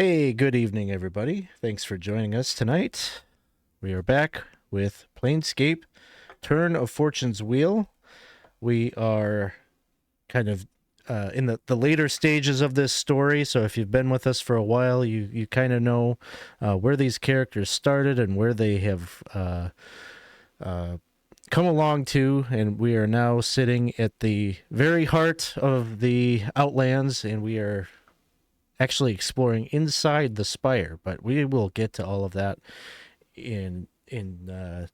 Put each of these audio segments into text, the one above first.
Hey, good evening, everybody. Thanks for joining us tonight. We are back with Planescape, Turn of Fortune's Wheel. We are kind of in the later stages of this story, so if you've been with us for a while, you kind of know where these characters started and where they have come along to, and we are now sitting at the very heart of the Outlands, and we are actually exploring inside the Spire, but we will get to all of that in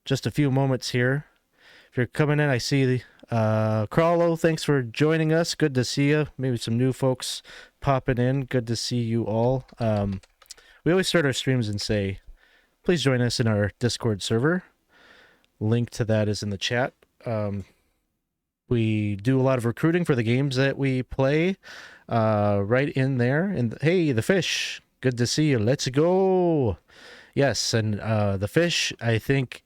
just a few moments here. If you're coming in, I see Crawlo. Thanks for joining us. Good to see you. Maybe some new folks popping in. Good to see you all. We always start our streams and say, please join us in our Discord server. Link to that is in the chat. We do a lot of recruiting for the games that we play right in there. And hey, the fish, good to see you. Let's go. Yes, and the fish, I think,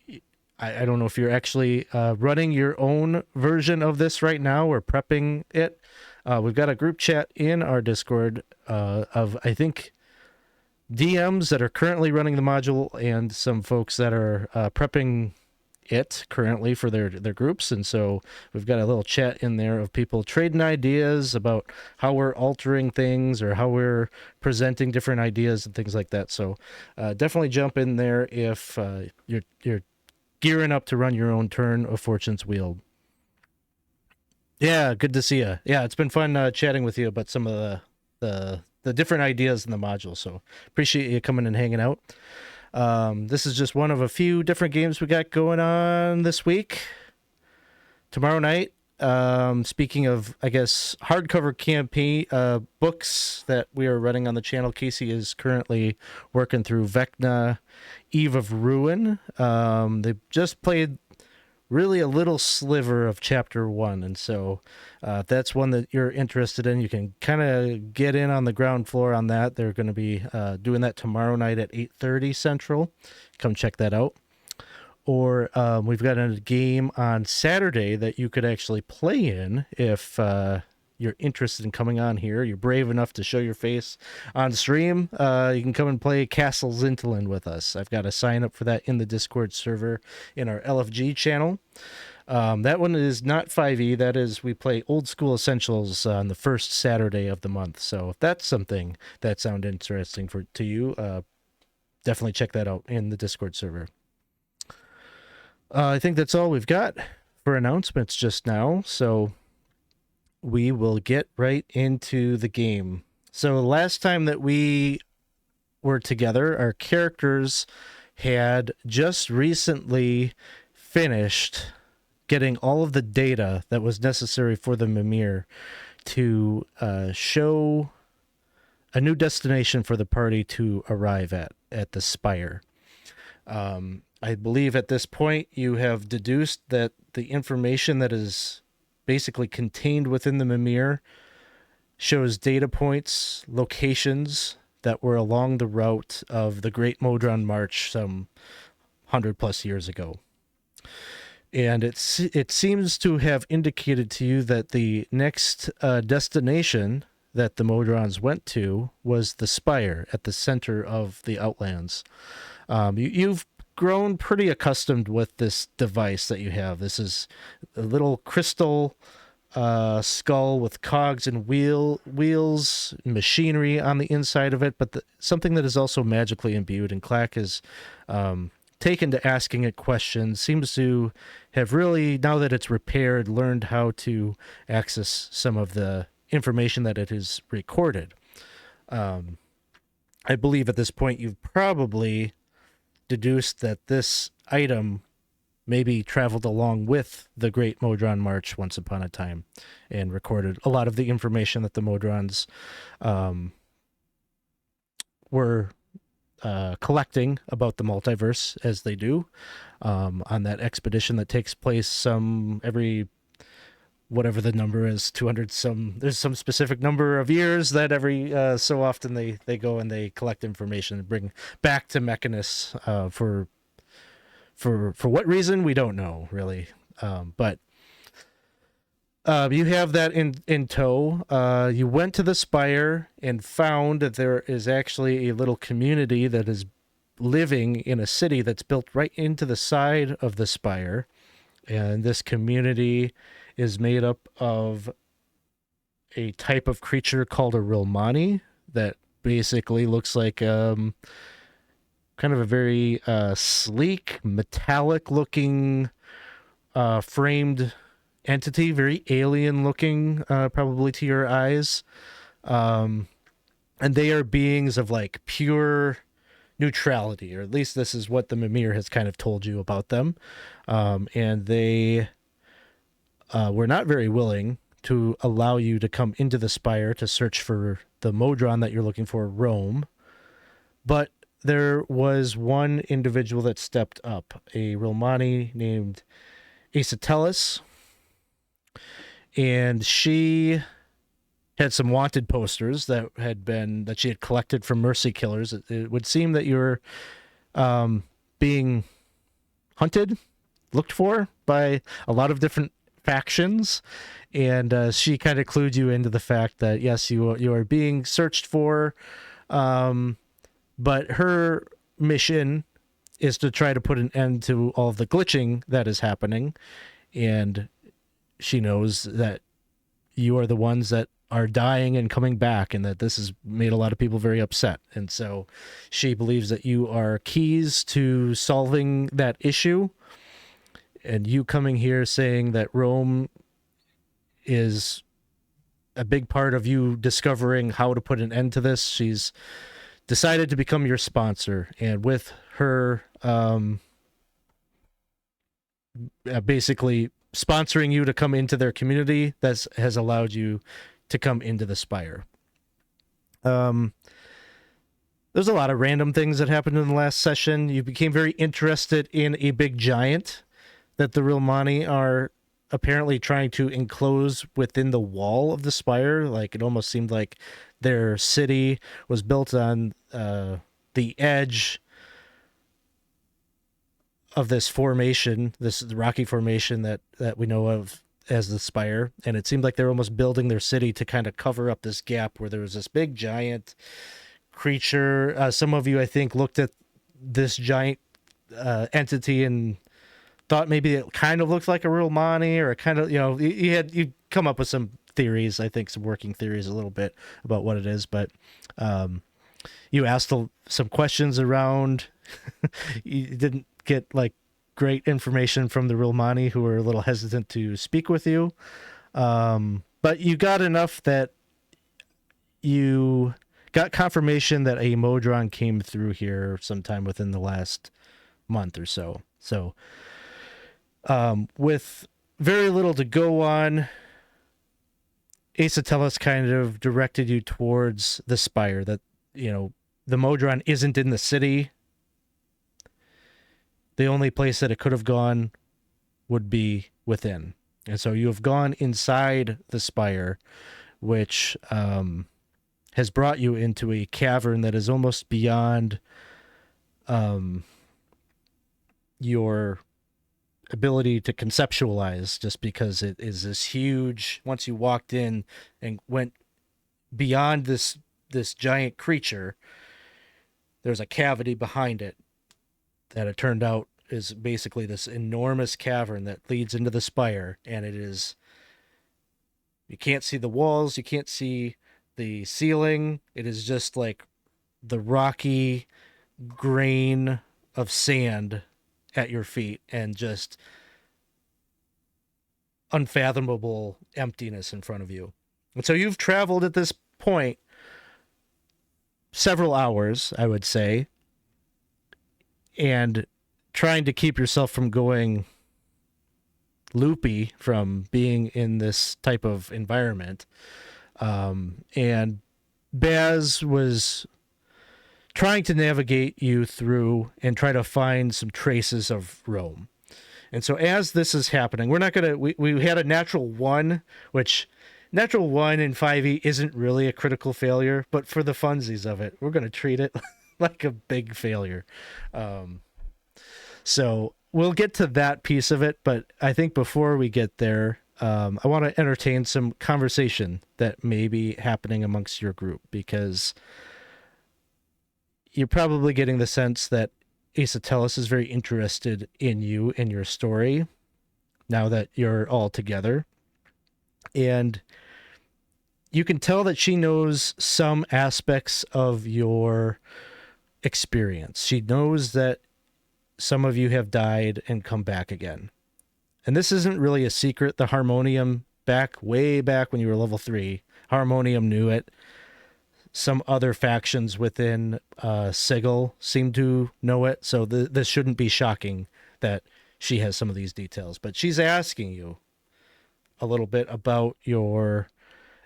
I don't know if you're actually running your own version of this right now or prepping it. We've got a group chat in our Discord of, I think, DMs that are currently running the module and some folks that are prepping it currently for their groups. And so we've got a little chat in there of people trading ideas about how we're altering things or how we're presenting different ideas and things like that. So definitely jump in there if you're gearing up to run your own Turn of Fortune's Wheel. Yeah, good to see you. Yeah, it's been fun chatting with you about some of the different ideas in the module. So appreciate you coming and hanging out. This is just one of a few different games we got going on this week. Tomorrow night, speaking of, I guess, hardcover campaign books that we are running on the channel, Casey is currently working through Vecna, Eve of Ruin. They just played really a little sliver of chapter 1, and so if that's one that you're interested in, you can kind of get in on the ground floor on that. They're going to be doing that tomorrow night at 8:30 Central. Come check that out. Or we've got a game on Saturday that you could actually play in if you're interested in coming on here. You're brave enough to show your face on stream. You can come and play Castle Zintaland with us. I've got a sign up for that in the Discord server in our LFG channel. That one is not 5e. That is, we play Old School Essentials on the first Saturday of the month. So if that's something that sounds interesting to you, definitely check that out in the Discord server. I think that's all we've got for announcements just now. So we will get right into the game. So last time that we were together, our characters had just recently finished getting all of the data that was necessary for the Mimir to show a new destination for the party to arrive at the Spire. I believe at this point you have deduced that the information that is basically contained within the Mimir shows data points, locations that were along the route of the Great Modron March some 100+ years ago. And it seems to have indicated to you that the next destination that the Modrons went to was the Spire at the center of the Outlands. You've grown pretty accustomed with this device that you have. This is a little crystal skull with cogs and wheels, machinery on the inside of it, but something that is also magically imbued. And Klak is taken to asking it questions, seems to have really, now that it's repaired, learned how to access some of the information that it has recorded. I believe at this point you've probably deduced that this item maybe traveled along with the Great Modron March once upon a time and recorded a lot of the information that the Modrons were collecting about the multiverse, as they do on that expedition that takes place every, whatever the number is, 200 there's some specific number of years that every so often they go and they collect information and bring back to Mechanus for what reason we don't know really, but You have that in tow. You went to the Spire and found that there is actually a little community that is living in a city that's built right into the side of the Spire. And this community is made up of a type of creature called a Rilmani that basically looks like kind of a very sleek, metallic looking framed entity, very alien looking, probably to your eyes. And they are beings of like pure neutrality, or at least this is what the Mimir has kind of told you about them. And they were not very willing to allow you to come into the Spire to search for the modron that you're looking for, Rome. But there was one individual that stepped up, a Romani named Issac, and she had some wanted posters that she had collected from mercy killers. It would seem that you're being hunted, looked for by a lot of different factions, and she kind of clued you into the fact that yes, you are being searched for, but her mission is to try to put an end to all of the glitching that is happening, and she knows that you are the ones that are dying and coming back, and that this has made a lot of people very upset. And so she believes that you are keys to solving that issue. And you coming here saying that Rome is a big part of you discovering how to put an end to this, she's decided to become your sponsor. And with her basically sponsoring you to come into their community, that has allowed you to come into the Spire. There's a lot of random things that happened in the last session. You became very interested in a big giant that the Rilmani are apparently trying to enclose within the wall of the Spire. Like, it almost seemed like their city was built on the edge of this formation, this rocky formation that we know of as the Spire. And it seemed like they're almost building their city to kind of cover up this gap where there was this big giant creature. Some of you, I think, looked at this giant entity and thought maybe it kind of looked like a real Mani, or a kind of, you come up with some theories, I think some working theories a little bit about what it is, but you asked some questions around. You didn't get like great information from the real Mani, who were a little hesitant to speak with you, but you got enough that you got confirmation that a modron came through here sometime within the last month or so. So with very little to go on, Issac kind of directed you towards the Spire, that, the modron isn't in the city. The only place that it could have gone would be within. And so you have gone inside the Spire, which has brought you into a cavern that is almost beyond your ability to conceptualize, just because it is this huge, once you walked in and went beyond this giant creature, there's a cavity behind it that it turned out is basically this enormous cavern that leads into the Spire. And it is, you can't see the walls, you can't see the ceiling. It is just like the rocky grain of sand at your feet, and just unfathomable emptiness in front of you. And so you've traveled at this point several hours, I would say, and trying to keep yourself from going loopy from being in this type of environment. And Baz was trying to navigate you through and try to find some traces of Rome. And so as this is happening, we're not going to, we had a natural 1, which natural 1 in 5e isn't really a critical failure, but for the funsies of it, we're going to treat it like a big failure. So we'll get to that piece of it, but I think before we get there, I want to entertain some conversation that may be happening amongst your group, because you're probably getting the sense that Issac is very interested in you and your story now that you're all together. And you can tell that she knows some aspects of your experience. She knows that some of you have died and come back again. And this isn't really a secret. The Harmonium, way back when you were level 3, Harmonium knew it. Some other factions within Sigil seem to know it, so this shouldn't be shocking that she has some of these details. But she's asking you a little bit about your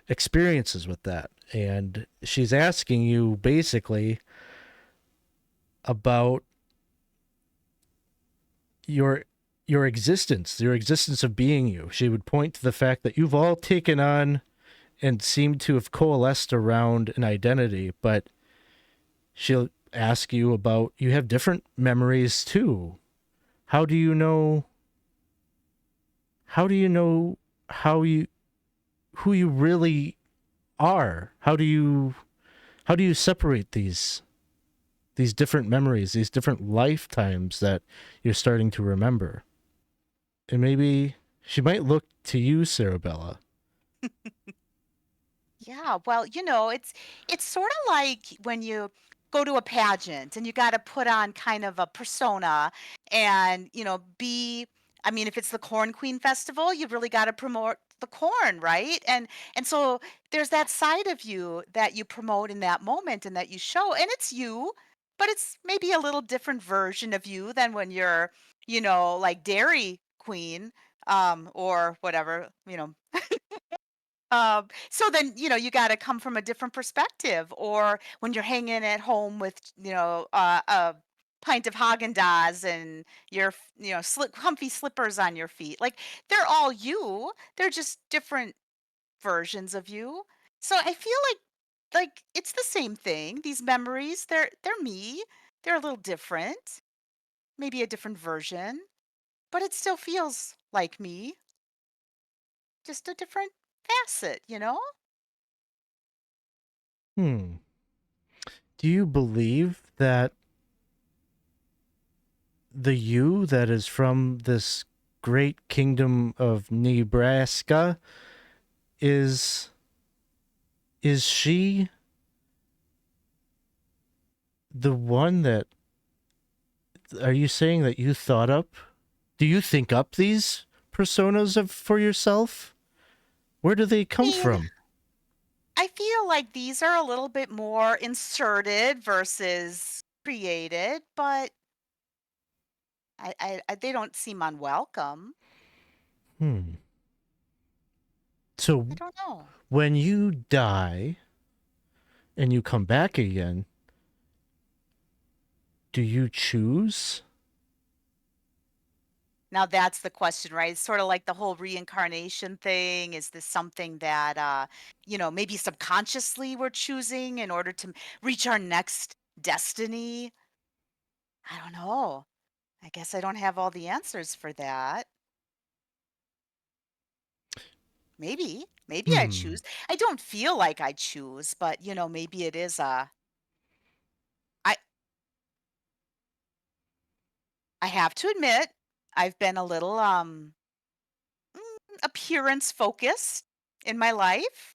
experiences with that. And she's asking you basically about your existence, your existence of being you. She would point to the fact that you've all taken on and seem to have coalesced around an identity, but she'll ask you about, you have different memories too. How do you know how you who you really are? How do you separate these different memories, these different lifetimes that you're starting to remember? And maybe she might look to you, Cerebella. Yeah, well, it's sort of like when you go to a pageant and you got to put on kind of a persona and, be I mean, if it's the Corn Queen Festival, you've really got to promote the corn, right? And so there's that side of you that you promote in that moment and that you show, and it's you, but it's maybe a little different version of you than when you're, like Dairy Queen, or whatever, so then, you got to come from a different perspective. Or when you're hanging at home with, a pint of Haagen-Dazs and your, comfy slippers on your feet. Like, they're all you. They're just different versions of you. So I feel like it's the same thing. These memories, they're me. They're a little different, maybe a different version, but it still feels like me, just a different facet. Hmm. Do you believe that the you that is from this great kingdom of Nebraska is she the one that, are you saying that you thought up? Do you think up these personas for yourself? Where do they come mean, from? I feel like these are a little bit more inserted versus created, but they don't seem unwelcome. Hmm. So I don't know. when you die and you come back again, do you choose? Now that's the question, right? It's sort of like the whole reincarnation thing. Is this something that, maybe subconsciously we're choosing in order to reach our next destiny? I don't know. I guess I don't have all the answers for that. Maybe I Hmm. choose. I don't feel like I choose, but maybe it is I I have to admit, I've been a little appearance focused in my life.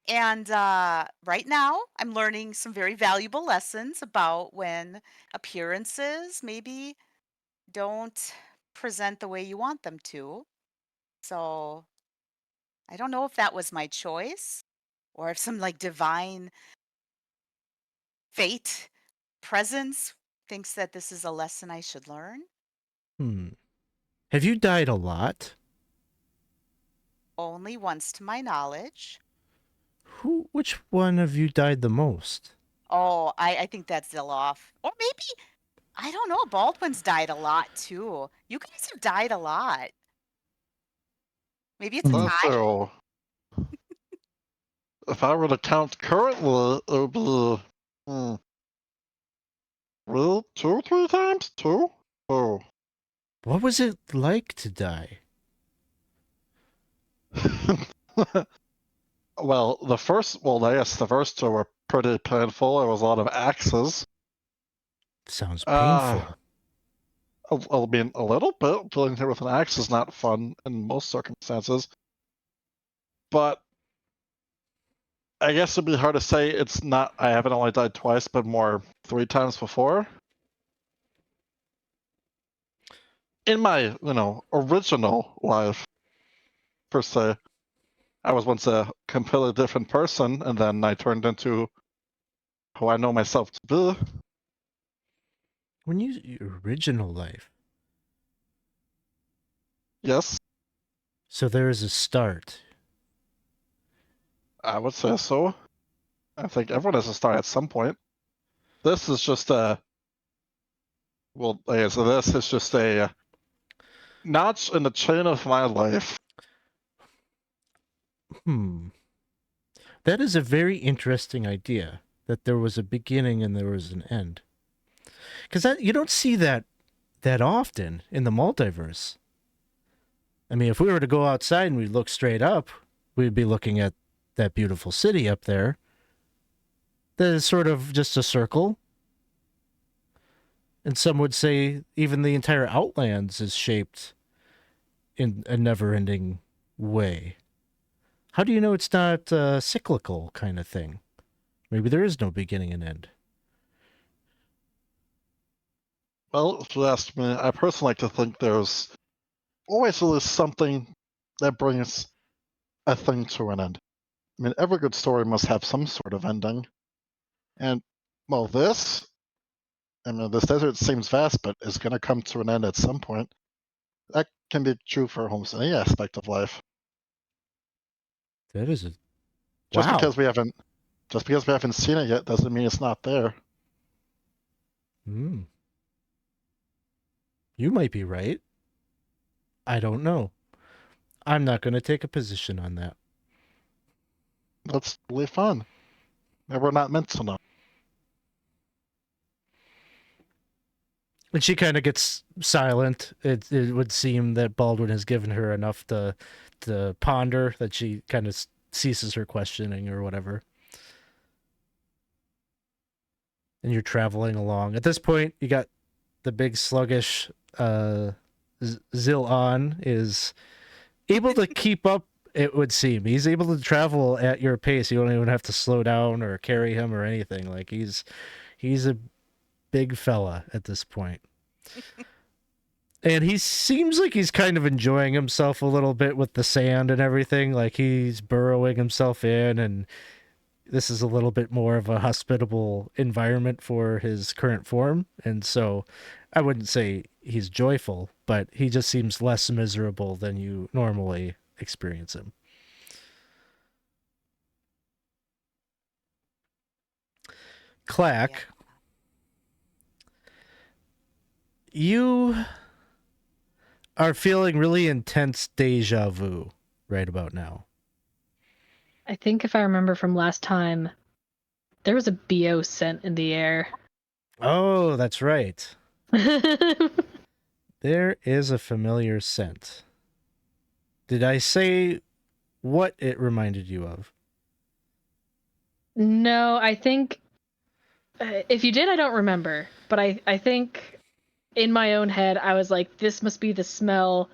And right now, I'm learning some very valuable lessons about when appearances maybe don't present the way you want them to. So I don't know if that was my choice or if some like divine fate presence thinks that this is a lesson I should learn. Hmm. Have you died a lot? Only once to my knowledge. Which one of you died the most? Oh, I think that's Zilloff. Or maybe, I don't know, Baldwin's died a lot too. You guys have died a lot. Maybe it's a Hmm. tie? So, if I were to count currently, it would be, well, 2 or 3 times? Two? Oh. What was it like to die? Well, I guess the first two were pretty painful. There was a lot of axes. Sounds painful. I mean, a little bit. Dealing here with an axe is not fun in most circumstances. But I guess it'd be hard to say it's not. I haven't only died twice, but more 3 times before. In my, original life, per se, I was once a completely different person, and then I turned into who I know myself to be. When your original life. Yes, So there is a start. I would say so. I think everyone has a start at some point. This is just a. Well, okay, so this is just a notch in the chain of my life. That is a very interesting idea, that there was a beginning and there was an end. Because you don't see that often in the multiverse. I mean, if we were to go outside and we look straight up, we'd be looking at that beautiful city up there. That is sort of just a circle. And some would say even the entire Outlands is shaped in a never-ending way. How do you know it's not a cyclical kind of thing? Maybe there is no beginning and end. Well, if you ask me, I personally like to think there's always at least something that brings a thing to an end. I mean, every good story must have some sort of ending. And, well, this desert seems vast, but is going to come to an end at some point. That can be true for almost any aspect of life. That is a Just wow. because we haven't seen it yet doesn't mean it's not there. You might be right. I don't know. I'm not going to take a position on that. That's really fun. And we're not meant to know. And she kind of gets silent. It would seem that Baldwin has given her enough to ponder, that she kind of ceases her questioning or whatever. And you're traveling along. At this point, you got the big sluggish Zilloff is able to keep up, it would seem. He's able to travel at your pace. You don't even have to slow down or carry him or anything. Like he's a big fella at this point. And he seems like he's kind of enjoying himself a little bit with the sand and everything. Like he's burrowing himself in, and this is a little bit more of a hospitable environment for his current form. And so I wouldn't say he's joyful, but he just seems less miserable than you normally experience him. Klak, you are feeling really intense deja vu right about now. I think if I remember from last time, there was a BO scent in the air. Oh, that's right. There is a familiar scent. Did I say what it reminded you of? No, I think if you did, I don't remember. But I think in my own head, I was like, this must be the smell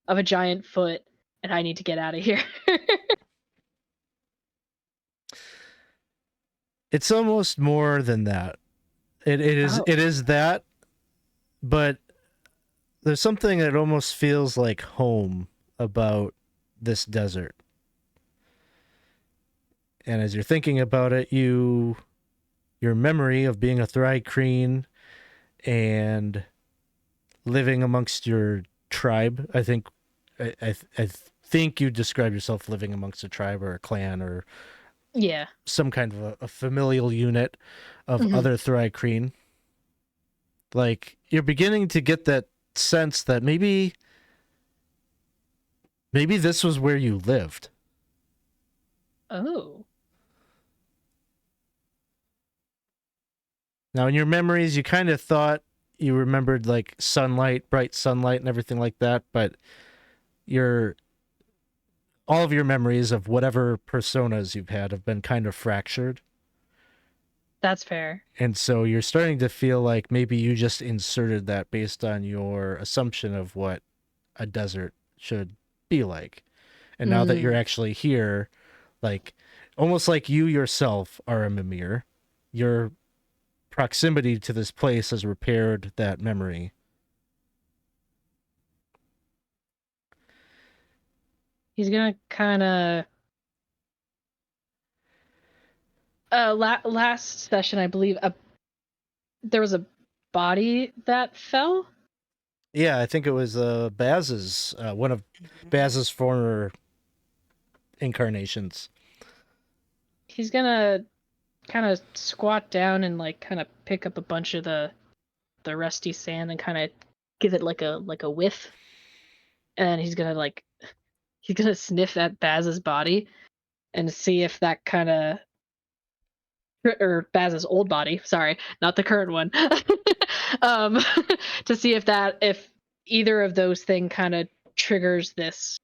of a giant foot, and I need to get out of here. It's almost more than that. It is that, but there's something that almost feels like home about this desert. And as you're thinking about it, your memory of being a Thri-kreen and living amongst your tribe, I think you describe yourself living amongst a tribe or a clan or Yeah. some kind of a familial unit of other Thri-kreen. Like, you're beginning to get that sense that maybe this was where you lived. Oh. Now, in your memories, you kind of thought you remembered, like, sunlight, bright sunlight and everything like that, but all of your memories of whatever personas you've had have been kind of fractured. That's fair. And so you're starting to feel like maybe you just inserted that based on your assumption of what a desert should be like. And now that you're actually here, like almost like you yourself are a Mimir, your proximity to this place has repaired that memory. He's gonna kind of. Last session, I believe, there was a body that fell. Yeah, I think it was Baz's, one of Baz's former incarnations. He's gonna kind of squat down and like kind of pick up a bunch of the rusty sand and kind of give it like a whiff, and he's gonna sniff at Baz's body and see if that kind of, or Baz's old body, sorry, not the current one, to see if either of those things kind of triggers this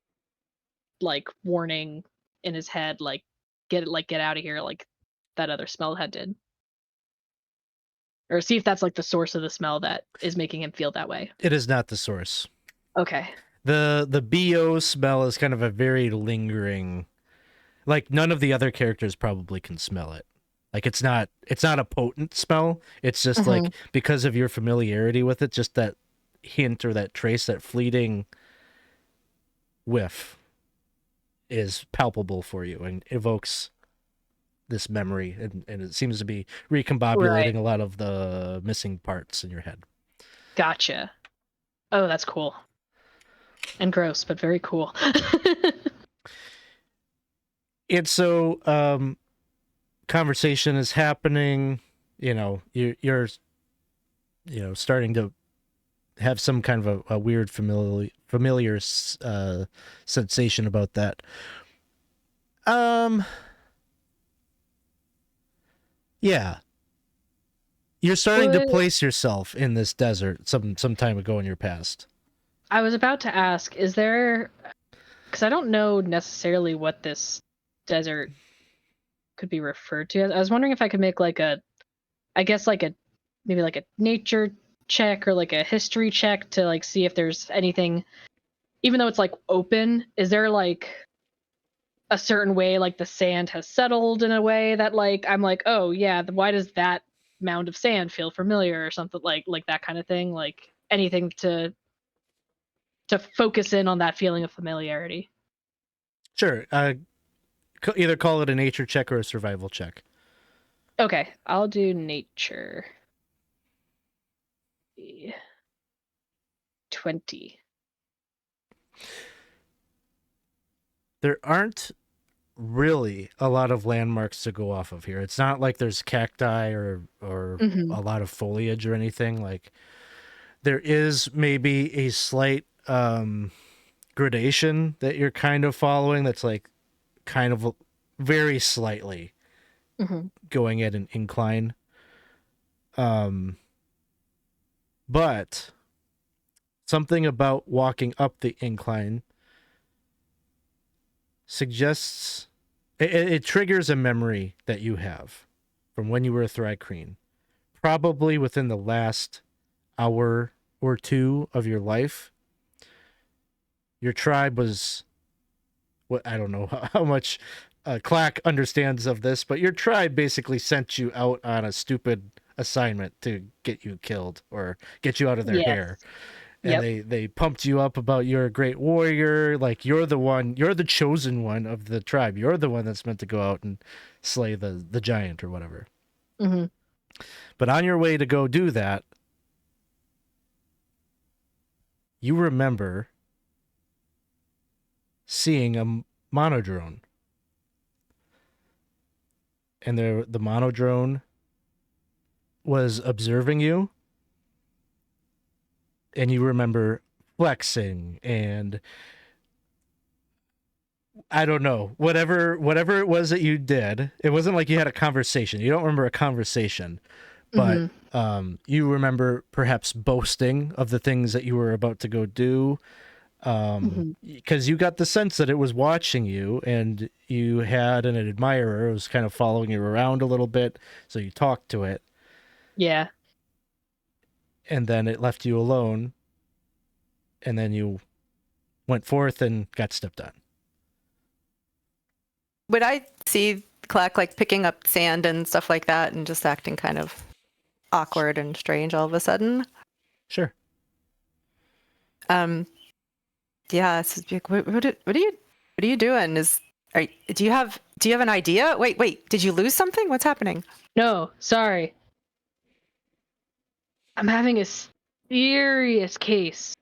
like warning in his head, like get out of here, like that other smell head did, or see if that's like the source of the smell that is making him feel that way. It is not the source. Okay. The BO smell is kind of a very lingering, like none of the other characters probably can smell it. Like it's not a potent smell. It's just like because of your familiarity with it, just that hint or that trace, that fleeting whiff is palpable for you and evokes this memory, and it seems to be recombobulating a lot of the missing parts in your head. Gotcha. Oh, that's cool. And gross, but very cool. And so conversation is happening, you're starting to have some kind of a weird familiar sensation about that. Yeah. You're starting to place yourself in this desert some time ago in your past. I was about to ask, is there, because I don't know necessarily what this desert could be referred to. I was wondering if I could make maybe like a nature check or like a history check to like see if there's anything, even though it's like open, is there like a certain way like the sand has settled in a way that like I'm like, oh yeah, why does that mound of sand feel familiar or something, like that kind of thing, like anything to focus in on that feeling of familiarity. Sure. Either call it a nature check or a survival check. Okay, I'll do nature. 20. There aren't really a lot of landmarks to go off of here. It's not like there's cacti or a lot of foliage or anything. Like there is maybe a slight gradation that you're kind of following that's like kind of very slightly going at an incline. But something about walking up the incline suggests it triggers a memory that you have from when you were a Thri-kreen, probably within the last hour or two of your life. Your tribe was, I don't know how much Clack understands of this, but your tribe basically sent you out on a stupid assignment to get you killed or get you out of their hair. And they pumped you up about you're a great warrior, like you're the chosen one of the tribe. You're the one that's meant to go out and slay the giant or whatever. But on your way to go do that, you remember seeing a monodrone. And the monodrone was observing you. And you remember flexing and I don't know, whatever it was that you did. It wasn't like you had a conversation. You don't remember a conversation, but you remember perhaps boasting of the things that you were about to go do. because you got the sense that it was watching you, and you had an admirer. It was kind of following you around a little bit, so you talked to it. Yeah. And then it left you alone, and then you went forth and got stepped on. Would I see Clack like picking up sand and stuff like that and just acting kind of awkward and strange all of a sudden? Sure. Yeah, it's just like, what are you doing? Do you have an idea? Wait, did you lose something? What's happening? No, sorry. I'm having a serious case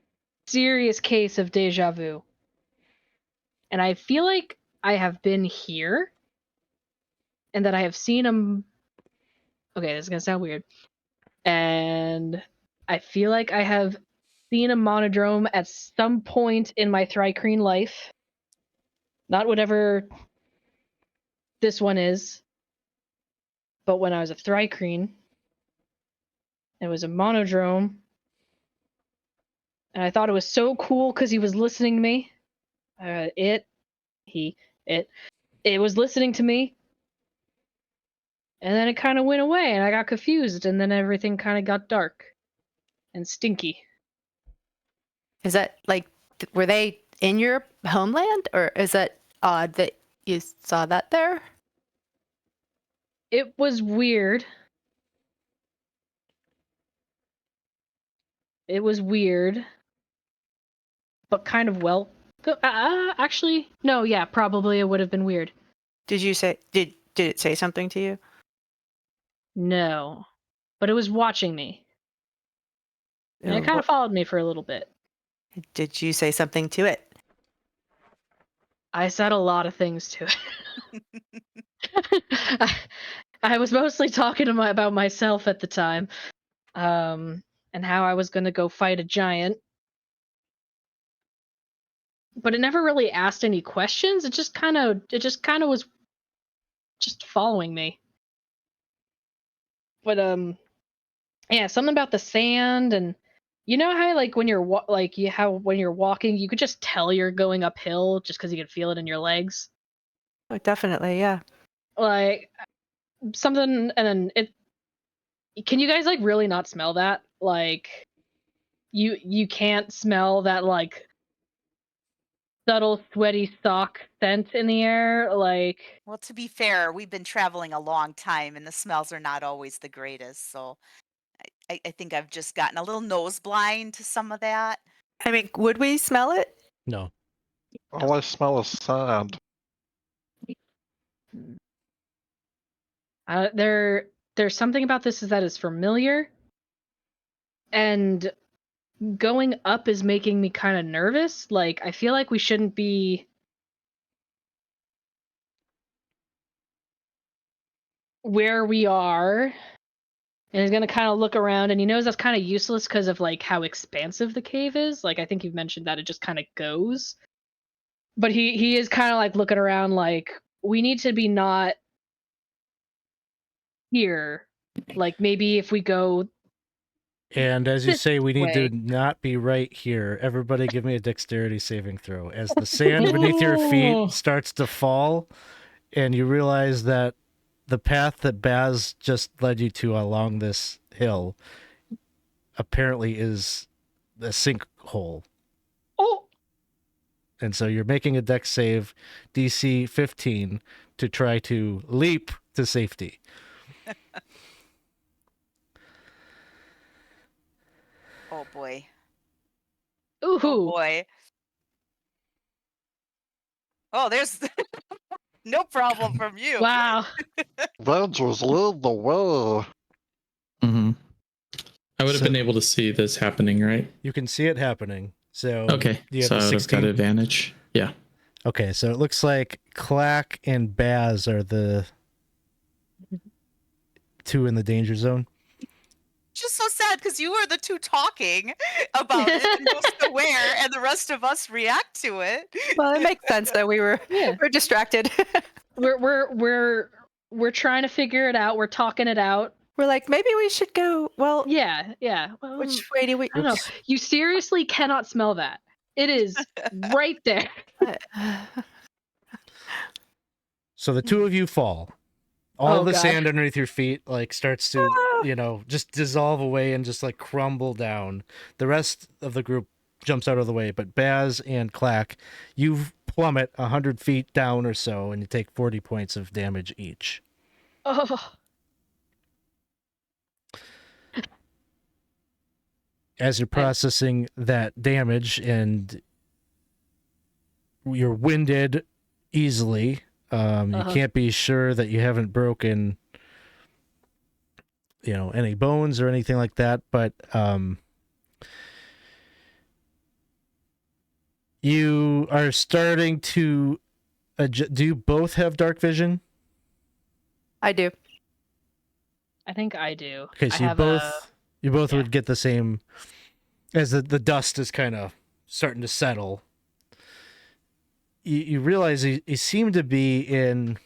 of deja vu. And I feel like I have been here and that I have seen him. Okay, this is going to sound weird. And I feel like I have seen a monodrome at some point in my Thri-Kreen life. Not whatever this one is, but when I was a Thri-Kreen, it was a monodrome. And I thought it was so cool because he was listening to me. It was listening to me. And then it kind of went away and I got confused and then everything kind of got dark and stinky. Is that like, were they in your homeland, or is that odd that you saw that there? It was weird. But kind of well. Actually, no, yeah, probably it would have been weird. Did it say something to you? No, but it was watching me. And it kind of followed me for a little bit. Did you say something to it? I said a lot of things to it. I was mostly talking about myself at the time, and how I was going to go fight a giant. But it never really asked any questions. It just kind of was just following me. But yeah, something about the sand, and you know how like when you're when you're walking, you could just tell you're going uphill just because you could feel it in your legs. Oh, definitely, yeah. Like something, and then it. Can you guys like really not smell that? Like, you can't smell that like subtle sweaty sock scent in the air, like. Well, to be fair, we've been traveling a long time and the smells are not always the greatest. So I think I've just gotten a little nose blind to some of that. I mean, would we smell it? No. All I smell is sand. There's something about this that is familiar, and going up is making me kind of nervous. Like, I feel like we shouldn't be where we are. And he's gonna kind of look around, and he knows that's kind of useless because of like how expansive the cave is. Like, I think you've mentioned that it just kind of goes. But he is kind of like looking around, like, we need to be not here. Like, maybe if we go. And as you This say, we need to way. not be right here. Everybody give me a dexterity saving throw. As the sand beneath your feet starts to fall, and you realize that the path that Baz just led you to along this hill apparently is a sinkhole. Oh! And so you're making a dex save, DC 15, to try to leap to safety. Oh boy. Ooh. Oh boy. Oh, there's no problem from you. Wow. Avengers lead the way. Mm-hmm. I would have been able to see this happening, right? You can see it happening. So Okay, you have so the I would have 16. got advantage. Yeah. Okay, so it looks like Clack and Baz are the two in the danger zone. Just so sad because you were the two talking about it and most aware, and the rest of us react to it. Well, it makes sense that we're distracted. we're trying to figure it out. We're talking it out. We're like, maybe we should go. Well, Yeah. Well, which way do we? I don't know. You seriously cannot smell that. It is right there. So the two of you fall. All Oh, the God. sand underneath your feet like starts to, just dissolve away and just like crumble down. The rest of the group jumps out of the way, but Baz and Clack, you plummet 100 feet down or so, and you take 40 points of damage each. Oh. As you're processing that damage and you're winded easily, you can't be sure that you haven't broken, any bones or anything like that, but you are starting to do you both have dark vision? I do. I think I do. Okay, so you both would get the same as the dust is kind of starting to settle. You realize you seem to be in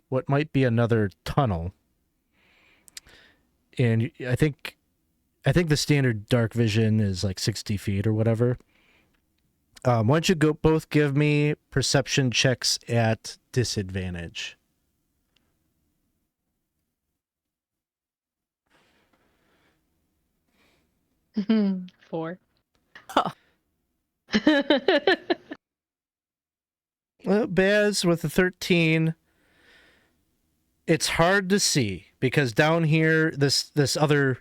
what might be another tunnel. And I think the standard dark vision is like 60 feet or whatever. Why don't you both give me perception checks at disadvantage? Four. Oh. Well, Baz with a 13. It's hard to see because down here, this other...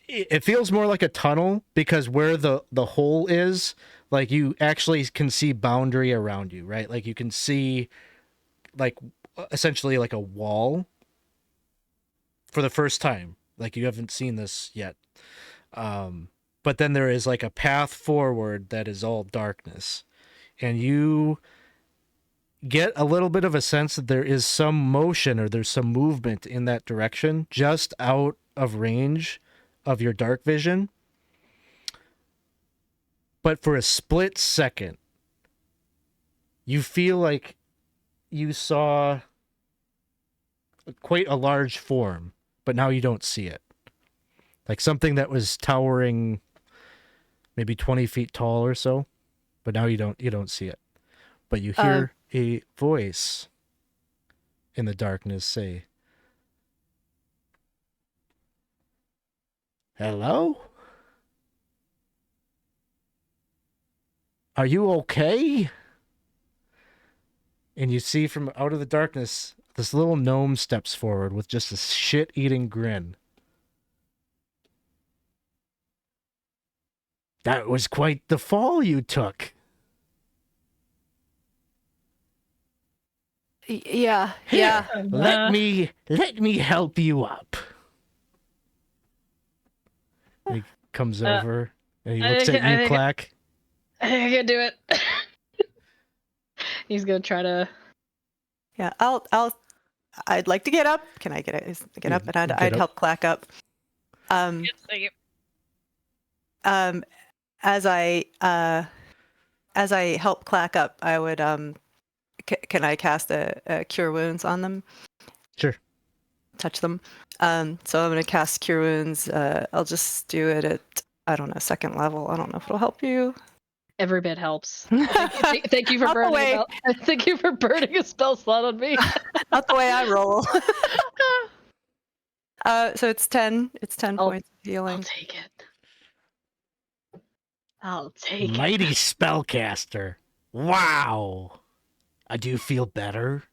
It feels more like a tunnel because where the hole is, like you actually can see boundary around you, right? Like you can see like essentially like a wall for the first time. Like you haven't seen this yet. But then there is like a path forward that is all darkness. And you get a little bit of a sense that there is some motion or there's some movement in that direction just out of range of your dark vision. But for a split second, you feel like you saw quite a large form, but now you don't see it. Like something that was towering maybe 20 feet tall or so, but now you don't see it. But you hear a voice in the darkness say, "Hello? Are you okay?" And you see from out of the darkness, this little gnome steps forward with just a shit-eating grin. "That was quite the fall you took." Yeah. "Here, Yeah. let me help you up." He comes over and he looks at you, Clack. I think I can do it. He's gonna try to. Yeah. I'd like to get up. Can I get up? And I'd help Clack up. Yes, thank you. As I help Clack up, I would can I cast a Cure Wounds on them? Sure. Touch them. So I'm gonna cast Cure Wounds. I'll just do it at, I don't know, second level. I don't know if it'll help you. Every bit helps. Thank you for burning. Thank you for burning a spell slot on me. Not the way I roll. So it's 10. It's 10 points of healing. I'll take it. I'll take it. Mighty spellcaster. Wow. Do you feel better?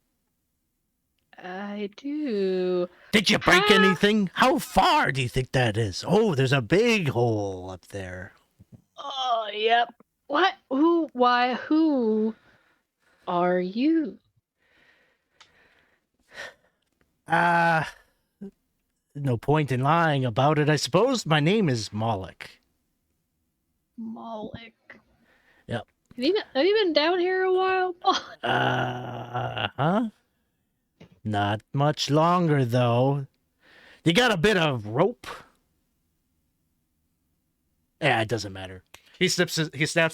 I do. Did you break anything? How far do you think that is? Oh, there's a big hole up there. Oh, yep. What? Who? Why? Who are you? No point in lying about it. I suppose my name is Moloch. Moloch. Yep. Have you been down here a while? Huh? Not much longer, though. You got a bit of rope? Yeah, it doesn't matter. He snaps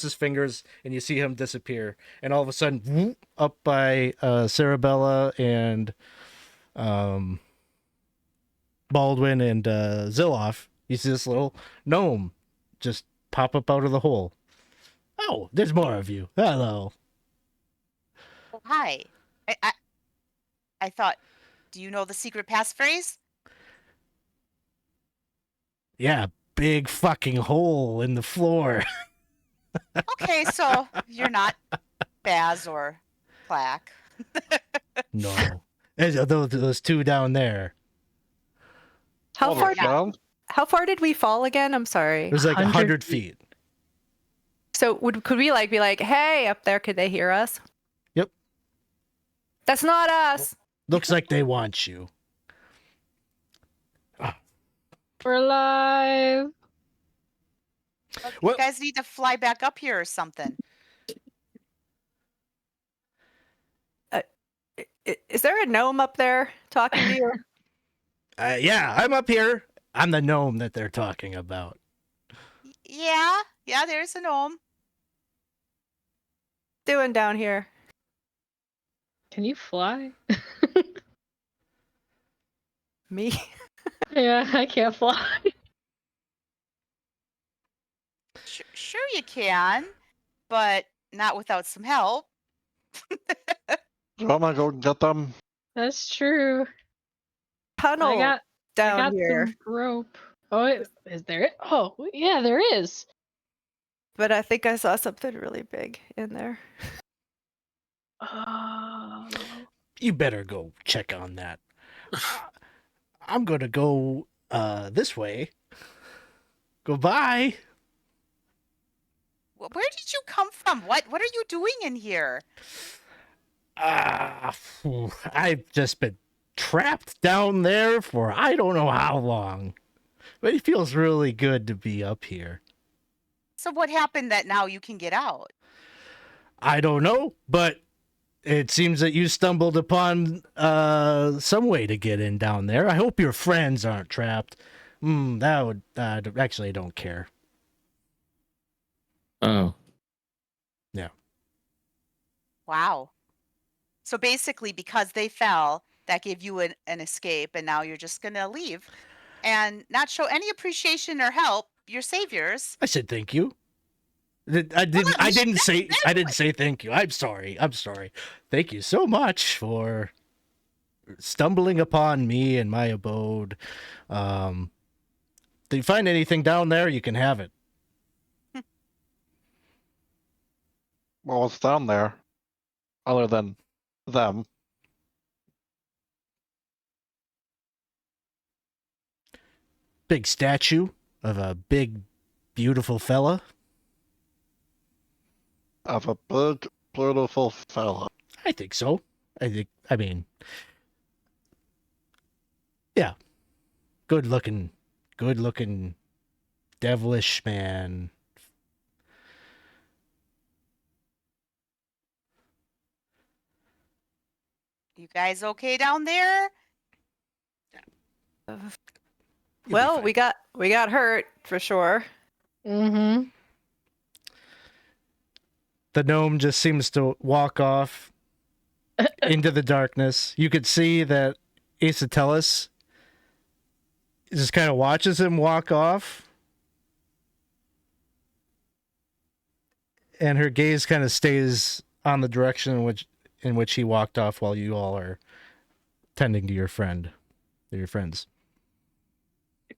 his fingers, and you see him disappear. And all of a sudden, whoop, up by Cerebella and Baldwin and Zilloff, you see this little gnome just pop up out of the hole. Oh, there's more of you. Hello. Oh, hi. I thought, do you know the secret passphrase? Yeah, big fucking hole in the floor. Okay, so you're not Baz or Clack. No. There's those two down there. How Hold far? it down. How far did we fall again? I'm sorry. It was like 100 100 feet. So could we like be like, hey, up there, could they hear us? Yep. That's not us. Looks like they want you. We're alive. Well- You guys need to fly back up here or something. Is there a gnome up there talking to you? Yeah, I'm up here. I'm the gnome that they're talking about. Yeah, there's a gnome. Doing down here? Can you fly? Me? Yeah, I can't fly. Sure you can, but not without some help. I'm gonna go get them. That's true. Tunnel I got down here. some rope. Oh, is there? Oh, yeah, there is. But I think I saw something really big in there. Oh. You better go check on that. I'm gonna go this way. Goodbye. Where did you come from? What are you doing in here? I've just been trapped down there for I don't know how long. But it feels really good to be up here. So what happened that now you can get out? I don't know, but it seems that you stumbled upon some way to get in down there. I hope your friends aren't trapped. That would actually I don't care. Oh. Wow. So basically, because they fell, that gave you an escape, and now you're just gonna leave and not show any appreciation or help your saviors. I said thank you. I didn't say thank you. I'm sorry. Thank you so much for stumbling upon me and my abode. If you find anything down there, you can have it. Well, what's down there? Other than them. Big statue of a big, beautiful fella. Of a big, beautiful fella. I think so. I mean, yeah. Good looking, devilish man. You guys okay down there? You'll be Well, fine. we got hurt for sure. Mm-hmm. The gnome just seems to walk off into the darkness. You could see that Issac just kind of watches him walk off. And her gaze kind of stays on the direction in which he walked off while you all are tending to your friends.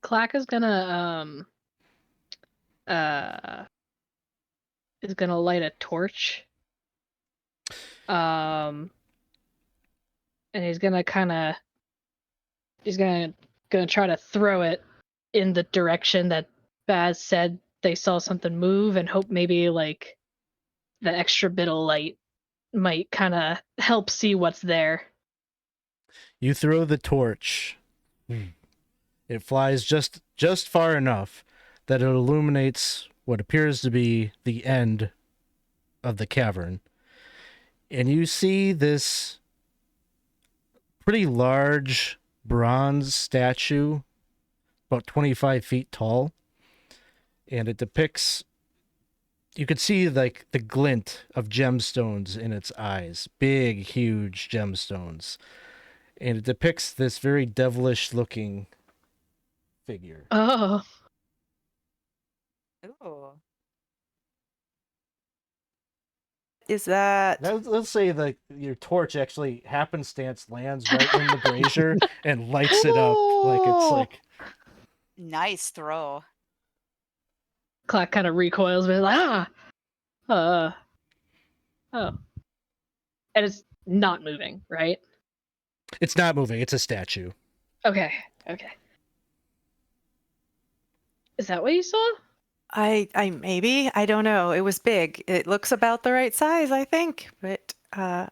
Clack is gonna light a torch. And he's gonna try to throw it in the direction that Baz said they saw something move, and hope maybe like the extra bit of light might kind of help see what's there. You throw the torch. It flies just far enough that it illuminates what appears to be the end of the cavern. And you see this pretty large bronze statue, about 25 feet tall. And it depicts, you could see like the glint of gemstones in its eyes, big, huge gemstones. And it depicts this very devilish looking figure. Oh, Ooh. Is that? Let's say your torch actually happenstance lands right in the brazier and lights it up like it's like. Nice throw. Clack kind of recoils, but like, oh. And it's not moving, right? It's not moving. It's a statue. Okay. Is that what you saw? I maybe, I don't know. It was big. It looks about the right size, I think, but I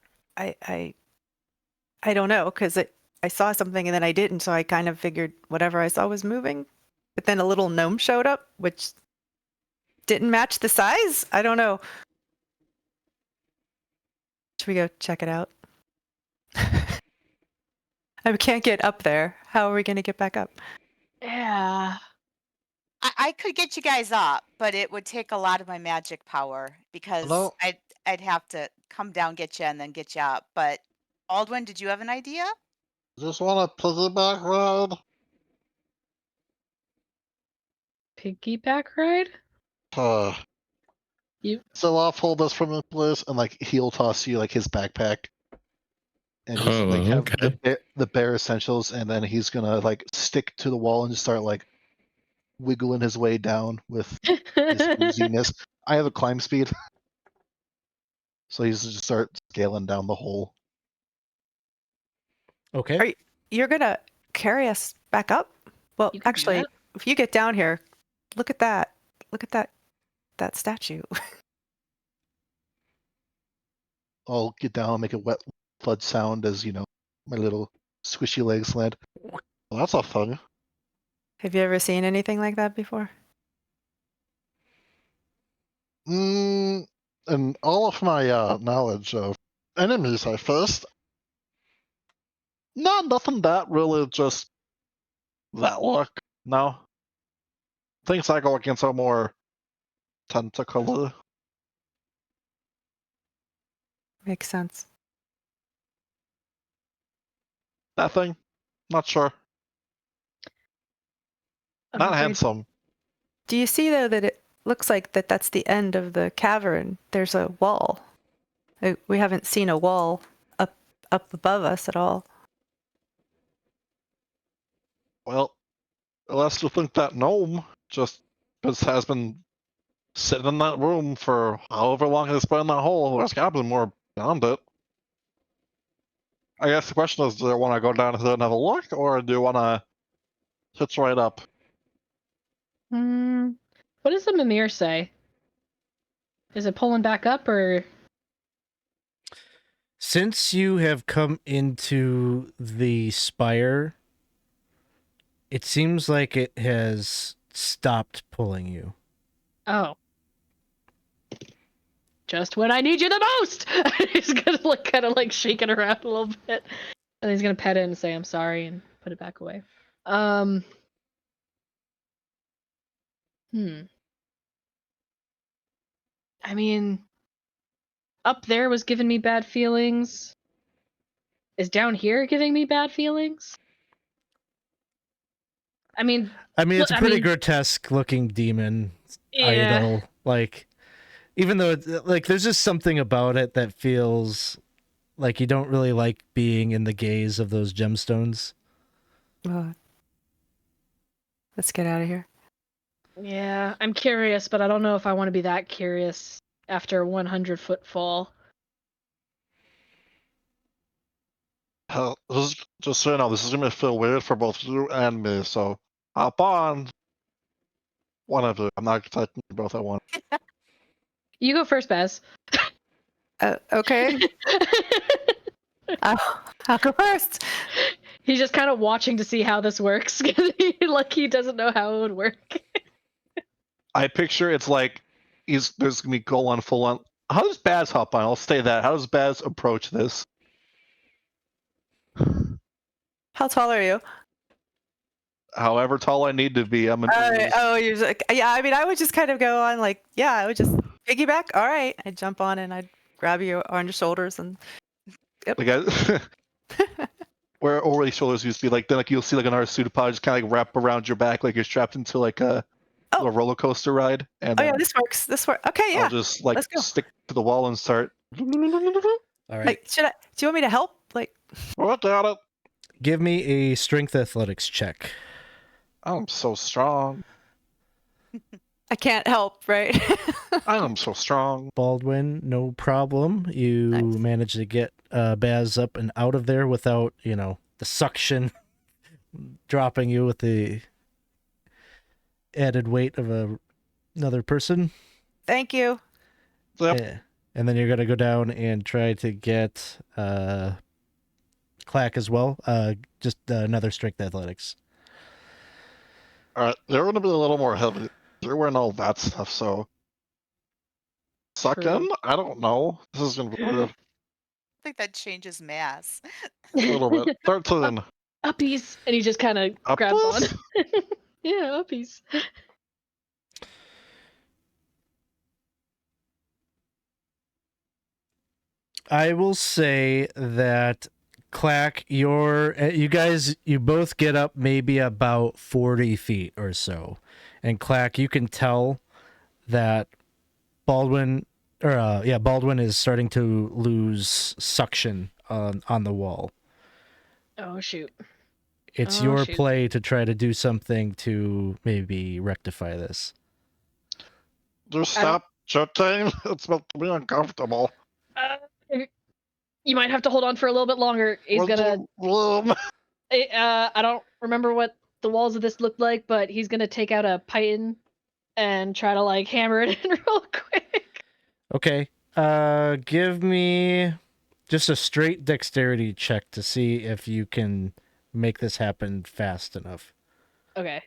don't know because I saw something and then I didn't, so I kind of figured whatever I saw was moving. But then a little gnome showed up, which didn't match the size. I don't know. Should we go check it out? I can't get up there. How are we going to get back up? Yeah. I could get you guys up, but it would take a lot of my magic power because Hello? I'd have to come down, get you, and then get you up. But Baldwin, did you have an idea? Just want a piggyback ride? Piggyback ride? You- Zilloff hold us from the place and like he'll toss you like his backpack. And just like have the bare essentials, and then he's gonna like stick to the wall and just start like wiggling his way down with his ooziness. I have a climb speed. So he's just start scaling down the hole. Okay. You're going to carry us back up? Well, You can do actually, that. if you get down here, look at that. Look at that statue. I'll get down and make a wet flood sound as my little squishy legs land. Well, that's not fun. Have you ever seen anything like that before? And all of my knowledge of enemies I faced, nothing that really just that luck. No. Things I go against are more tentacular. Makes sense. That thing? Not sure. I'm Not afraid- handsome. Do you see, though, that it looks like that's the end of the cavern? There's a wall. We haven't seen a wall up above us at all. Well, unless you think that gnome just has been sitting in that room for however long it's been in that hole, there's gotta be more beyond it. I guess the question is, do you want to go down here and have a look, or do you want to hitch right up? What does the Mimir say? Is it pulling back up or? Since you have come into the Spire, it seems like it has stopped pulling you. Oh. Just when I need you the most! He's gonna kind of shake it around a little bit. And he's gonna pet it and say, I'm sorry, and put it back away. I mean, up there was giving me bad feelings. Is down here giving me bad feelings? I mean, it's a pretty grotesque looking demon idol. Like, even though there's just something about it that feels like you don't really like being in the gaze of those gemstones. Let's get out of here. Yeah, I'm curious, but I don't know if I want to be that curious after a 100-foot fall. Just so you know, this is going to feel weird for both you and me, so hop on. One of you. I'm not touching you both at once. You go first, Baz. Okay. I'll go first. He's just kind of watching to see how this works. Like he doesn't know how it would work. I picture it's like there's going to be go on full on. How does Baz hop on? I'll say that. How does Baz approach this? How tall are you? However tall I need to be. I'm an you're like, yeah. I mean, I would just kind of go on I would just piggyback. All right, I'd jump on and I'd grab you on your shoulders and. Yep. Where already shoulders used to be, then you'll see an pseudopod just kind of wrap around your back like you're strapped into a Oh. a roller coaster ride, and Oh yeah, then this works. This works. Okay, yeah. I'll just like let's go. stick to the wall and start. All right. Like, do you want me to help? Like, What got it? Give me a strength athletics check. I'm so strong. I can't help, right? I am so strong. Baldwin, no problem. You Nice. managed to get Baz up and out of there without, the suction dropping you with the added weight of another person. Thank you. Yep. Yeah. And then you're going to go down and try to get Clack as well. Just another strength athletics. All right, they're going to be a little more heavy. They're wearing all that stuff, so suck True. in. I don't know. This is going to be weird. I think that changes mass. A little bit. 13. Uppies, and he just kind of grabs on. Uppies? Yeah, uppies. I will say that Clack, you both get up maybe about 40 feet or so. And Clack, you can tell that Baldwin is starting to lose suction on the wall. Oh shoot. It's Oh, your shoot. play to try to do something to maybe rectify this. Just stop shutting. It's about to be uncomfortable. You might have to hold on for a little bit longer. He's gonna. I don't remember what the walls of this looked like, but he's gonna take out a python and try to like hammer it in real quick. Okay. Give me just a straight dexterity check to see if you can make this happen fast enough. Okay.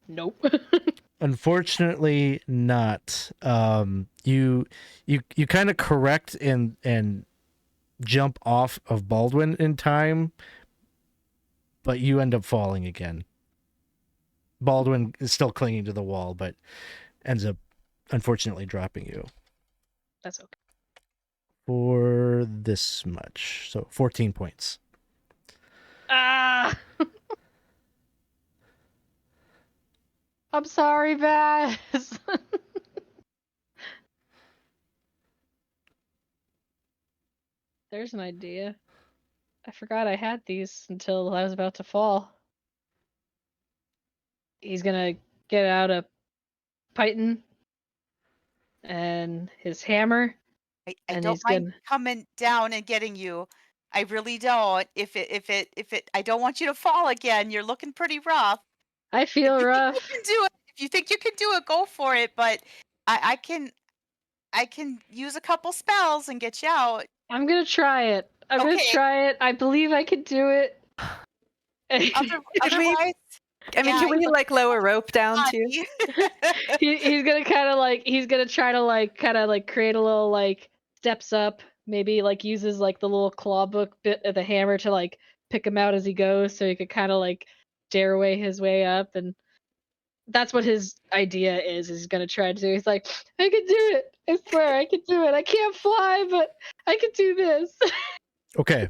Nope. Unfortunately not. You kind of correct and jump off of Baldwin in time, but you end up falling again. Baldwin is still clinging to the wall, but ends up unfortunately dropping you That's okay. for this much. So 14 points. Ah. I'm sorry, Baz. There's an idea. I forgot I had these until I was about to fall. He's gonna get out a python and his hammer. I And don't he's mind gonna- coming down and getting you. I really don't. If it, I don't want you to fall again. You're looking pretty rough. I feel If you rough. think you can do it, if you think you can do it, go for it. But I can use a couple spells and get you out. I'm gonna try it. I'm gonna Okay. try it. I believe I can do it. Otherwise, I mean, Yeah, can we like lower rope down too? he's gonna kind of like he's gonna try to like kind of like create a little like steps up. Maybe like uses like the little claw book bit of the hammer to like pick him out as he goes, so he could kind of like dare away his way up. And that's what his idea is he's gonna try to do. He's like, I can do it. I swear I can do it. I can't fly, but I can do this. Okay.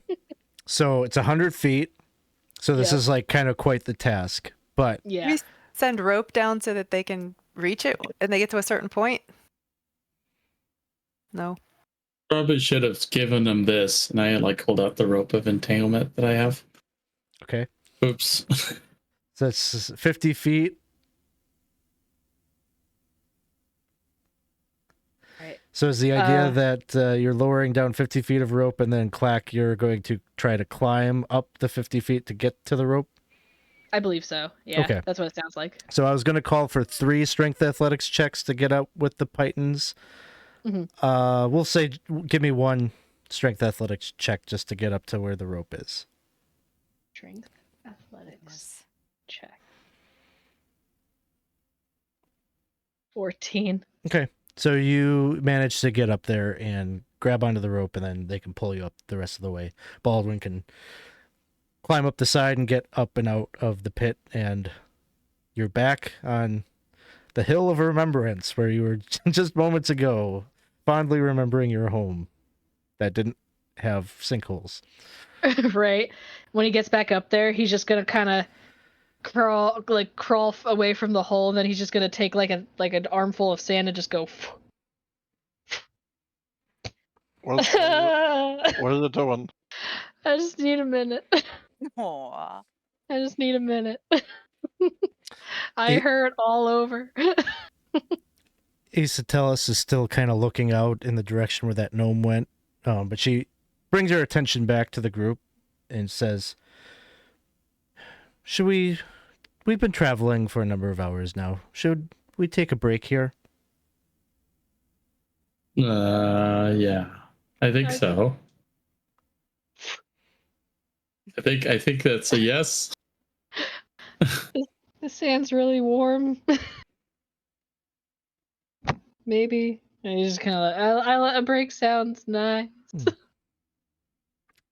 So it's 100 feet. So this Yep. is like kind of quite the task. But Yeah. We send rope down so that they can reach it and they get to a certain point. No. Probably should have given them this, and I like hold out the rope of entanglement that I have. okay. Oops. So it's 50 feet. Right. So is the idea that you're lowering down 50 feet of rope and then Clack, you're going to try to climb up the 50 feet to get to the rope? I believe so. Yeah. Okay. That's what it sounds like. So I was going to call for 3 strength athletics checks to get up with the pythons. Mhm. We'll say give me 1 strength athletics check just to get up to where the rope is. Strength athletics check. 14. Okay. So you manage to get up there and grab onto the rope, and then they can pull you up the rest of the way. Baldwin can climb up the side and get up and out of the pit, and you're back on the Hill of Remembrance, where you were just moments ago, fondly remembering your home that didn't have sinkholes. Right. When he gets back up there, he's just gonna kind of crawl away from the hole, and then he's just gonna take like an armful of sand and just go. What is it doing? I just need a minute. Aw. I just need a minute. I It- hurt all over. Isatelis is still kind of looking out in the direction where that gnome went, but she brings her attention back to the group and says, "Should we? We've been traveling for a number of hours now. Should we take a break here?" Yeah. I think I- so. I think that's a yes. The sand's really warm. Maybe. And you just kind of a break sounds nice.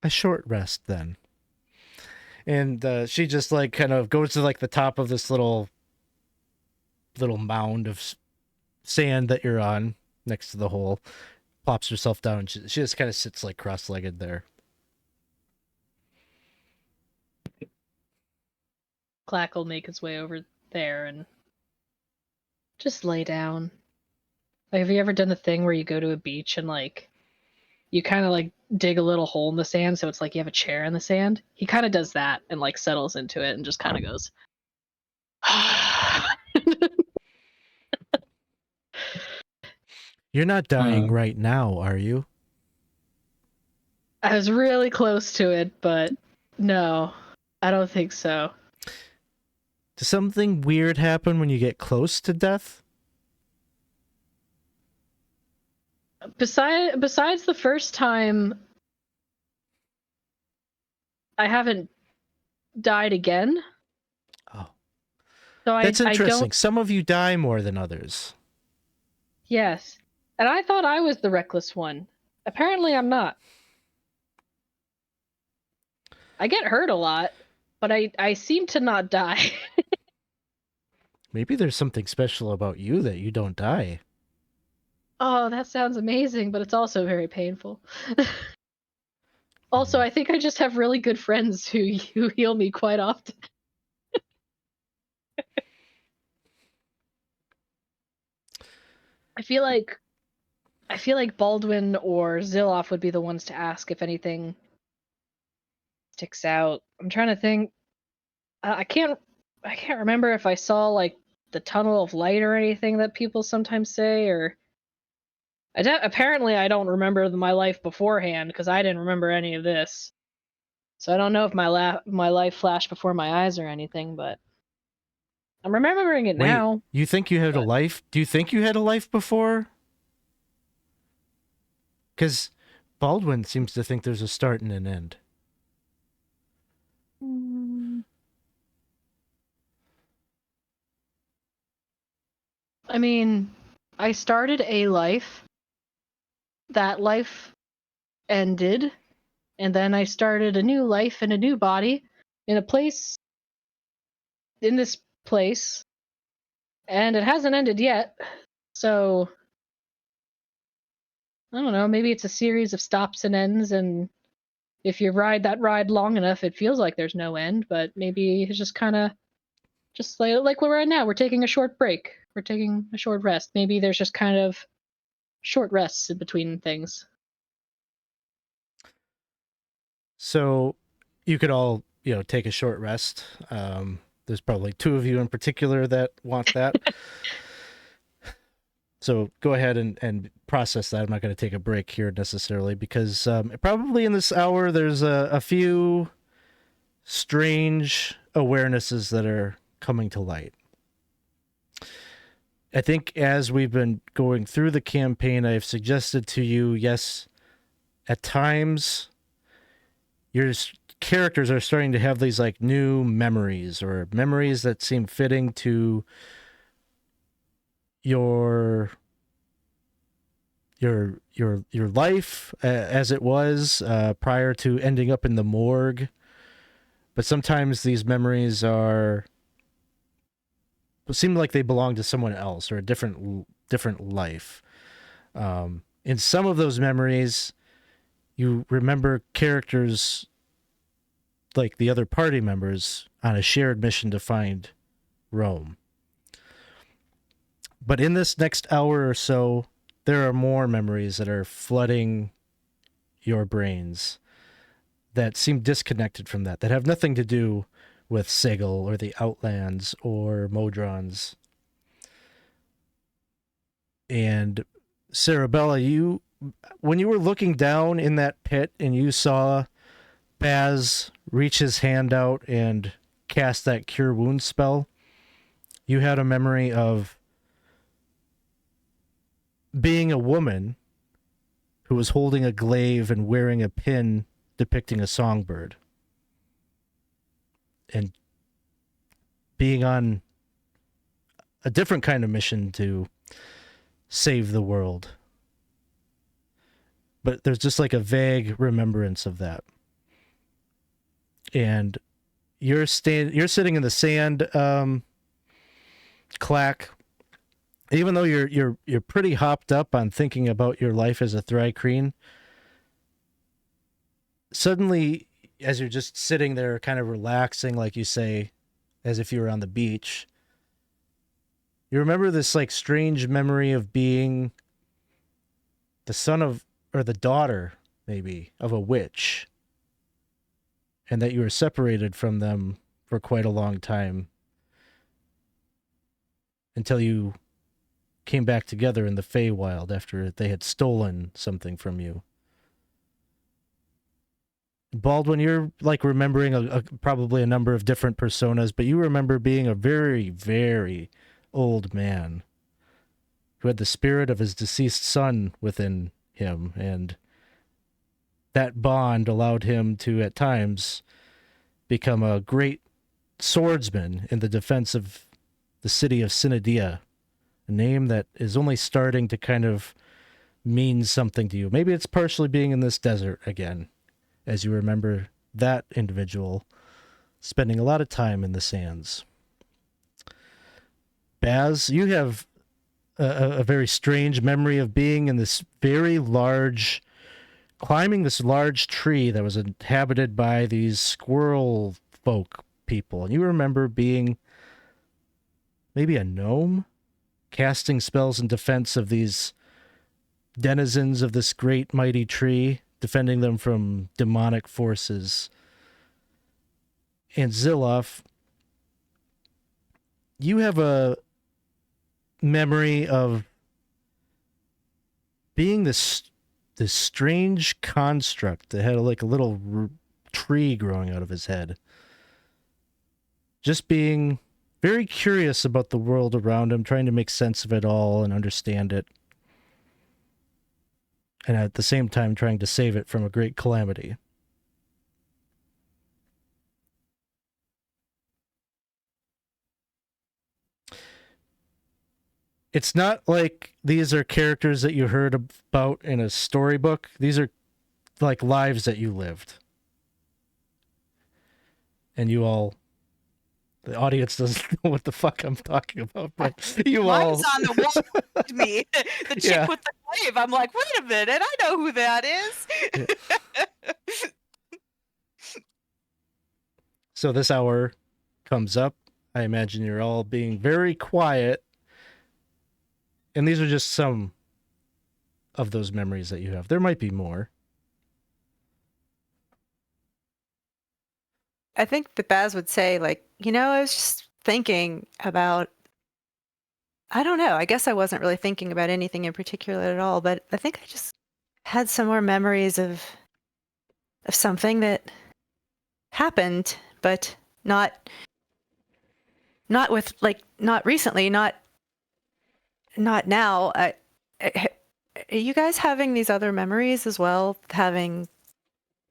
A short rest then. And she just like kind of goes to like the top of this little mound of sand that you're on next to the hole, plops herself down. And she just kind of sits like cross-legged there. Clack will make his way over there and just lay down. Like, have you ever done the thing where you go to a beach and like you kind of like dig a little hole in the sand so it's like you have a chair in the sand? He kind of does that and like settles into it and just kind of goes. You're not dying right now, are you? I was really close to it, but no, I don't think so. Does something weird happen when you get close to death? Besides the first time, I haven't died again. Oh, So that's I interesting. don't. Some of you die more than others. Yes, and I thought I was the reckless one. Apparently, I'm not. I get hurt a lot, but I seem to not die. Maybe there's something special about you that you don't die. Oh, that sounds amazing, but it's also very painful. Also, I think I just have really good friends who heal me quite often. I feel like Baldwin or Zilloff would be the ones to ask if anything sticks out. I'm trying to think. I can't remember if I saw like the tunnel of light or anything that people sometimes say, or apparently I don't remember my life beforehand because I didn't remember any of this. So I don't know if my life flashed before my eyes or anything, but I'm remembering it Wait, now. you think you had a but- life? Do you think you had a life before? Because Baldwin seems to think there's a start and an end. I mean, I started a life. That life ended, and then I started a new life in a new body in this place, and it hasn't ended yet. So I don't know, maybe it's a series of stops and ends, and if you ride that ride long enough, it feels like there's no end, but maybe it's just kind of just like where we're at now. We're taking a short break. We're taking a short rest. Maybe there's just kind of short rests in between things. So you could all, take a short rest. There's probably two of you in particular that want that. So go ahead and process that. I'm not going to take a break here necessarily because probably in this hour there's a few strange awarenesses that are coming to light. I think as we've been going through the campaign, I've suggested to you, yes, at times your characters are starting to have these like new memories or memories that seem fitting to your life as it was prior to ending up in the morgue. But sometimes these memories seem like they belong to someone else or a different life. In some of those memories, you remember characters like the other party members on a shared mission to find Rome. But in this next hour or so, there are more memories that are flooding your brains that seem disconnected from that have nothing to do with Sigil or the Outlands or Modrons. And Cerebella, when you were looking down in that pit and you saw Baz reach his hand out and cast that Cure Wounds spell, you had a memory of being a woman who was holding a glaive and wearing a pin depicting a songbird. And being on a different kind of mission to save the world. But there's just like a vague remembrance of that. And you're sitting in the sand, Clack. Even though you're pretty hopped up on thinking about your life as a Thri-kreen, suddenly, as you're just sitting there kind of relaxing, like you say, as if you were on the beach, you remember this like strange memory of being the son of, or the daughter, maybe, of a witch, and that you were separated from them for quite a long time until you came back together in the Feywild after they had stolen something from you. Baldwin, you're like remembering probably a number of different personas, but you remember being a very, very old man who had the spirit of his deceased son within him, and that bond allowed him to, at times, become a great swordsman in the defense of the city of Synadia, a name that is only starting to kind of mean something to you. Maybe it's partially being in this desert again, as you remember that individual spending a lot of time in the sands. Baz, you have a very strange memory of being in this very large, climbing this large tree that was inhabited by these squirrel folk people. And you remember being maybe a gnome, casting spells in defense of these denizens of this great mighty tree, defending them from demonic forces. And Zilloff, you have a memory of being this strange construct that had like a little tree growing out of his head. Just being very curious about the world around him, trying to make sense of it all and understand it. And at the same time trying to save it from a great calamity. It's not like these are characters that you heard about in a storybook. These are like lives that you lived. And you all, the audience doesn't know what the fuck I'm talking about, but you Mine's all... on the wall with me. The chick Yeah. with the glaive. I'm like, wait a minute, I know who that is. So this hour comes up. I imagine you're all being very quiet. And these are just some of those memories that you have. There might be more. I think that Baz would say, like, I was just thinking about, I don't know, I guess I wasn't really thinking about anything in particular at all, but I think I just had some more memories of something that happened, but not with, like, not recently, not now. Are you guys having these other memories as well? Having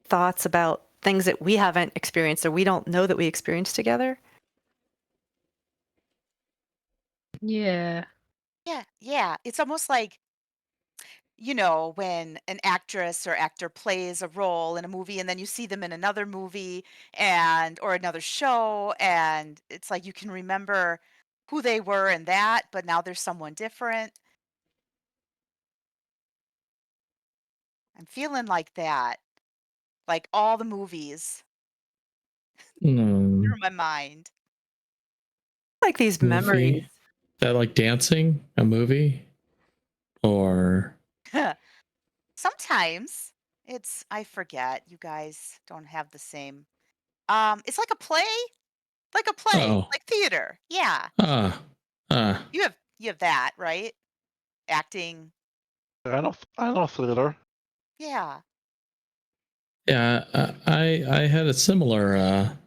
thoughts about things that we haven't experienced or we don't know that we experienced together? Yeah. Yeah. It's almost like, when an actress or actor plays a role in a movie and then you see them in another movie or another show, and it's like you can remember who they were in that, but now there's someone different. I'm feeling like that. Like all the movies. Hmm. through my mind. Like these Movie. memories. Is that like dancing? A movie? Or Sometimes I forget. You guys don't have the same. It's like a play, oh. like theater. Yeah, Ah. you have that, right? Acting. I know theater. Yeah. Yeah, I had a similar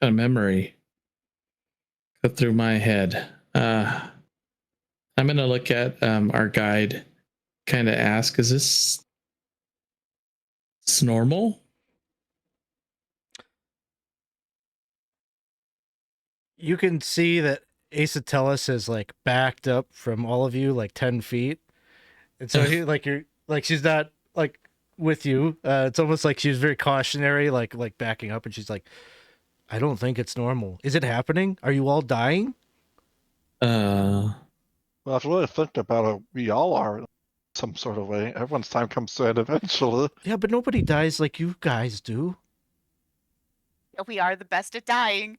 kind of memory go through my head. I'm gonna look at our guide, kind of ask, is this normal? You can see that Acetellus is like backed up from all of you like 10 feet. And so he like you're like she's not like with you. It's almost like she's very cautionary, like backing up, and she's like, I don't think it's normal. Is it happening? Are you all dying? Uh, Well, if you really think about it, we all are in some sort of way. Everyone's time comes to an end eventually. Yeah, but nobody dies like you guys do. We are the best at dying.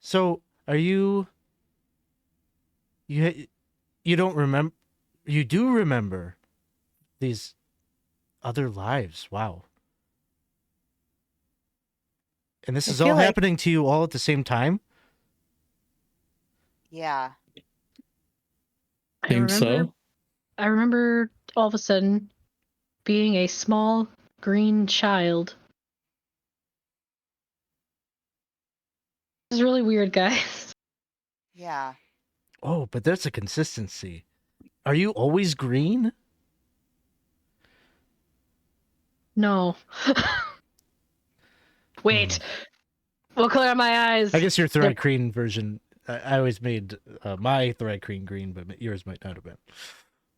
So are you don't remember? You do remember these other lives. Wow. And this I is all feel like- happening to you all at the same time? Yeah. think so. I remember all of a sudden being a small green child. This is really weird, guys. Yeah. Oh, but there's a consistency. Are you always green? No. Wait. What color are my eyes? I guess your Thri-Kreen version, I always made my Thri-Kreen green, but yours might not have been.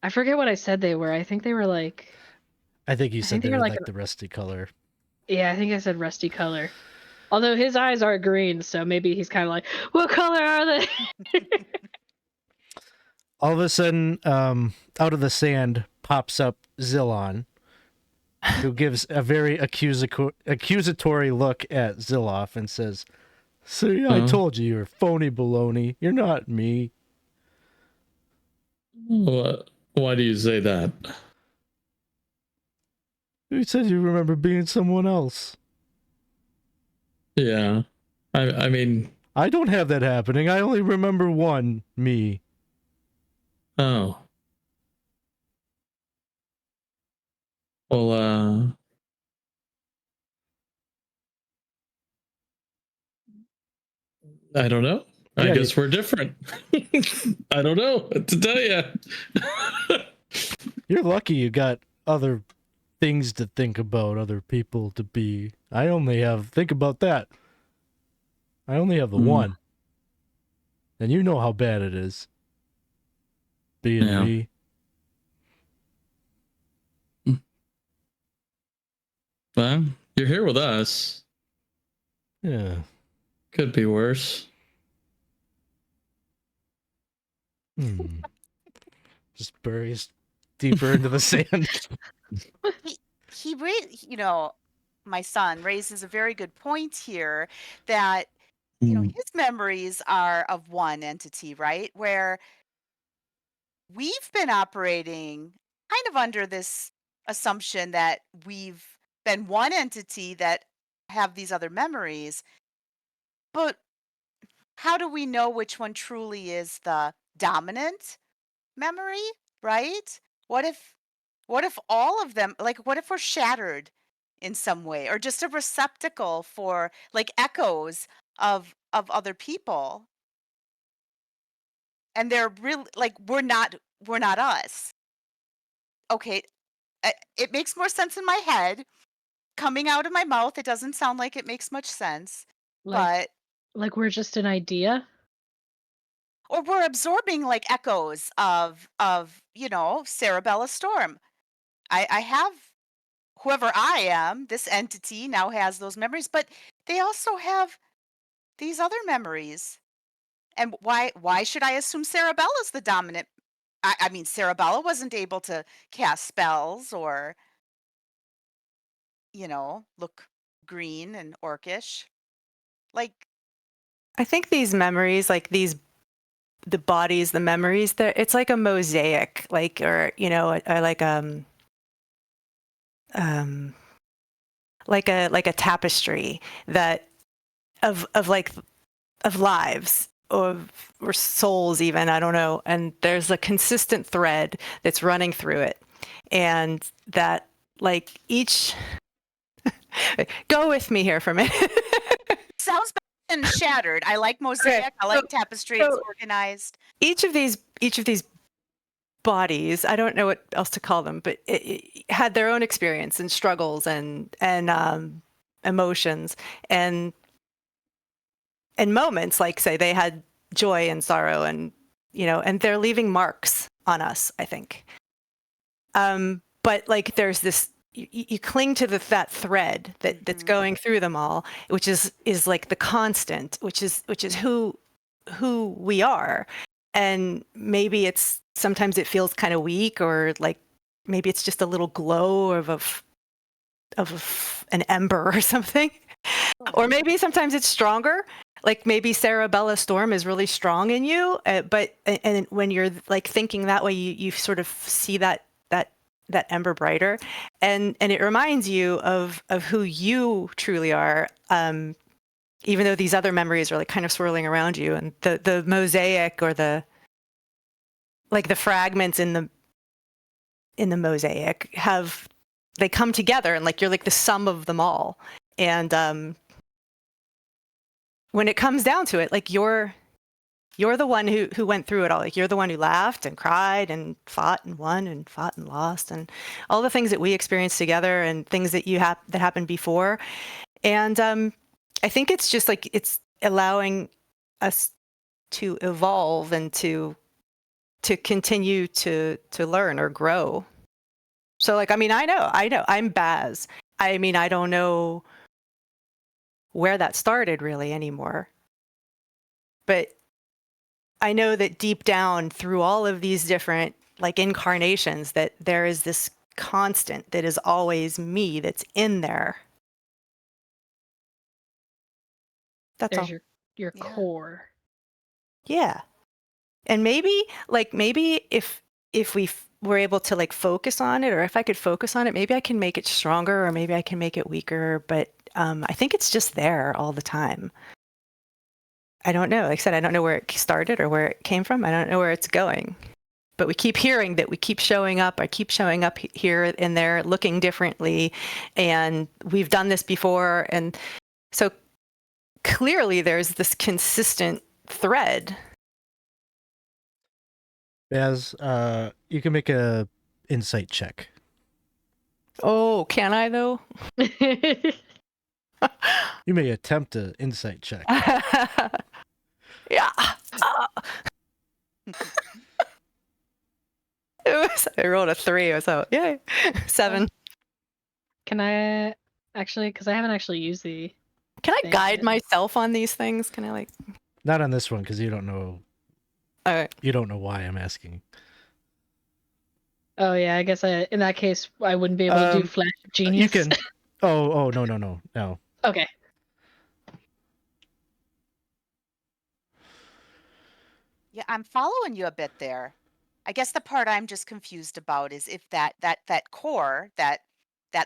I forget what I said they were. I think they were like... I think you said they they were were like like the rusty color. Yeah, I think I said rusty color. Although his eyes are green, so maybe he's kind of like, what color are they? All of a sudden, out of the sand pops up Zillon, who gives a very accusatory look at Zilloff and says, "See, I told you you're phony baloney. You're not me." What? Why do you say that? You said you remember being someone else. Yeah, I mean, I don't have that happening. I only remember one me. oh, well, I don't know. I Yeah, guess we're different. I don't know what to tell you. You're lucky you got other things to think about, other people to be. I only have, think about that. I only have the one. And you know how bad it is. Being me. Well, you're here with us. Yeah. Could be worse. Just buries deeper into the sand. He my son raises a very good point here that his memories are of one entity, right? Where we've been operating kind of under this assumption that we've been one entity that have these other memories. But how do we know which one truly is the dominant memory, right? What if all of them, like, what if we're shattered in some way, or just a receptacle for like echoes of other people, and they're really like we're not us. Okay, it makes more sense in my head. Coming out of my mouth, it doesn't sound like it makes much sense, but Like we're just an idea? or we're absorbing like echoes of Cerebella Storm. I have whoever I am, this entity now has those memories, but they also have these other memories. And why should I assume Cerebella's the dominant I mean, Cerebella wasn't able to cast spells or, look green and orcish. Like, I think these memories, like the bodies, the memories, it's like a mosaic, like, or like a tapestry that of lives or souls, even, I don't know, and there's a consistent thread that's running through it, and that, like, each go with me here for a minute. sounds better than shattered. I like mosaic. Okay, I like tapestry. It's organized. Each of these bodies, I don't know what else to call them, but it had their own experience and struggles and emotions and moments, like, say, they had joy and sorrow, and and they're leaving marks on us, I think. But, like, there's this, you cling to that thread that's going through them all, which is like the constant, which is who we are. And maybe sometimes it feels kind of weak, or like maybe it's just a little glow of an ember or something. Or maybe sometimes it's stronger. Like, maybe Cerebella Storm is really strong in you, but when you're, like, thinking that way, you sort of see that ember brighter, and it reminds you of who you truly are, even though these other memories are, like, kind of swirling around you, and the mosaic, or the fragments in the mosaic they come together, and, like, you're like the sum of them all. And when it comes down to it, like, you're the one who went through it all. Like, you're the one who laughed and cried and fought and won and fought and lost, and all the things that we experienced together, and things that that happened before. And I think it's just, like, it's allowing us to evolve and to continue to learn or grow. So, like, I mean, I know I'm Baz. I mean, I don't know where that started really anymore, but I know that deep down, through all of these different, like, incarnations, that there is this constant that is always me, that's in there. That's There's all. your Yeah. core. Yeah. And maybe if we were able to, like, focus on it, or if I could focus on it, maybe I can make it stronger, or maybe I can make it weaker. But I think it's just there all the time. I don't know. Like I said, I don't know where it started or where it came from. I don't know where it's going. But we keep hearing that we keep showing up. I keep showing up here and there, looking differently. And we've done this before. And so clearly there's this consistent thread. Baz, you can make a insight check. Oh, can I, though? You may attempt an insight check. Yeah. I rolled a 3, so yay. 7. Can I actually, because I haven't actually used the... Can I Thank guide you. myself on these things? Can I, like... Not on this one, because you don't know. Okay. You don't know why I'm asking. Oh yeah, I guess in that case I wouldn't be able to do Flash of Genius. You can. Oh no. Okay. Yeah, I'm following you a bit there. I guess the part I'm just confused about is if that core, that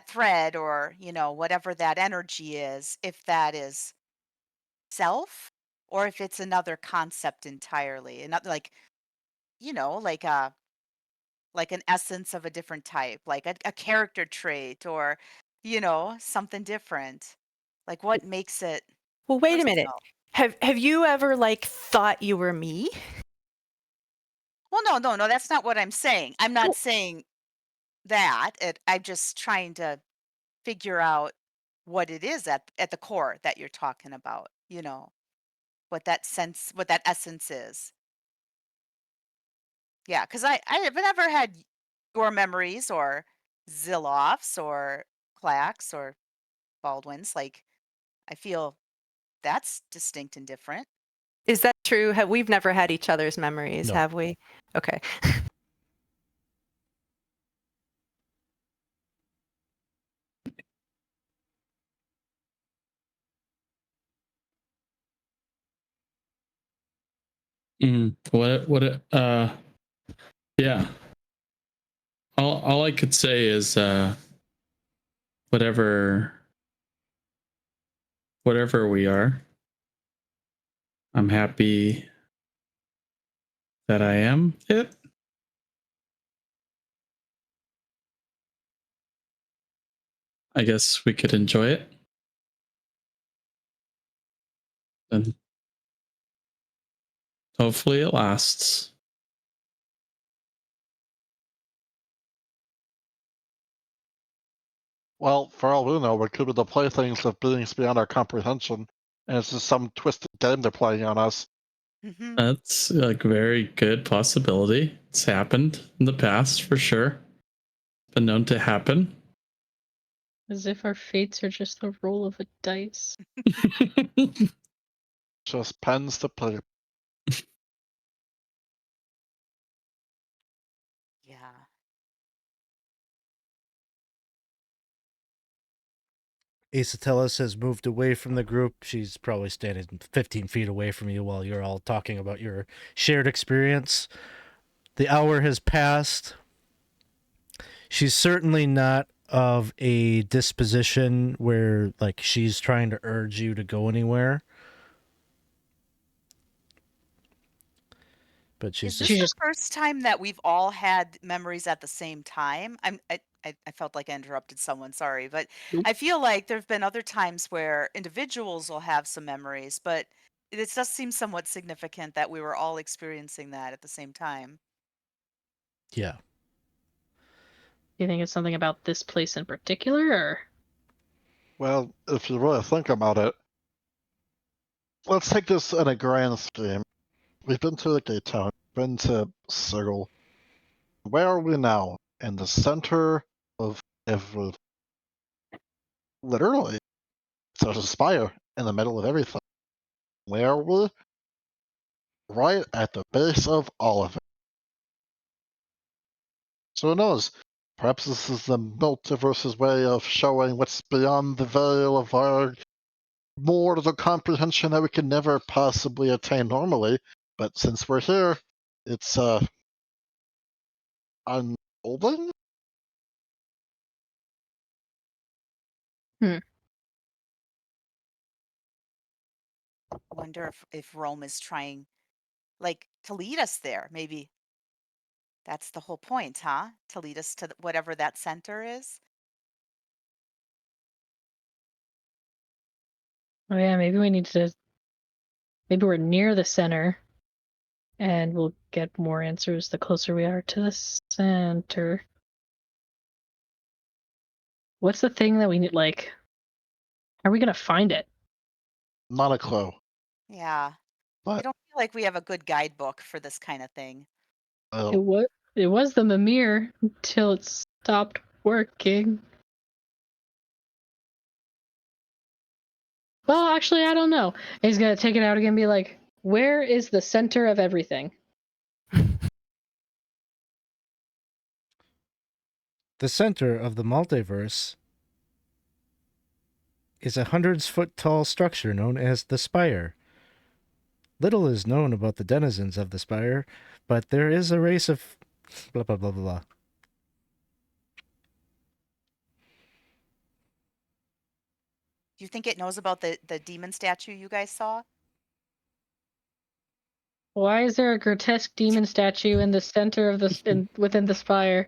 thread, or, whatever that energy is, if that is self, or if it's another concept entirely, and not like, like an essence of a different type, like a character trait, or, something different. Like, what makes it Well, wait a minute. personal? Have you ever, like, thought you were me? Well, no, that's not what I'm saying. I'm not saying that. I'm just trying to figure out what it is at the core that you're talking about, what that essence is. Yeah, because I've never had your memories, or Zilloff's, or Clack's, or Baldwin's. Like, I feel that's distinct and different. Is that true? We've never had each other's memories, No. have we? Okay. Yeah. All I could say is whatever we are, I'm happy that I am it. I guess we could enjoy it. And hopefully it lasts. Well, for all we know, it could be the playthings of beings beyond our comprehension, and it's just some twisted game they're playing on us. Mm-hmm. That's like a very good possibility. It's happened in the past for sure. Been known to happen. As if our fates are just the roll of a dice. Just pens to play. Yeah. Isatelis has moved away from the group. She's probably standing 15 feet away from you while you're all talking about your shared experience. The hour has passed. She's certainly not of a disposition where, like, she's trying to urge you to go anywhere. But she's Is this just... the first time that we've all had memories at the same time? I felt like I interrupted someone, sorry, but Nope. I feel like there've been other times where individuals will have some memories, but this does seem somewhat significant that we were all experiencing that at the same time. Yeah. Do you think it's something about this place in particular, or? Well, if you really think about it, let's take this in a grand scheme. We've been to the Gate Town, been to Circle. Where are we now? In the center of everything. Literally. There's a spire in the middle of everything. Where are we? Right at the base of all of it. So who knows? Perhaps this is the multiverse's way of showing what's beyond the veil of our mortal comprehension that we can never possibly attain normally. But since we're here, it's unfolding? I wonder if Rome is trying, like, to lead us there. Maybe that's the whole point, huh? To lead us to whatever that center is. Oh yeah, maybe we need to. Maybe we're near the center, and we'll get more answers the closer we are to the center. What's the thing that we need? Like, how are we gonna find it? Not a clue. Yeah. I But don't feel like we have a good guidebook for this kind of thing. uh, It was the Mimir until it stopped working. Well, actually, I don't know. He's gonna take it out again and be like, where is the center of everything? The center of the multiverse is a 100-foot-tall structure known as the Spire. Little is known about the denizens of the Spire, but there is a race of blah, blah, blah, blah. Do you think it knows about the demon statue you guys saw? Why is there a grotesque demon statue in the center of within the spire?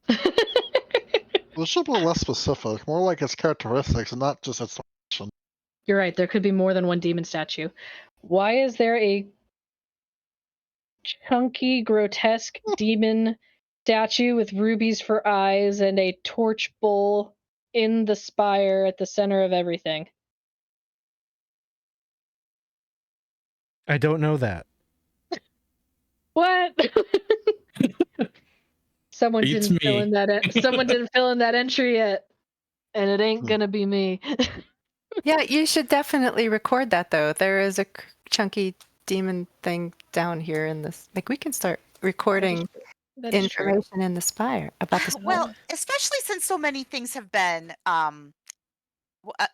it should be less specific, more like its characteristics and not just its function. You're right, there could be more than one demon statue. Why is there a chunky, grotesque demon statue with rubies for eyes and a torch bowl in the spire at the center of everything? I don't know that. What? Someone Beats didn't fill me. in that. Someone didn't fill in that entry yet, and it ain't gonna be me. Yeah, you should definitely record that though. There is a chunky demon thing down here in this. Like we can start recording That is true. information in the Spire about the Spire. Well, especially since so many things have been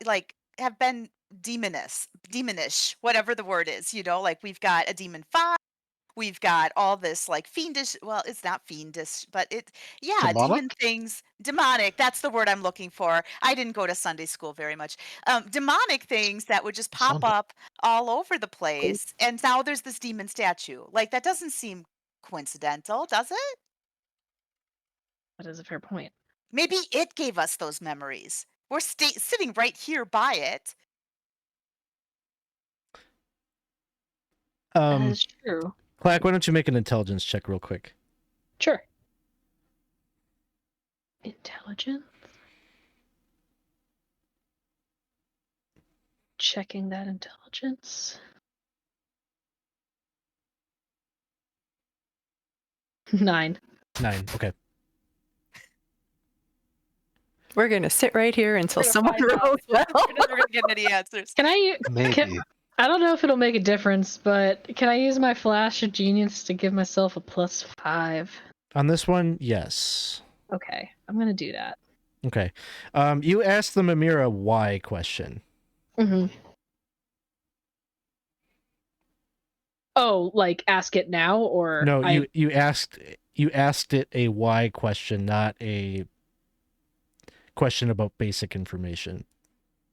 like have been demonish, whatever the word is, like we've got a demon 5, we've got all this like fiendish, well, it's not fiendish, but demon Demonic? things, demonic, that's the word I'm looking for. I didn't go to Sunday school very much. Demonic things that would just pop Sunday. up all over the place. And now there's this demon statue. Like, that doesn't seem coincidental, does it? That is a fair point. Maybe it gave us those memories. We're sitting right here by it. That is true. Clack, why don't you make an intelligence check real quick? Sure. Intelligence. Checking that intelligence. 9. 9. Okay. We're gonna sit right here until We're gonna someone find out. rolls well. We're never gonna get any answers. Can I? Maybe. I don't know if it'll make a difference, but can I use my flash of genius to give myself a +5? On this one, yes. Okay, I'm gonna do that. Okay. You asked the Mimira why question. Mm-hmm. Oh, like ask it now, or No, you asked it a why question, not a question about basic information.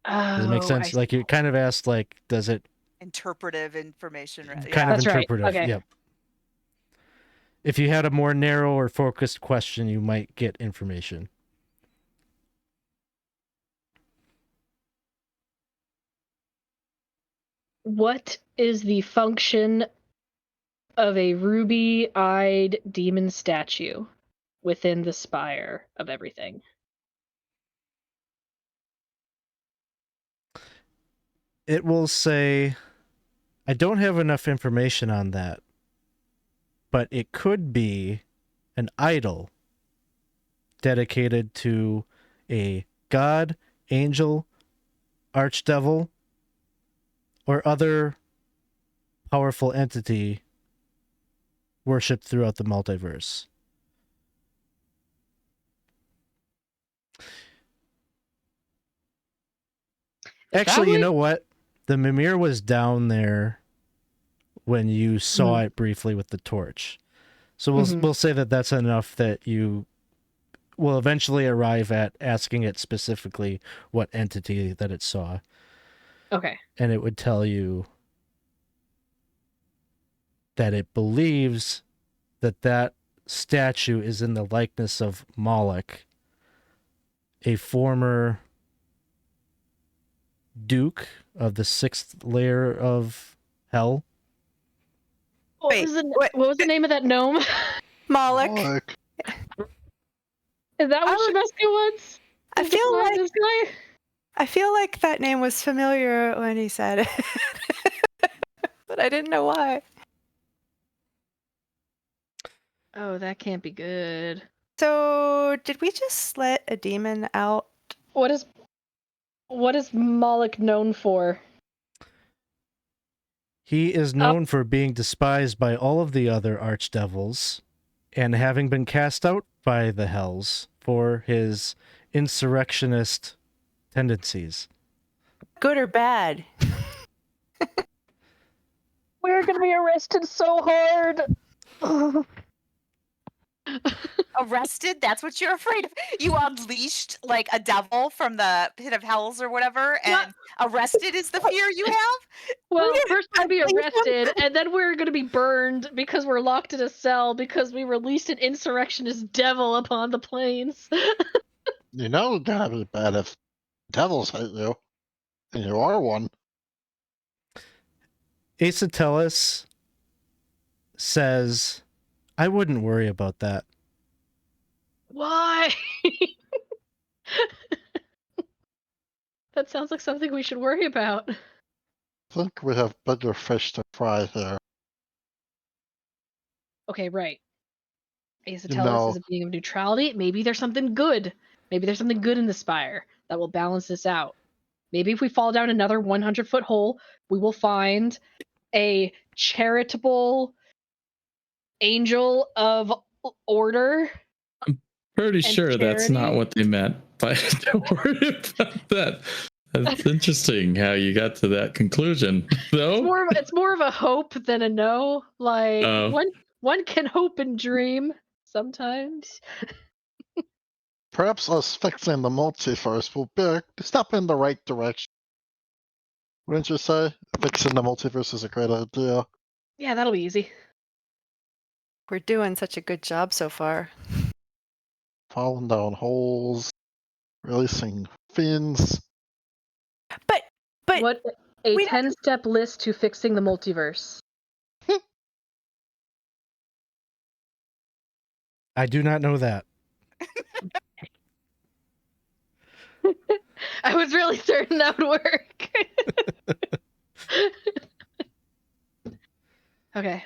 Does it make sense? Like you kind of asked, like, does it Interpretive information, right? kind of That's right. interpretive? Okay. Yep. If you had a more narrow or focused question, you might get information. What is the function of a ruby-eyed demon statue within the spire of everything? It will say, I don't have enough information on that, but it could be an idol dedicated to a god, angel, archdevil, or other powerful entity worshipped throughout the multiverse. Actually, you know what? The Mimir was down there when you saw it briefly with the torch. So we'll say that that's enough that you will eventually arrive at asking it specifically what entity that it saw. Okay. And it would tell you that it believes that that statue is in the likeness of Moloch, a former duke of the 6th layer of hell. What was the name of that gnome? Moloch. Moloch. Is that what Shemesca wants? I feel like this guy? I feel like that name was familiar when he said it, but I didn't know why. Oh, that can't be good. So, did we just let a demon out? What is Moloch known for? He is known for being despised by all of the other archdevils and having been cast out by the hells for his insurrectionist tendencies. Good or bad? We're gonna be arrested so hard. Arrested? That's what you're afraid of? You unleashed like a devil from the pit of hells or whatever, and arrested is the fear you have? Well, first we're gonna be arrested, and then we're gonna be burned because we're locked in a cell because we released an insurrectionist devil upon the plains. You know it's gonna be bad if devils hate you. And you are one. Aesotelis says, I wouldn't worry about that. Why? That sounds like something we should worry about. I think we have bigger fish to fry here. Okay, right. Aesotelis is a being of neutrality. Maybe there's something good. Maybe there's something good in the Spire that will balance this out. Maybe if we fall down another 100-foot hole, we will find a charitable angel of order. Pretty sure that's not what they meant, but don't worry about that. That's interesting how you got to that conclusion. No? It's more of a hope than a no. Like Oh. one can hope and dream sometimes. Perhaps us fixing the multiverse will be a step in the right direction. Wouldn't you say? Fixing the multiverse is a great idea. Yeah, that'll be easy. We're doing such a good job so far. Falling down holes, releasing fins. But What a we don't- 10-step list to fixing the multiverse. I do not know that. I was really certain that would work. Okay.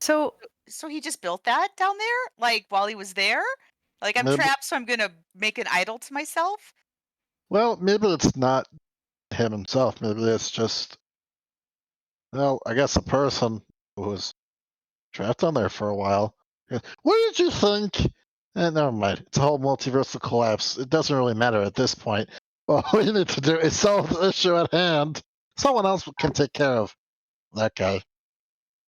so So he just built that down there, like while he was there. Like I'm Maybe- trapped, so I'm gonna make an idol to myself. Well, maybe it's not him himself. Maybe it's just, well, I guess a person who was trapped on there for a while. What did you think? Never mind. It's a whole multiversal collapse. It doesn't really matter at this point. What we need to do is solve the issue at hand. Someone else can take care of that guy.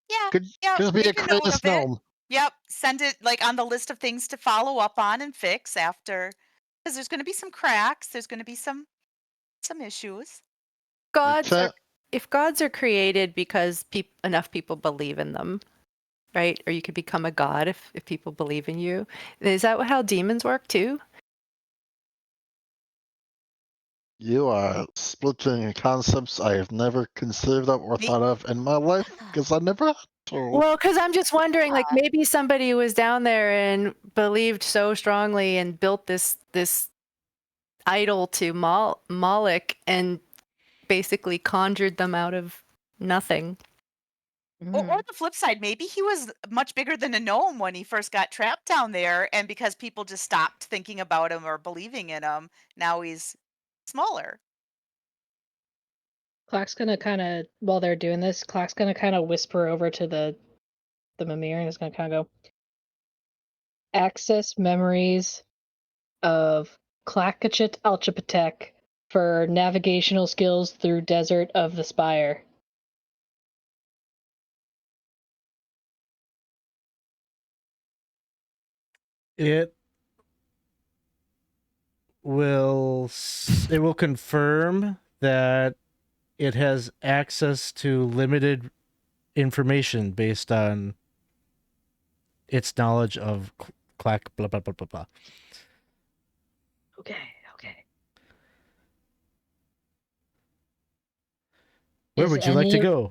Yeah, Could yeah. just be a make a note crazy of it. gnome. Yep, send it like on the list of things to follow up on and fix after, because there's going to be some cracks. There's going to be some issues. gods Okay. if gods are created because enough people believe in them, right? Or you could become a god if people believe in you. Is that how demons work too? You are splitting concepts I have never conceived of or Me- thought of in my life because I never had to. Well, because I'm just wondering, like maybe somebody was down there and believed so strongly and built this idol to Moloch and basically conjured them out of nothing. Or the flip side, maybe he was much bigger than a gnome when he first got trapped down there, and because people just stopped thinking about him or believing in him, now he's smaller. Clack's gonna kind of, while they're doing this, Clack's gonna kind of whisper over to the Mimir and is gonna kind of go, access memories of Klakacht Alchapatek for navigational skills through Desert of the Spire. It will confirm that it has access to limited information based on its knowledge of clack blah blah blah blah blah. Okay. Where Is would you like to any- go?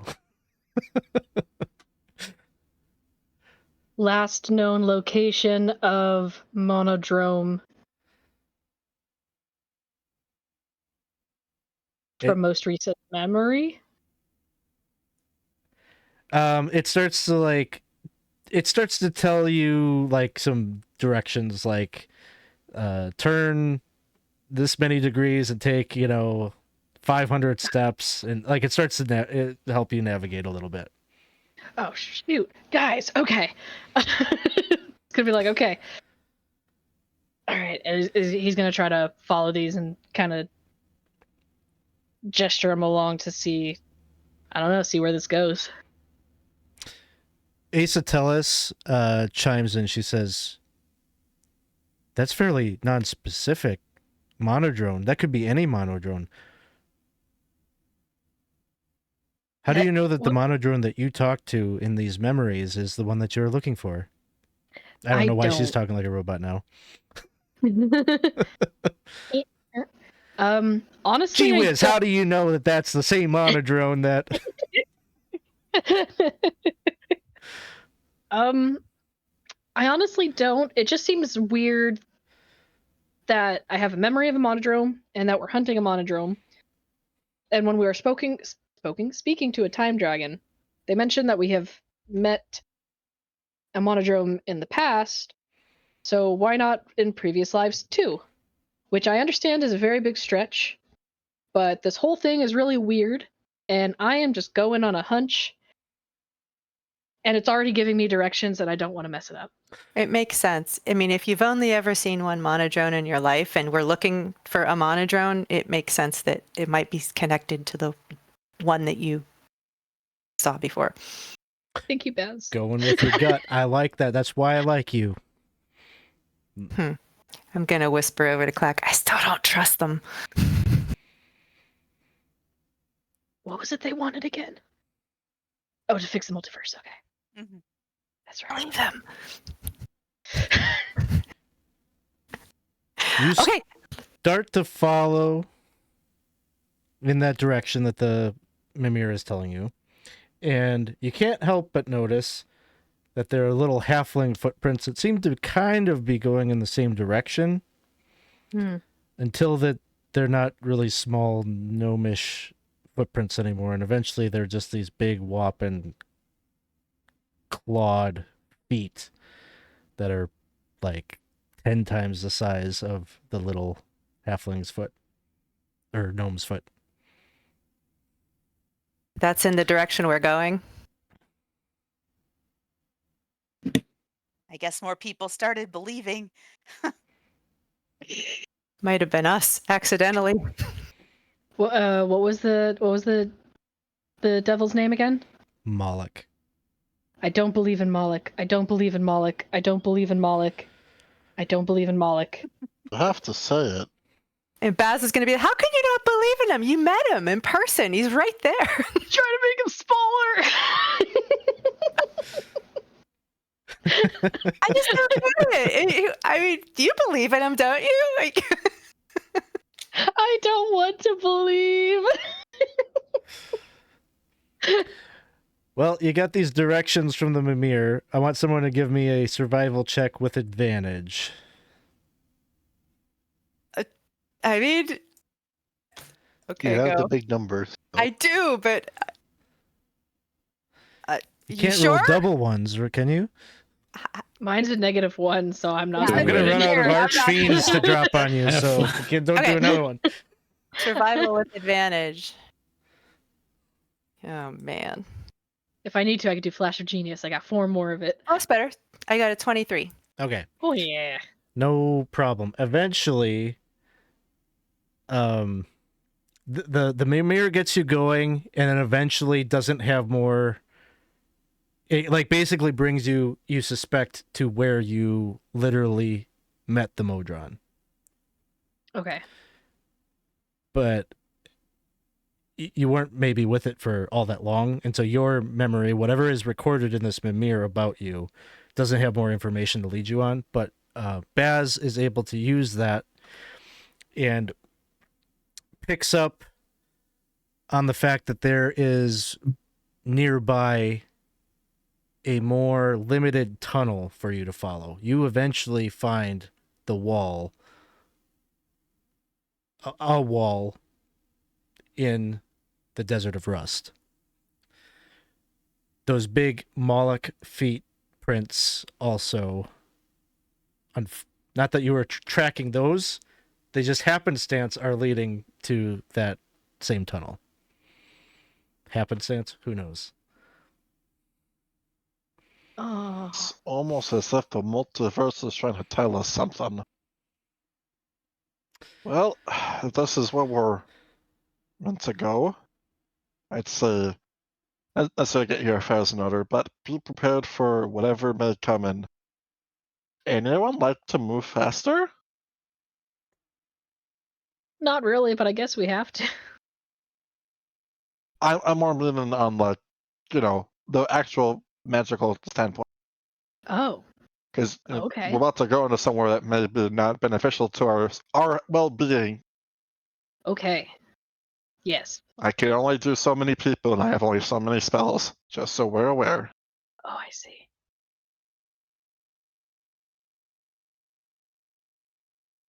Last known location of Monodrome from most recent memory? It starts to tell you like some directions, like turn this many degrees and take 500 steps, and like it starts to help you navigate a little bit. Oh shoot, guys. Okay. It's gonna be like, okay. All right. He's gonna try to follow these and kind of gesture him along to see. I don't know. See where this goes. Asa Tellis chimes in. She says, "That's fairly non-specific. Monodrone. That could be any monodrone. How do you know that the monodrone that you talked to in these memories is the one that you're looking for?" I don't know why she's talking like a robot now. Honestly, Gee whiz, how do you know that that's the same monodrone that... I honestly don't. It just seems weird that I have a memory of a monodrome and that we're hunting a monodrome. And when we were speaking to a time dragon, they mentioned that we have met a monodrome in the past, so why not in previous lives too? Which I understand is a very big stretch, but this whole thing is really weird, and I am just going on a hunch And it's already giving me directions, and I don't want to mess it up. It makes sense. I mean, if you've only ever seen one monodrone in your life and we're looking for a monodrone, it makes sense that it might be connected to the one that you saw before. Thank you, Baz. Going with your gut. I like that. That's why I like you. I'm going to whisper over to Clack, I still don't trust them. What was it they wanted again? Oh, to fix the multiverse. Okay. Mhm. That's right. Leave them. You Okay. start to follow in that direction that the Mimir is telling you. And you can't help but notice that there are little halfling footprints that seem to kind of be going in the same direction until that they're not really small gnomish footprints anymore. And eventually they're just these big whopping clawed feet that are like 10 times the size of the little halfling's foot or gnome's foot. That's in the direction we're going. I guess more people started believing. Might have been us accidentally. What was the devil's name again? Moloch. I don't believe in Moloch. I don't believe in Moloch. I don't believe in Moloch. I don't believe in Moloch. I have to say it. And Baz is going to be, how can you not believe in him? You met him in person. He's right there. Trying to make him smaller. I just don't get it. I mean, you believe in him, don't you? Like, I don't want to believe. Well, you got these directions from the Mimir. I want someone to give me a survival check with advantage. I mean, okay, You have go. the big numbers. I do, but You you can't sure? roll double ones, or can you? Mine's a -1, so I'm not. Yeah, I'm going to I run out of here. Archfiends to drop on you, so don't Okay. do another one. Survival with advantage. Oh man, If I need to, I could do Flash of Genius. I got 4 more of it. oh, that's better. I got a 23. Okay. Oh yeah. No problem. Eventually, the Mimir gets you going, and then eventually doesn't have more. It like basically brings you suspect to where you literally met the modron, Okay. but you weren't maybe with it for all that long, and so your memory, whatever is recorded in this Mimir about you, doesn't have more information to lead you on. But Baz is able to use that and picks up on the fact that there is nearby a more limited tunnel for you to follow. You eventually find the wall, a wall in the Desert of Rust. Those big Moloch feet prints also, not that you were tracking those, they just happenstance are leading to that same tunnel. Happenstance? Who knows? Oh. It's almost as if the multiverse is trying to tell us something. Well, if this is where we're meant to go, I'd say let's say get your affairs in order, but be prepared for whatever may come in. Anyone like to move faster? Not really, but I guess we have to. I'm more leaning on like, the actual magical standpoint. Oh. Because Okay. we're about to go into somewhere that may be not beneficial to our well-being. Okay. Yes. I can only do so many people, and I have only so many spells. Just so we're aware. Oh, I see.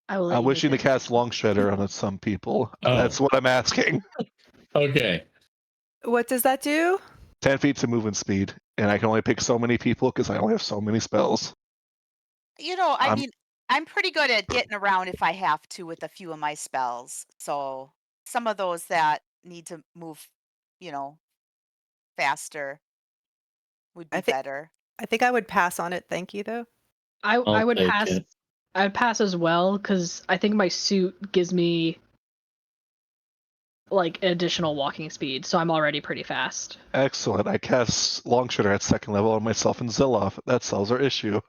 I will let I'm you wishing to make that cast Long Shredder on some people. Oh. That's what I'm asking. Okay. What does that do? 10 feet to movement speed, and I can only pick so many people because I only have so many spells. I mean, I'm pretty good at getting around if I have to with a few of my spells. So some of those that need to move, faster. would I be think- better. I think I would pass on it. Thank you, though. I I'll would take pass. it. I would pass as well because I think my suit gives me like additional walking speed, so I'm already pretty fast. Excellent. I cast Longshooter at 2nd level on myself and Zilloff. That solves our issue.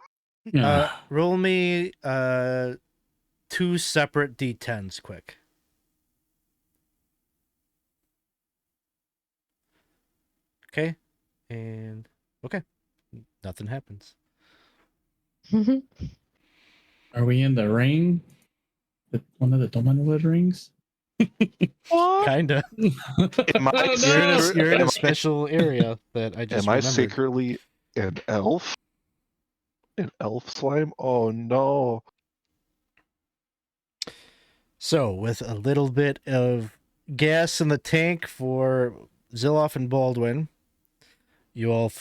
Roll me 2 separate d10s quick. Okay. And okay. Nothing happens. Are we in the ring? One of the Dominwood rings? Kinda. Am I You're in Am a I- special area that I just Am I remembered. secretly an elf? An elf slime? Oh no. So, with a little bit of gas in the tank for Zilloff and Baldwin, you all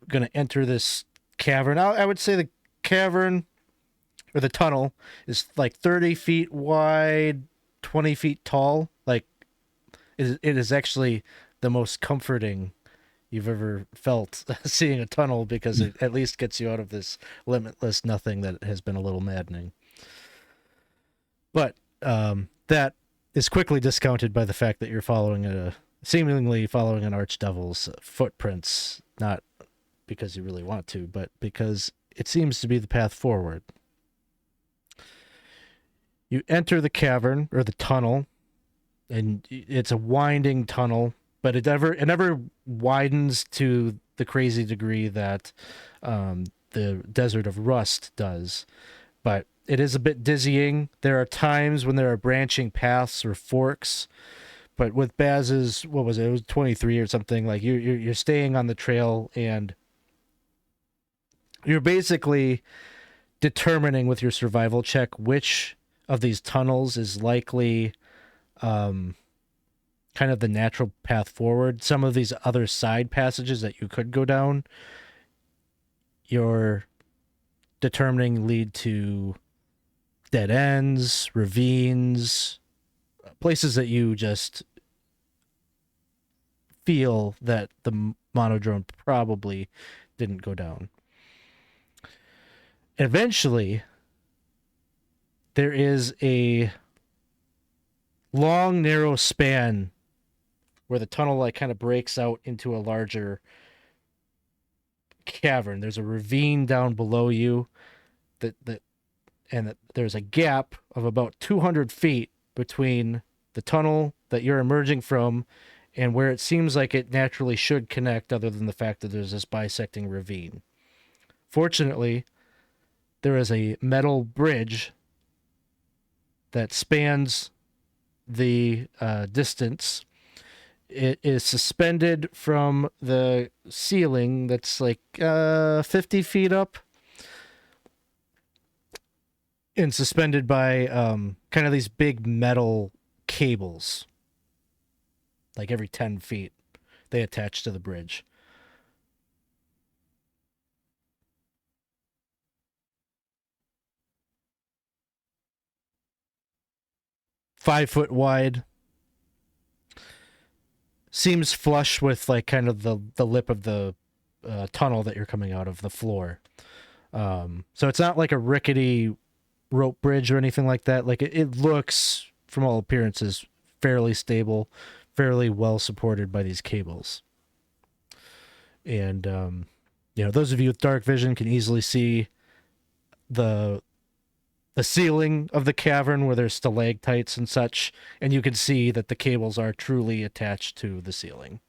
gonna enter this cavern. I would say the cavern or the tunnel is like 30 feet wide, 20 feet tall. Like, it is actually the most comforting you've ever felt seeing a tunnel because it at least gets you out of this limitless nothing that has been a little maddening. But that is quickly discounted by the fact that you're seemingly following an archdevil's footprints, not because you really want to, but because it seems to be the path forward. You enter the cavern or the tunnel, and it's a winding tunnel, but it never widens to the crazy degree that the Desert of Rust does. But it is a bit dizzying. There are times when there are branching paths or forks, but with Baz's, what was it? It was 23 or something. Like you're staying on the trail, and you're basically determining with your survival check which of these tunnels is likely kind of the natural path forward. Some of these other side passages that you could go down, you're determining lead to dead ends, ravines, places that you just feel that the monodrone probably didn't go down. Eventually, there is a long, narrow span where the tunnel like kind of breaks out into a larger cavern. There's a ravine down below you and there's a gap of about 200 feet between the tunnel that you're emerging from and where it seems like it naturally should connect, other than the fact that there's this bisecting ravine. Fortunately, there is a metal bridge that spans the distance. It is suspended from the ceiling that's like 50 feet up and suspended by kind of these big metal cables. Like every 10 feet, they attach to the bridge. $5 foot wide. Seems flush with like kind of the lip of the tunnel that you're coming out of, the floor. So it's not like a rickety rope bridge or anything like that. Like it looks, from all appearances, fairly stable, fairly well supported by these cables. And those of you with dark vision can easily see the ceiling of the cavern where there's stalactites and such, and you can see that the cables are truly attached to the ceiling.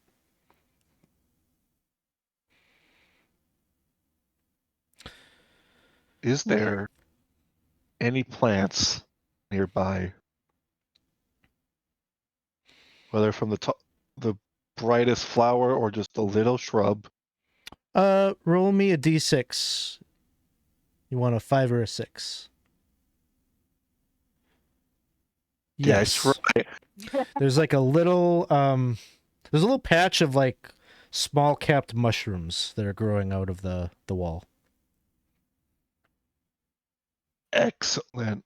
Is there any plants nearby? Whether from the brightest flower or just a little shrub? Roll me a d6. You want a 5 or a 6? Yes, right. There's like a little there's a little patch of like small capped mushrooms that are growing out of the wall. Excellent.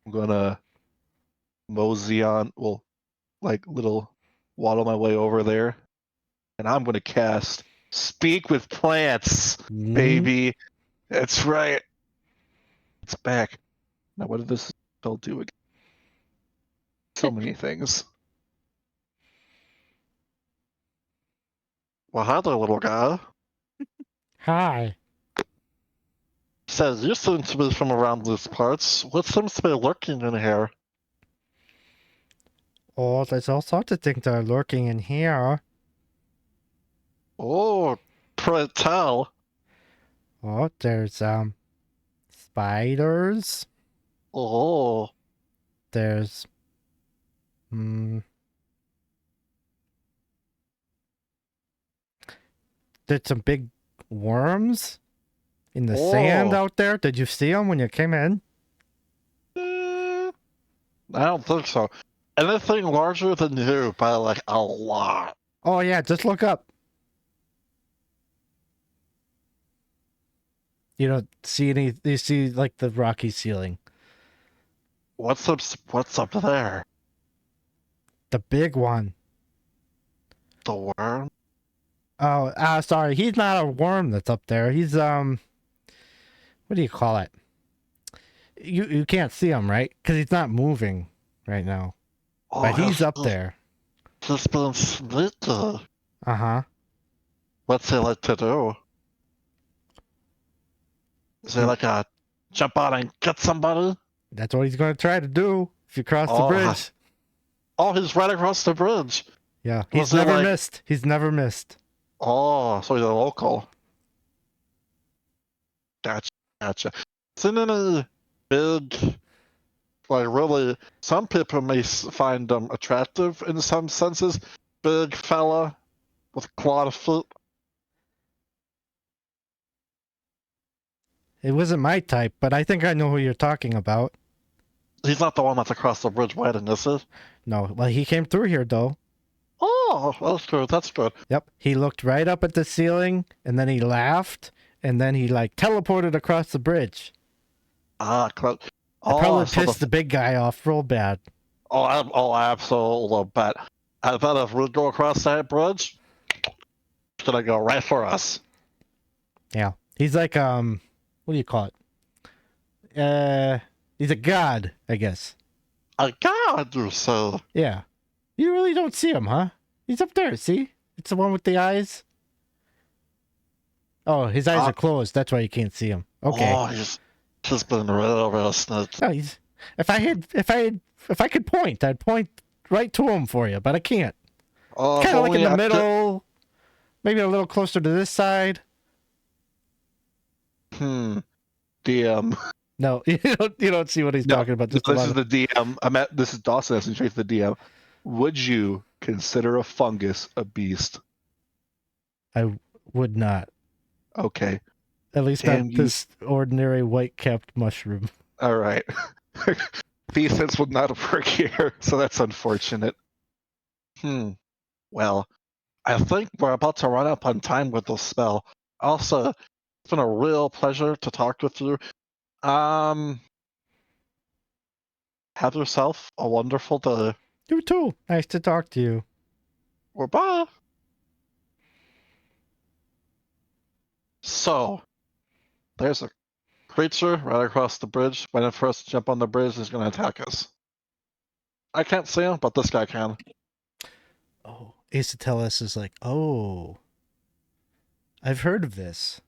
I'm gonna mosey on, waddle my way over there, and I'm gonna cast Speak with plants, Mhm. baby. That's right. It's back. Now, what did this spell do again? So many things. Well, hi there, little guy. Hi. Says you seem to be from around these parts. What seems to be lurking in here? Oh, there's all sorts of things that are lurking in here. Oh, pray tell. Oh, there's spiders. Oh, There's there's some big worms in the sand Oh. out there. Did you see them when you came in? I don't think so. Anything larger than you by like a lot. Oh yeah, just look up. You don't see any. You see like the rocky ceiling. What's up there? The big one. The worm? Oh, sorry. He's not a worm that's up there. He's what do you call it? You can't see him, right? Because he's not moving right now. But he's up there. He's been sneaky. Uh-huh. What's he like to do? Is he like a jump out and get somebody? That's what he's going to try to do if you cross the Oh, bridge. Oh, he's right across the bridge. Yeah, Was he's it never like- missed. He's never missed. Oh, so he's a local. Gotcha. Isn't any big, like really, some people may find them attractive in some senses. Big fella with quad feet. It wasn't my type, but I think I know who you're talking about. He's not the one that's across the bridge waiting, is he? No, well, he came through here, though. Oh, that's good. Yep, he looked right up at the ceiling, and then he laughed, and then he, like, teleported across the bridge. Ah, I probably so pissed the big guy off real bad. Absolutely, but I bet if we go across that bridge, it's gonna go right for us. Yeah, he's like, what do you call it? He's a god, I guess. A god, you say? Yeah. You really don't see him, huh? He's up there, see? It's the one with the eyes. Oh, his eyes are closed. That's why you can't see him. Okay. Oh, he's been real sneaky. No, if I could point, I'd point right to him for you, but I can't. Oh, Kind of like in the only middle, maybe a little closer to this side. DM. No, you don't see what he's talking about. Just This is the DM. This is Dawson asking straight to the DM. Would you consider a fungus a beast? I would not. Okay. At least not this ordinary white-capped mushroom. All right. Defense would not work here, so that's unfortunate. Well, I think we're about to run up on time with this spell. Also, it's been a real pleasure to talk with you. Have yourself a wonderful day. You too. Nice to talk to you. Well, bye. So, there's a creature right across the bridge. When it first jump on the bridge, he's going to attack us. I can't see him, but this guy can. Oh, Issac is like, oh, I've heard of this.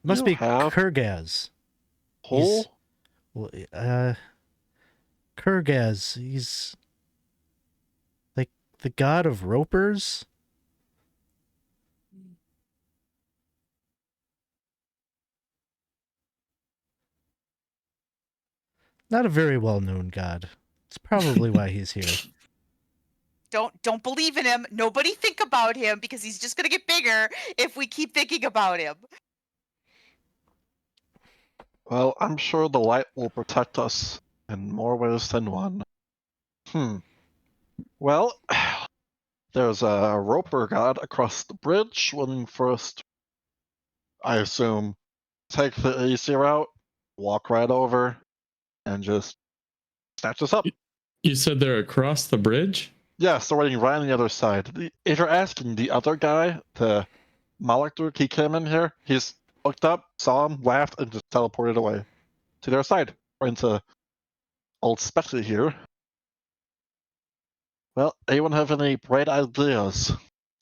Must be Kurgaz. Who? Kurgaz. He's like the god of ropers. Not a very well-known god. It's probably why he's here. Don't believe in him. Nobody think about him because he's just gonna get bigger if we keep thinking about him. Well, I'm sure the light will protect us in more ways than one. Well, there's a roper god across the bridge. Willing first, I assume, take the easy route, walk right over, and just snatch us up. You said they're across the bridge? Yes, they're waiting right on the other side. If you're asking the other guy to Malakdurk, he came in here, he's looked up, saw him, laughed, and just teleported away to their side. Or into old Spectre here. Well, anyone have any bright ideas?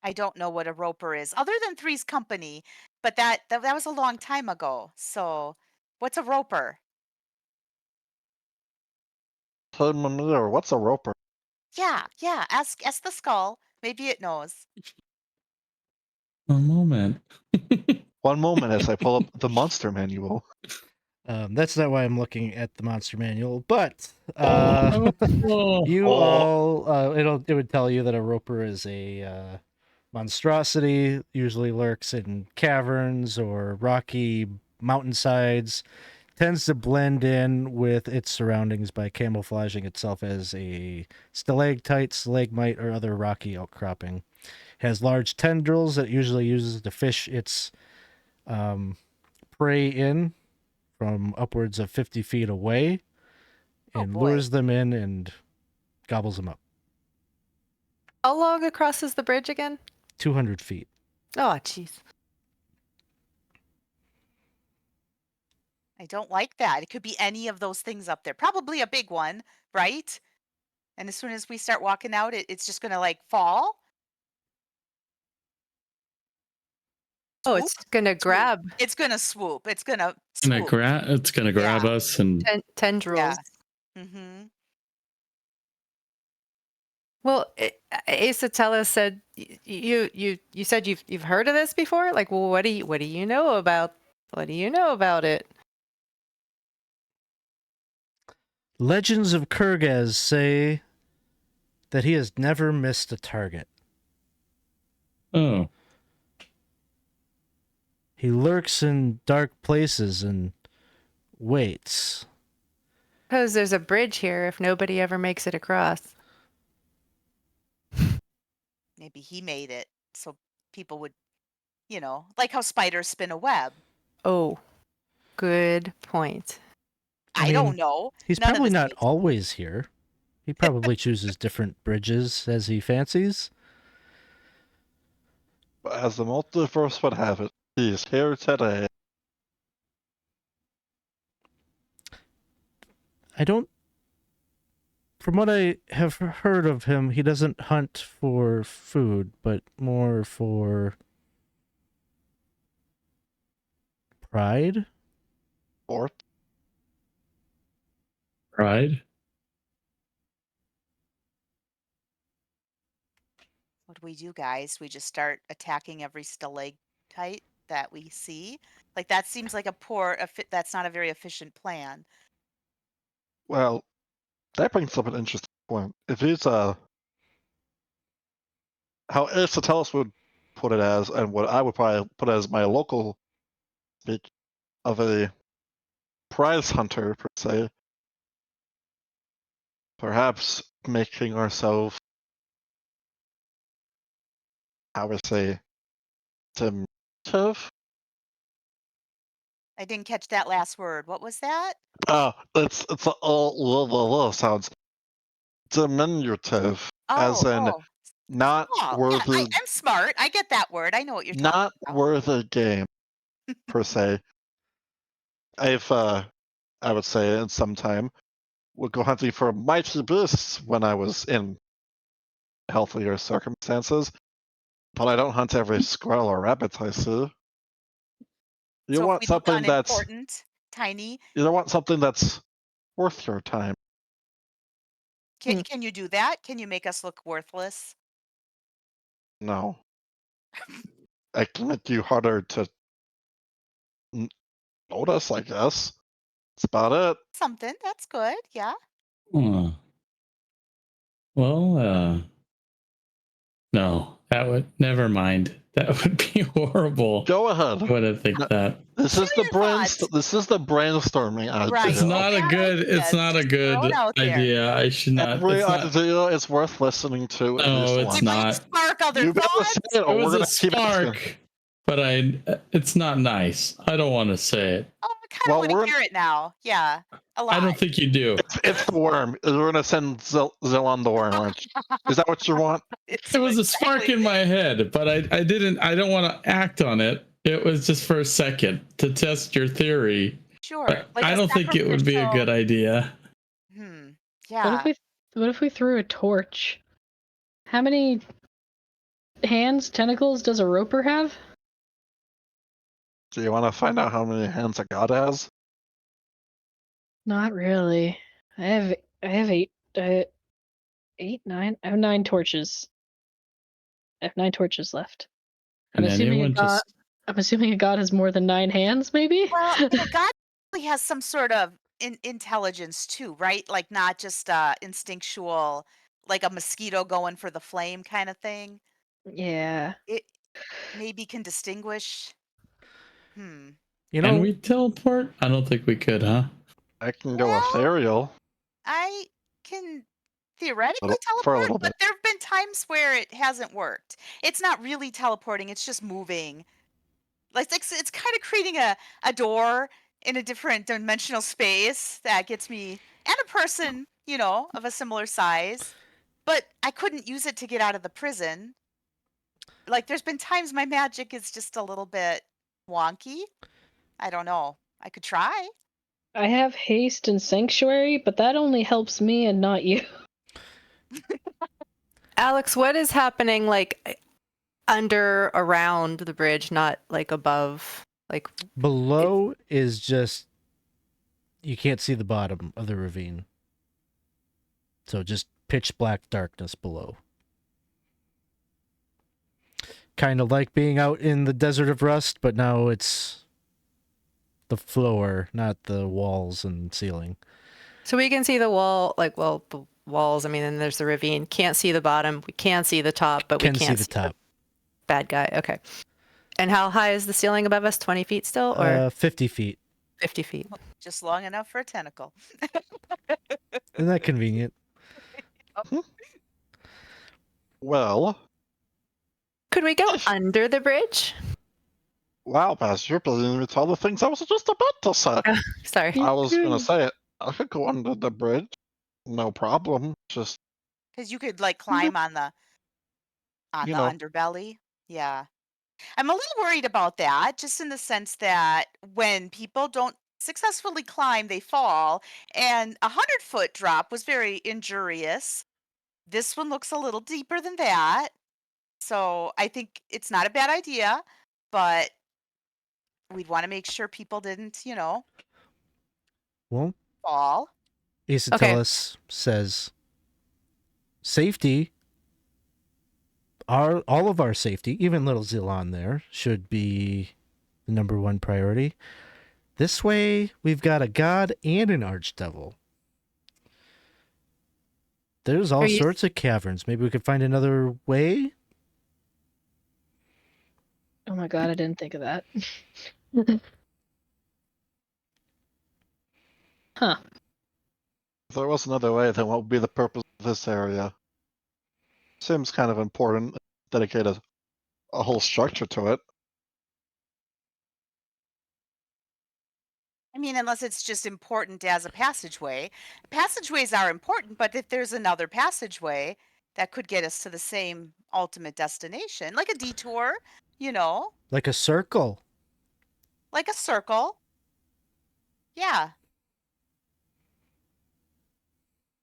I don't know what a roper is, other than Three's Company, but that was a long time ago. So, what's a roper? Or what's a roper? Yeah. Ask the skull. Maybe it knows. One moment. One moment as I pull up the monster manual. That's not why I'm looking at the monster manual, but Oh. you all, it would tell you that a roper is a monstrosity, usually lurks in caverns or rocky mountainsides, tends to blend in with its surroundings by camouflaging itself as a stalactite, stalagmite, or other rocky outcropping. Has large tendrils that it usually uses to fish its prey in from upwards of 50 feet away, and lures them in and gobbles them up. How long crosses the bridge again? 200 feet. Oh, jeez. I don't like that. It could be any of those things up there. Probably a big one, right? And as soon as we start walking out, it's just going to like fall. Oh, it's gonna grab It's going to swoop. It's going to Swoop. It's gonna grab us and tendrils. Yeah. Mm-hmm. Well, Issac said you said you've heard of this before. Like, well, what do you know about it? Legends of Kurgaz say that he has never missed a target. oh, He lurks in dark places and waits. Because there's a bridge here. If nobody ever makes it across, Maybe he made it so people would, like how spiders spin a web. oh, good point. I don't know. He's None of probably us not do. always here. He probably chooses different bridges as he fancies. But as the multiverse would have it, he is here today. From what I have heard of him, he doesn't hunt for food, but more for pride. Or pride. What do we do, guys? We just start attacking every stalactite that we see? Like, that seems like that's not a very efficient plan. well, that brings up an interesting point. If it's how Issac would put it as, and what I would probably put as my local speak of a prize hunter per se, perhaps making ourselves, I would say, diminutive. I didn't catch that last word. What was that? It's all sounds diminutive, as in not worth. Yeah, I'm smart. I get that word. I know what you're talking about. Not worth a game, per se. I would say, in some time, would go hunting for mighty beasts when I was in healthier circumstances, but I don't hunt every squirrel or rabbit I see. You want something that's important, tiny. You want something that's worth your time. Can you do that? Can you make us look worthless? No. I can make you harder to notice, I guess. That's about it. Something. That's good. Yeah. Well, no, never mind. That would be horrible. Go ahead. I wouldn't think that. This is the brainstorming idea. Right. It's not a good. It's not a good idea. I should not. Every idea is worth listening to. No, it's not. Spark other You better thoughts. say it, or It was a spark, but it's not nice. I don't want to say it. Oh, kind of want to hear it now. Yeah, a lot. I don't think you do. It's the worm. We're gonna send Zill on the worm. Is that what you want? It's It was a spark exactly- in my head, but I don't want to act on it. It was just for a second to test your theory. Sure. But Like I a don't think it would be a good idea. Yeah. What if we threw a torch? How many hands, tentacles does a roper have? Do you want to find out how many hands a god has? Not really. I have 8, 9. I have 9 torches. I have 9 torches left. I'm And assuming anyone just I'm assuming a god has more than 9 hands, maybe? Well, God probably has some sort of intelligence too, right? Like not just instinctual, like a mosquito going for the flame kind of thing. Yeah. It maybe can distinguish. You can know, we teleport? I don't think we could, huh? I can go Well, ethereal. I can theoretically For a teleport, little but bit. there have been times where it hasn't worked. It's not really teleporting; it's just moving. Like it's kind of creating a door in a different dimensional space that gets me and a person, of a similar size. But I couldn't use it to get out of the prison. Like there's been times my magic is just a little bit wonky. I don't know. I could try. I have haste and sanctuary, but that only helps me and not you. Alex, what is happening like under, around the bridge, not like above? Like below is just you can't see the bottom of the ravine. So just pitch black darkness below. Kind of like being out in the desert of rust, but now it's the floor, not the walls and ceiling. so we can see the wall, the walls. I mean, and there's the ravine. Can't see the bottom. We can see the top, but Can we see can't the top. bad guy. Okay. And how high is the ceiling above us? 20 feet still, or 50 feet. 50 feet? Just long enough for a tentacle. Isn't that convenient? Well, Could we go under the bridge? wow, Master, you're believing me to all the things I was just about to say. Sorry. I was gonna say it. I could go under the bridge, no problem. Just Because you could like climb on the You know. underbelly. Yeah. I'm a little worried about that, just in the sense that when people don't successfully climb, they fall. And 100-foot drop was very injurious. This one looks a little deeper than that. So I think it's not a bad idea, but we'd want to make sure people didn't, Well, fall. Isatelis says safety, all of our safety, even little Zilon there, should be the number one priority. This way, we've got a god and an archdevil. There's all sorts of caverns. Maybe we could find another way? Oh my god, I didn't think of that. Huh. if there was another way, then what would be the purpose of this area? Seems kind of important. Dedicate a whole structure to it. I mean, unless it's just important as a passageway. Passageways are important, but if there's another passageway that could get us to the same ultimate destination, like a detour, Like a circle. like a circle. Yeah.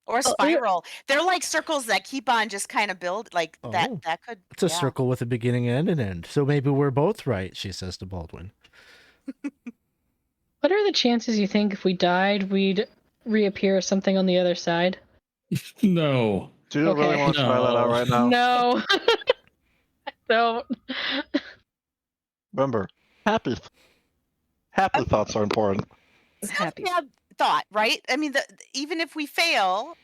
Or a spiral. They're like circles that keep on just kind of build like that. Oh. That could. It's a yeah. circle with a beginning and an end. So maybe we're both right, she says to Baldwin. What are the chances you think if we died, we'd reappear something on the other side? No. Do you really Okay. want to try that out No. right now? No. I don't. Remember, happy thoughts are important. It's not a bad thought, right? I mean, even if we fail,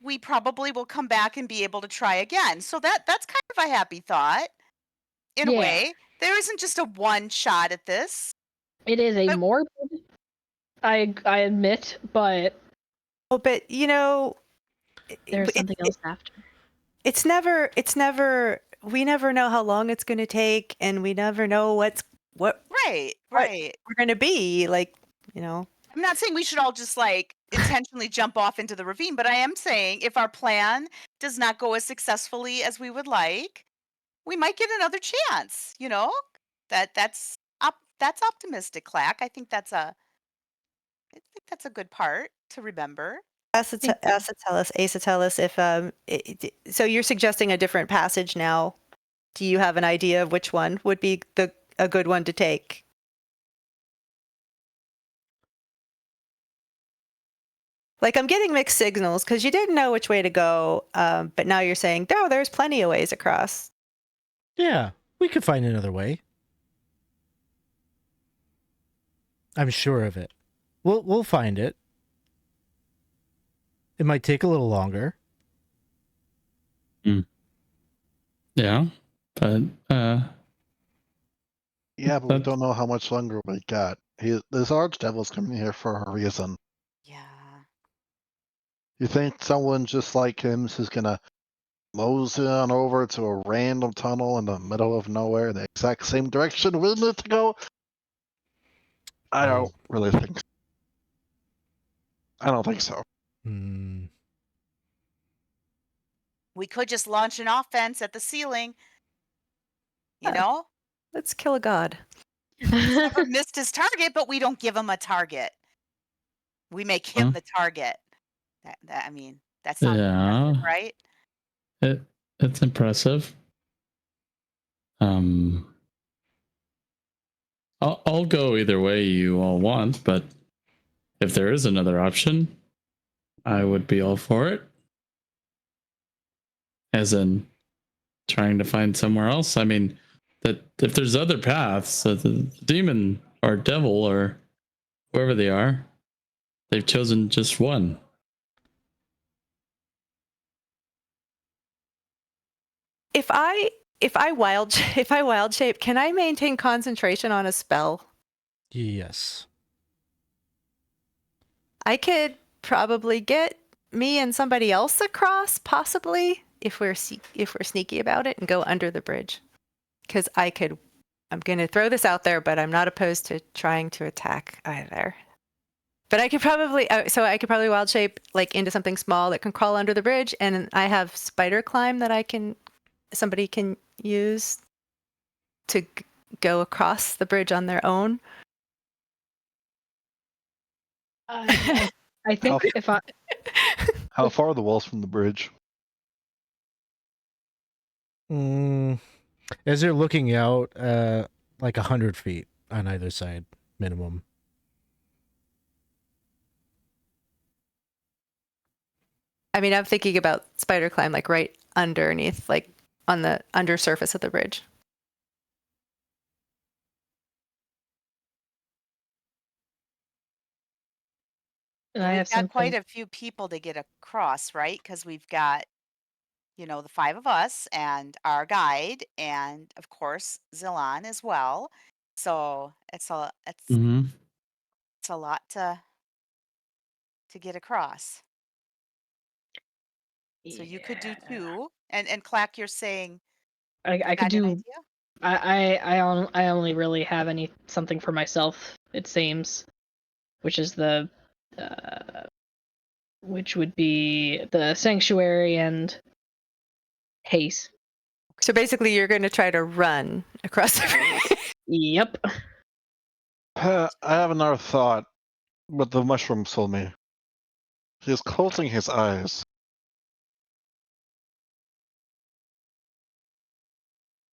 we probably will come back and be able to try again. So that's kind of a happy thought, in a Yeah. way. There isn't just a one shot at this. It is a But- morbid, I admit, but Oh, but there's something else after. it's never. We never know how long it's going to take, and we never know what Right. we're going to be. Like you know. I'm not saying we should all just like intentionally jump off into the ravine, but I am saying if our plan does not go as successfully as we would like, we might get another chance, you know? That's optimistic, Clack. I think that's a good part to remember. Asa tell us if so you're suggesting a different passage now. Do you have an idea of which one would be a good one to take? Like, I'm getting mixed signals because you didn't know which way to go, but now you're saying, no, there's plenty of ways across. Yeah, we could find another way. I'm sure of it. We'll find it. It might take a little longer. Yeah, but Yeah, but we don't know how much longer we got. This Archdevil's coming here for a reason. Yeah. You think someone just like him is just gonna mosey on over to a random tunnel in the middle of nowhere in the exact same direction we need to go? I don't really think so. I don't think so. We could just launch an offense at the ceiling. You know? Let's kill a god. Never missed his target, but we don't give him a target. We make him the target. I mean, that sounds impressive, right? It's impressive. I'll go either way you all want, but if there is another option, I would be all for it. As in trying to find somewhere else. I mean, that if there's other paths, the demon or devil or whoever they are, they've chosen just one. If I wild shape, can I maintain concentration on a spell? Yes. I could probably get me and somebody else across, possibly, if we're sneaky about it, and go under the bridge. Because I'm going to throw this out there, but I'm not opposed to trying to attack either. But I could probably wild shape like into something small that can crawl under the bridge, and I have spider climb that somebody can use to go across the bridge on their own. I think How far are the walls from the bridge? As they're looking out, like 100 feet on either side, minimum. I mean, I'm thinking about spider climb, like right underneath, like on the undersurface of the bridge. We've got quite a few people to get across, right? Because we've got, the 5 of us and our guide, and of course Zillan as well. So it's a lot to get across. So you could do 2, and Clack, you're saying I could do. I only really have something for myself, it seems, which is which would be the sanctuary and haste. So basically, you're going to try to run across the bridge. Yep. I have another thought, but the mushroom told me. He's closing his eyes.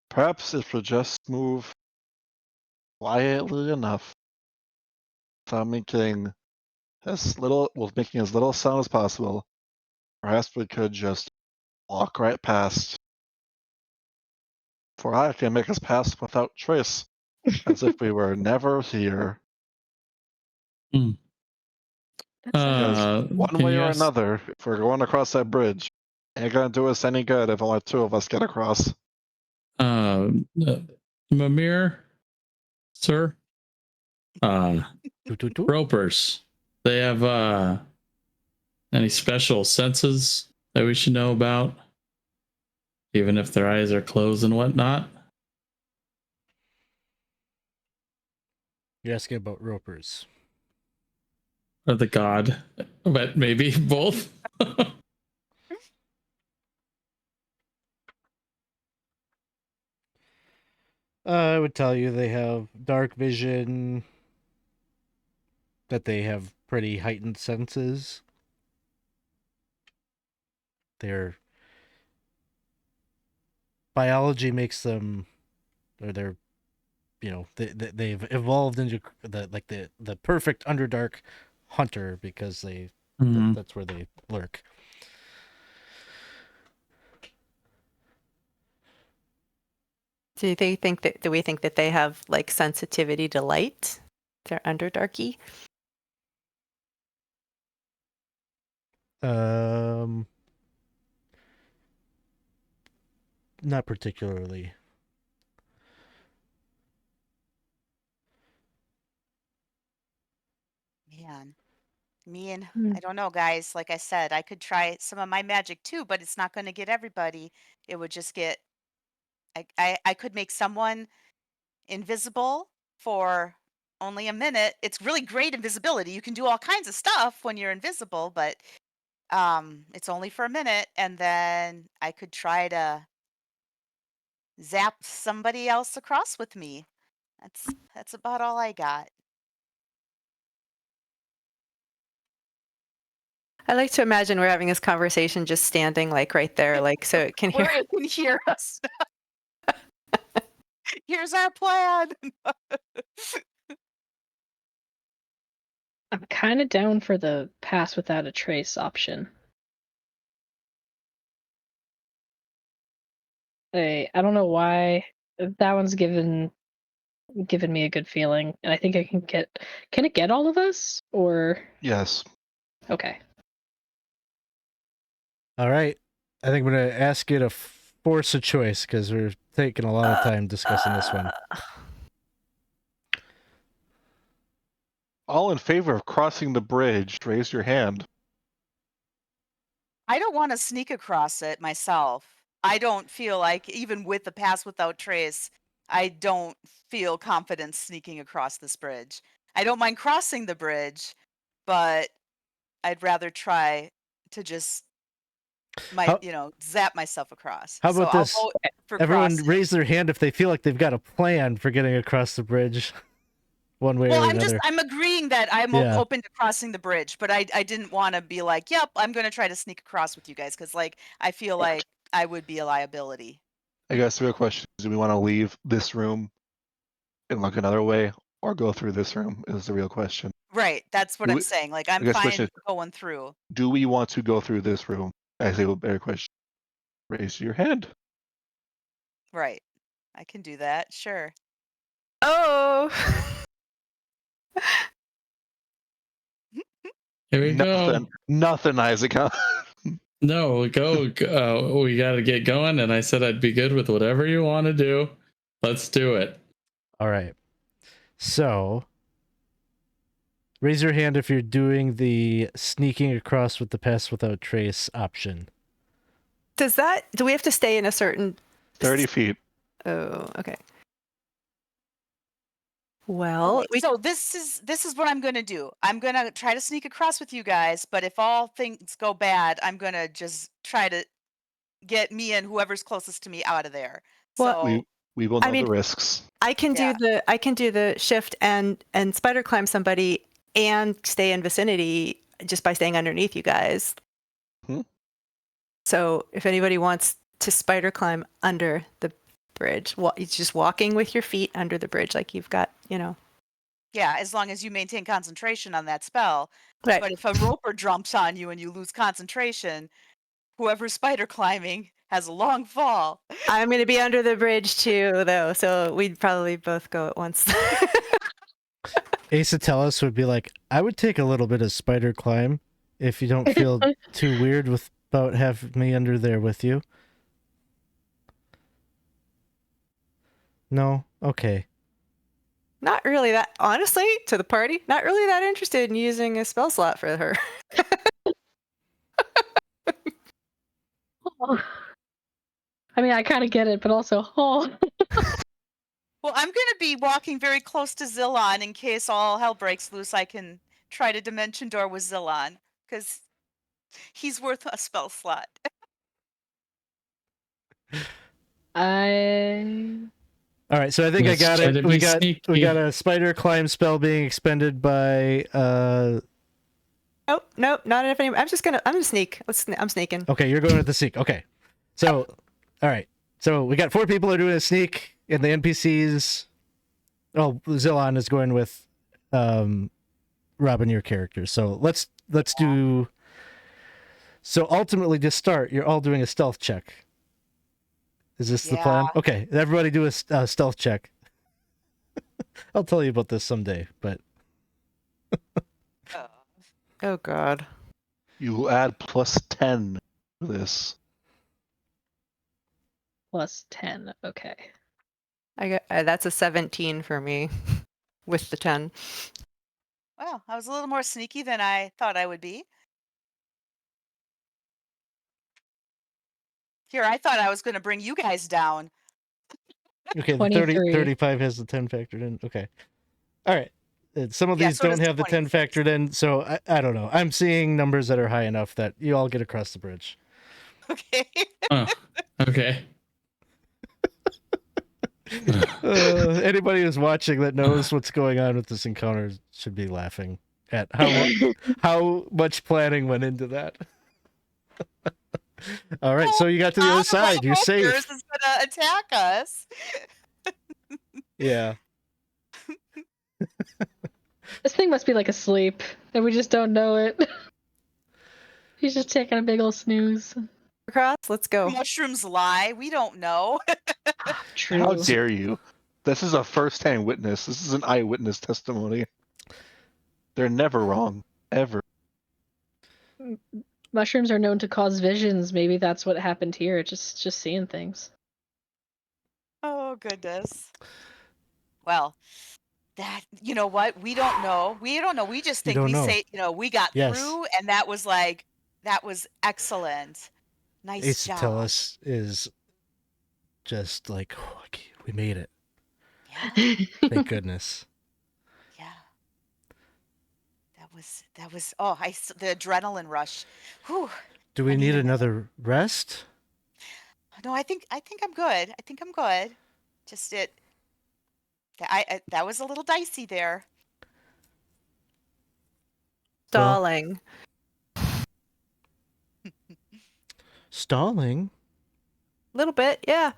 Perhaps if we just move quietly enough without making as little sound as possible, perhaps we could just walk right past. For I can make us pass without trace, as if we were never here. Because one way or another, if we're going across that bridge, ain't gonna do us any good if only 2 of us get across. Mimir, sir. Ropers. They have any special senses that we should know about? Even if their eyes are closed and whatnot? You're asking about ropers. or the god, but maybe both. I would tell you they have dark vision, that they have pretty heightened senses. Their biology makes them, or they're, they've evolved into the perfect Underdark hunter because that's where they lurk. Do we think that they have like sensitivity to light? They're Underdarky. Not particularly. Man, me and Hmm. I don't know, guys. Like I said, I could try some of my magic too, but it's not going to get everybody. It would just get. I could make someone invisible for only a minute. It's really great invisibility. You can do all kinds of stuff when you're invisible, but it's only for a minute, and then I could try to zap somebody else across with me. That's about all I got. I like to imagine we're having this conversation just standing like right there, like so it can hear. Where it can hear us. Here's our plan. I'm kind of down for the pass without a trace option. I don't know why that one's given me a good feeling, and I think I can get. Can it get all of us? Or Yes. okay. All right. I think I'm going to ask you to force a choice because we're taking a lot of time discussing this one. All in favor of crossing the bridge, raise your hand. I don't want to sneak across it myself. I don't feel like, even with the pass without trace, I don't feel confident sneaking across this bridge. I don't mind crossing the bridge, but I'd rather try to just zap myself across. How So about I'll this? vote for Everyone crossing. raise their hand if they feel like they've got a plan for getting across the bridge one way Well, or another. I'm agreeing that I'm Yeah. open to crossing the bridge, but I didn't want to be like, yep, I'm going to try to sneak across with you guys, because like I feel like I would be a liability. I guess the real question is, do we want to leave this room and look another way, or go through this room is the real question. Right. That's what Do I'm we- saying. Like I'm I guess fine question is, going through. do we want to go through this room? I say a better question. Raise your hand. Right. I can do that. Sure. Oh. Here we go. Nothing, Isaac. Huh? No, go. We got to get going. And I said I'd be good with whatever you want to do. Let's do it. All right. So, raise your hand if you're doing the sneaking across with the pass without trace option. Do we have to stay in a certain 30 feet. Oh, okay. Well, Okay, so this is what I'm going to do. I'm going to try to sneak across with you guys, but if all things go bad, I'm going to just try to get me and whoever's closest to me out of there. Well, So We will know I mean, the risks. I can do the shift and spider climb somebody and stay in vicinity just by staying underneath you guys. So if anybody wants to spider climb under the bridge, it's just walking with your feet under the bridge, like you've got, yeah, as long as you maintain concentration on that spell. Right. But if a roper jumps on you and you lose concentration, whoever's spider climbing has a long fall. I'm going to be under the bridge too, though, so we'd probably both go at once. Issac would be like, I would take a little bit of spider climb if you don't feel too weird about having me under there with you. No? Okay. Not really that, honestly, to the party, not really that interested in using a spell slot for her. I mean, I kind of get it, but also, Well, I'm going to be walking very close to Zilloff in case all hell breaks loose. I can try to dimension door with Zillon, because he's worth a spell slot. All right, so I think Let's I got try it. to We be got sneaky. a spider climb spell being expended by. Oh, nope, not if any. I'm gonna sneak. I'm sneaking. Okay, you're going with the sneak. Okay, so all right, so we got 4 people are doing a sneak, and the NPCs. Oh, Zillon is going with, Robyn, your character. So let's do. So ultimately, to start, you're all doing a stealth check. Is this the plan? Yeah. Okay, everybody do a stealth check. I'll tell you about this someday, but Oh God. You will add +10 to this. Plus 10. Okay. I got that's a 17 for me, with the 10. Well, I was a little more sneaky than I thought I would be. Here, I thought I was going to bring you guys down. okay, the 23. 35 has the 10 factored in. Okay. All right. Some of Yeah, these so does don't have the 10 26. factored in, so I don't know. I'm seeing numbers that are high enough that you all get across the bridge. Okay. Oh, okay. Anybody who's watching that knows what's going on with this encounter should be laughing at how much planning went into that. All right, so you got to the other side. You're safe. Is going to attack us. Yeah. This thing must be like asleep, and we just don't know it. He's just taking a big ol' snooze. Across. Let's go. Mushrooms lie. We don't know. True. How dare you? This is a first-hand witness. This is an eyewitness testimony. They're never wrong, ever. Mushrooms are known to cause visions. Maybe that's what happened here. Just seeing things. Oh, goodness. Well, that, you know what? We don't know. We don't know. We just You think don't know. say, we got Yes. through, and that was excellent. Nice Ace job. Tellus is just like, oh, okay, we made it. Yeah. Thank goodness. Yeah. That was the adrenaline rush. Whew. Do we I need need another rest? No, I think I'm good. I think I'm good. Just that was a little dicey there. Stalling. Stalling? A little bit, yeah.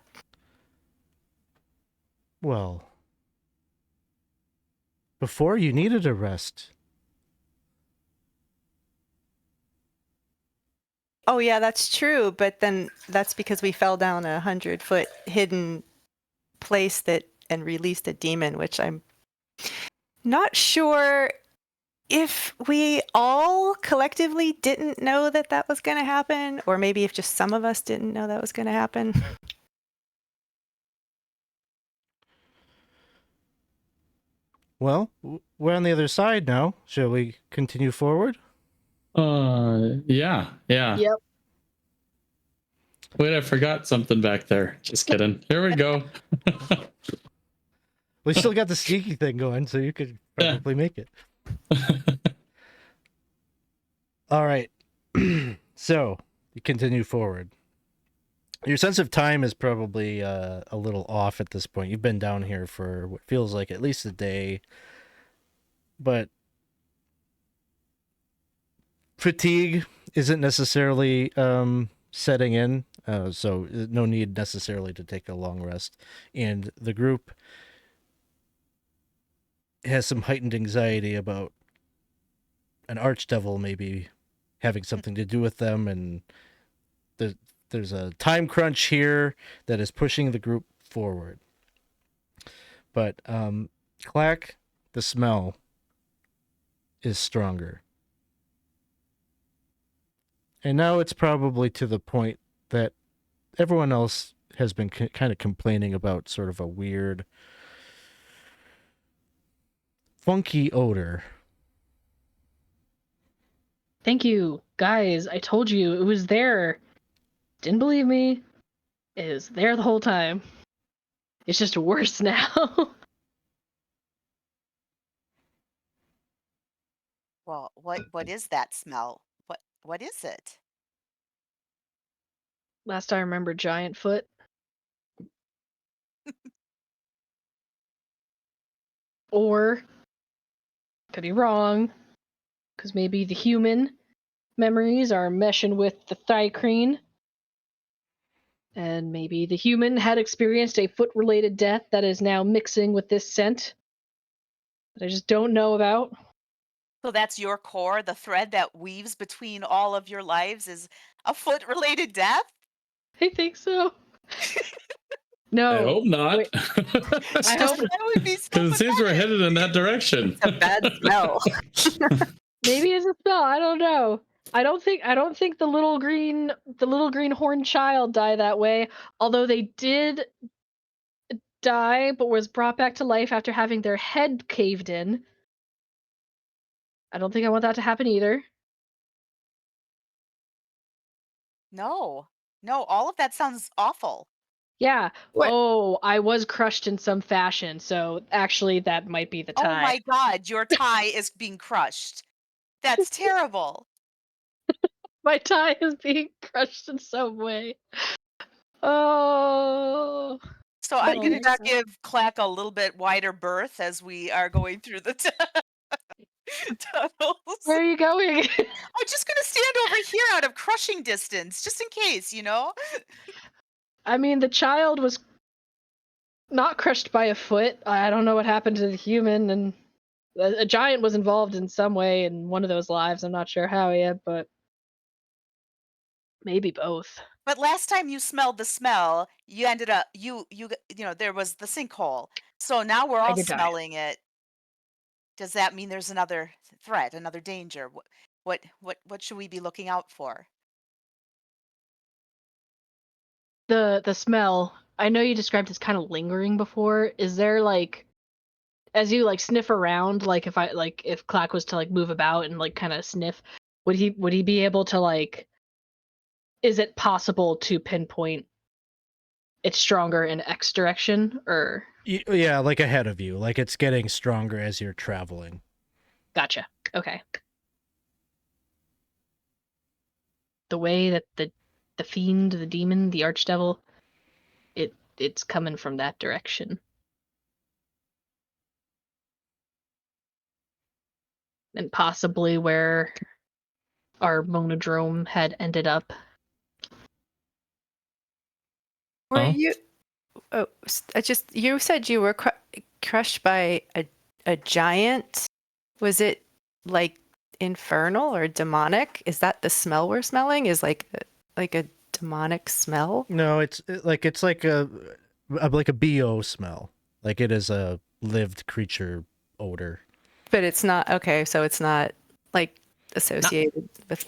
Well, before you needed a rest. Oh yeah, that's true. But then that's because we fell down a 100-foot hidden place and released a demon, which I'm not sure if we all collectively didn't know that was going to happen, or maybe if just some of us didn't know that was going to happen. Well, we're on the other side now. Shall we continue forward? Yeah. Yep. Wait, I forgot something back there. Just kidding. Here we go. We still got the sneaky thing going, so you could probably make it. All right. So, you continue forward. Your sense of time is probably a little off at this point. You've been down here for what feels like at least a day. But fatigue isn't necessarily setting in, so no need necessarily to take a long rest. And the group has some heightened anxiety about an archdevil maybe having something to do with them, and there's a time crunch here that is pushing the group forward. But Clack, the smell is stronger. And now it's probably to the point that everyone else has been kind of complaining about sort of a weird, funky odor. Thank you, guys. I told you it was there. Didn't believe me? It was there the whole time. It's just worse now. Well, what is that smell? What is it? Last I remember, giant foot. Or could be wrong, because maybe the human memories are meshing with the Thicreen, and maybe the human had experienced a foot-related death that is now mixing with this scent that I just don't know about. So that's your core, the thread that weaves between all of your lives is a foot-related death? I think so. I No. hope not. wait, I hope That would be so Because it seems we're pathetic. headed in that direction. It's a bad smell. maybe it's a spell. I don't know. I don't think the little green horned child died that way. Although they did die, but was brought back to life after having their head caved in. I don't think I want that to happen either. No. No, all of that sounds awful. Yeah. What? Oh, I was crushed in some fashion, so actually that might be the Oh tie. my god, your tie is being crushed. That's terrible. My tie is being crushed in some way. Oh. So I'm Oh, going to that's give Clack a little bit wider berth as we are going through the tunnels. Where are you going? I'm just going to stand over here out of crushing distance, just in case, you know? I mean, the child was not crushed by a foot. I don't know what happened to the human, and a giant was involved in some way in one of those lives. I'm not sure how yet, but maybe both. But last time you smelled the smell, you ended up there was the sinkhole. So now we're I all did die. smelling it. Does that mean there's another threat, another danger? What should we be looking out for? The smell. I know you described as kind of lingering before. Is there like, as you like sniff around, like if Clack was to like move about and like kind of sniff, would he be able to like? Is it possible to pinpoint it's stronger in X direction, or? Yeah, like ahead of you, like it's getting stronger as you're traveling. Gotcha. Okay. The way that the fiend, the demon, the archdevil, it's coming from that direction. And possibly where our monodrome had ended up. Were Huh? you? Oh, you said you were crushed by a giant. Was it like infernal or demonic? Is that the smell we're smelling? Is like a demonic smell? No, it's like a BO smell. Like it is a lived creature odor. But it's not okay. So it's not like associated with.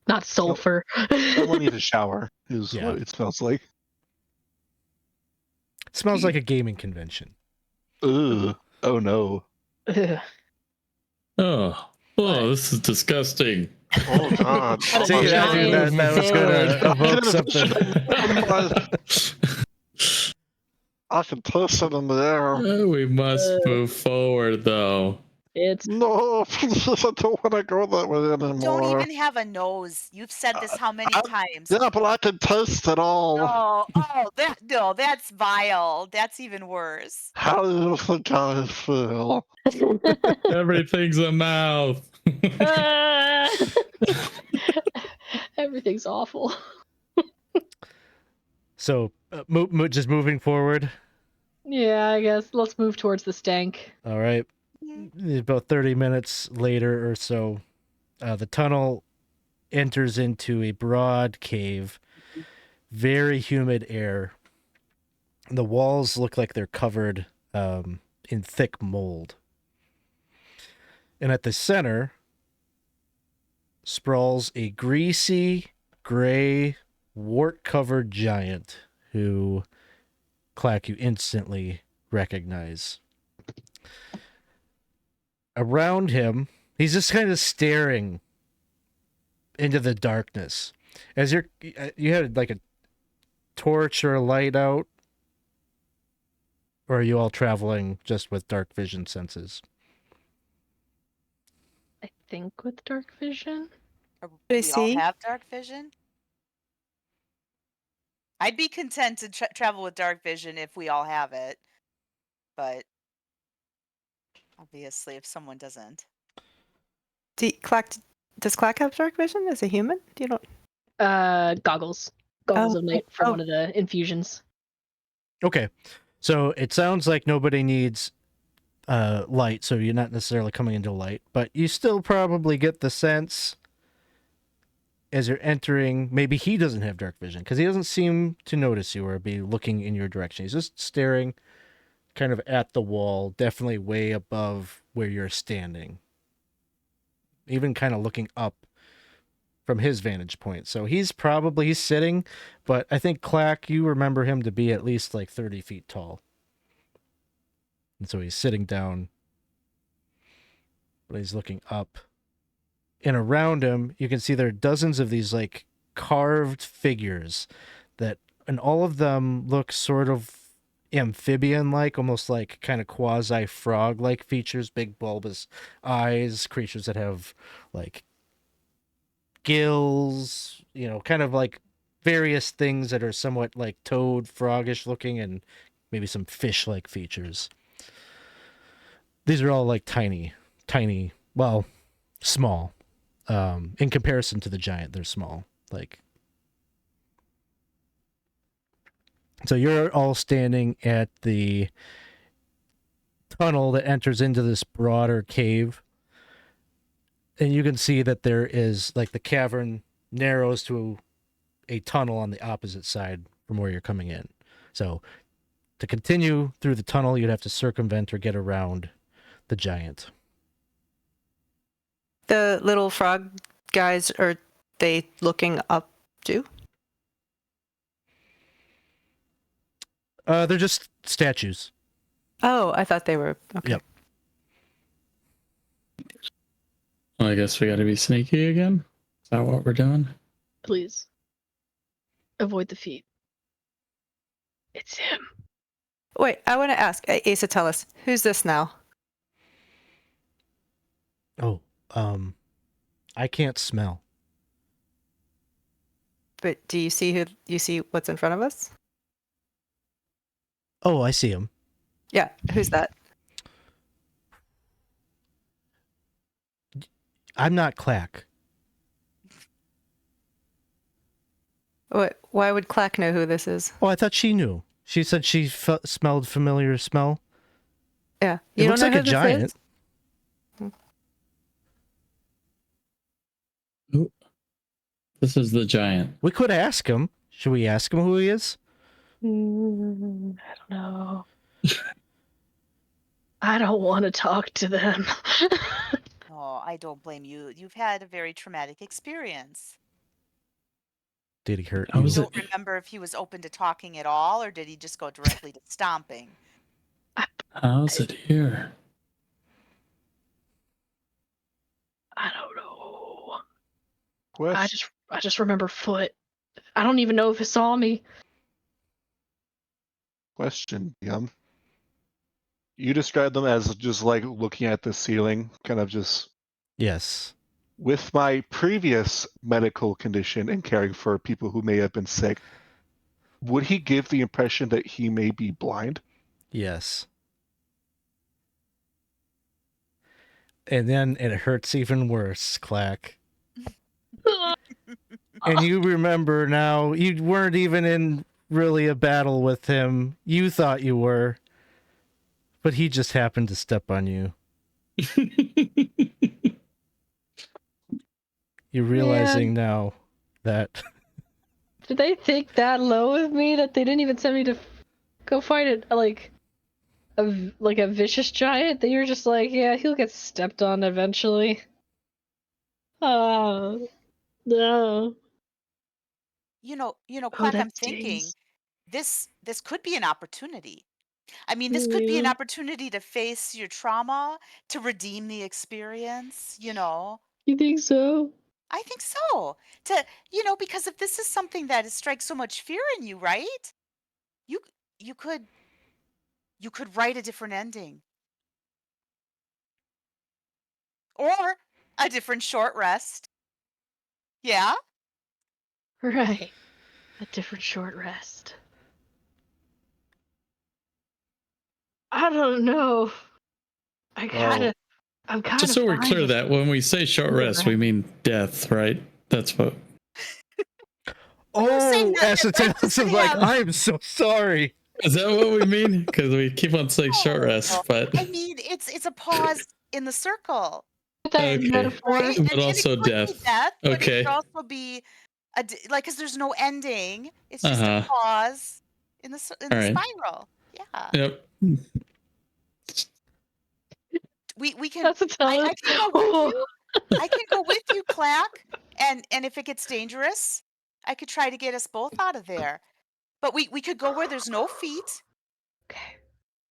Not sulfur. Someone need a shower is Yeah. what it smells like. It smells like a gaming convention. Ugh. Oh no. Ugh. Oh, this is disgusting. Oh god. What See, a I knew giant that was gonna foot. evoke something. I can taste it in the air. We must move forward, though. It's No, please, I don't want to go that way anymore. Don't even have a nose. You've said this how many times? Yeah, but I can taste it all. That's vile. That's even worse. How do you think I feel? Everything's a mouth. everything's awful. So, just moving forward. Yeah, I guess let's move towards the stank. All right. About 30 minutes later or so, the tunnel enters into a broad cave, very humid air. The walls look like they're covered in thick mold. And at the center sprawls a greasy, gray, wart-covered giant who, Clack, you instantly recognize. Around him, he's just kind of staring into the darkness. As you had like a torch or a light out, or are you all traveling just with dark vision senses? I think with dark vision. Or I we all see. have dark vision? I'd be content to travel with dark vision if we all have it, but obviously, if someone doesn't. Does Clack have dark vision as a human? You don't. Goggles of night from one of the infusions. Okay. So it sounds like nobody needs light, so you're not necessarily coming into light, but you still probably get the sense as you're entering, maybe he doesn't have dark vision because he doesn't seem to notice you or be looking in your direction. He's just staring kind of at the wall, definitely way above where you're standing. Even kind of looking up from his vantage point. So he's sitting, but I think Clack, you remember him to be at least like 30 feet tall. And so he's sitting down, but he's looking up. And around him, you can see there are dozens of these like carved figures and all of them look sort of amphibian-like, almost like kind of quasi-frog-like features, big bulbous eyes, creatures that have like gills, kind of like various things that are somewhat like toad, froggish looking, and maybe some fish-like features. These are all like tiny, well, small. In comparison to the giant, they're small. So you're all standing at the tunnel that enters into this broader cave. And you can see that there is, like, the cavern narrows to a tunnel on the opposite side from where you're coming in. So to continue through the tunnel, you'd have to circumvent or get around the giant. The little frog guys, are they looking up too? They're just statues. Oh, I thought they were. Okay. Yep. Well, I guess we got to be sneaky again. Is that what we're doing? Please. Avoid the feet. It's him. Wait, I want to ask, Asa, tell us, who's this now? Oh, I can't smell. But do you see what's in front of us? Oh, I see him. Yeah, who's that? I'm not Clack. Why would Clack know who this is? Oh, I thought she knew. She said she smelled familiar smell. Yeah, It looks like a giant. Ooh. This is the giant. We could ask him. Should we ask him who he is? I don't know. I don't want to talk to them. Oh, I don't blame you. You've had a very traumatic experience. Did he hurt How you? was I it? don't remember if he was open to talking at all, or did he just go directly to stomping? How's it here? I don't know. Question. I just remember foot. I don't even know if he saw me. Question, You described them as just like looking at the ceiling, kind of just. Yes. With my previous medical condition and caring for people who may have been sick, would he give the impression that he may be blind? Yes. And then it hurts even worse, Clack. And you remember now, you weren't even in really a battle with him. You thought you were. But he just happened to step on you. You're realizing now that... Did they think that low of me that they didn't even send me to go fight it like a vicious giant? That you're just like, yeah, he'll get stepped on eventually. Oh no. Quack, that I'm thinking stings. this could be an opportunity. I mean, this could be an opportunity to face your trauma, to redeem the experience, You think so? I think so. Because if this is something that strikes so much fear in you, right? You could write a different ending. Or A different short rest. Yeah? Right. A different short rest. I don't know. I'm kind Just of so we're fine clear with that when we say short Yeah, rest, we mean death, right? That's what. You're saying Oh, that Acetylus is doesn't like, have- I'm so sorry. Is that what we mean? Because we keep on saying short rest, but I mean, it's a pause in the circle, that okay. metaphor. right? But also it could death. be death, but it Okay. could also be like because there's no ending. It's just a Uh-huh. pause in the All right. spiral. Yeah. Yep. We can. That's a tell. I can go with you. I can go with you, Clack. And if it gets dangerous, I could try to get us both out of there. But we could go where there's no feet. Okay.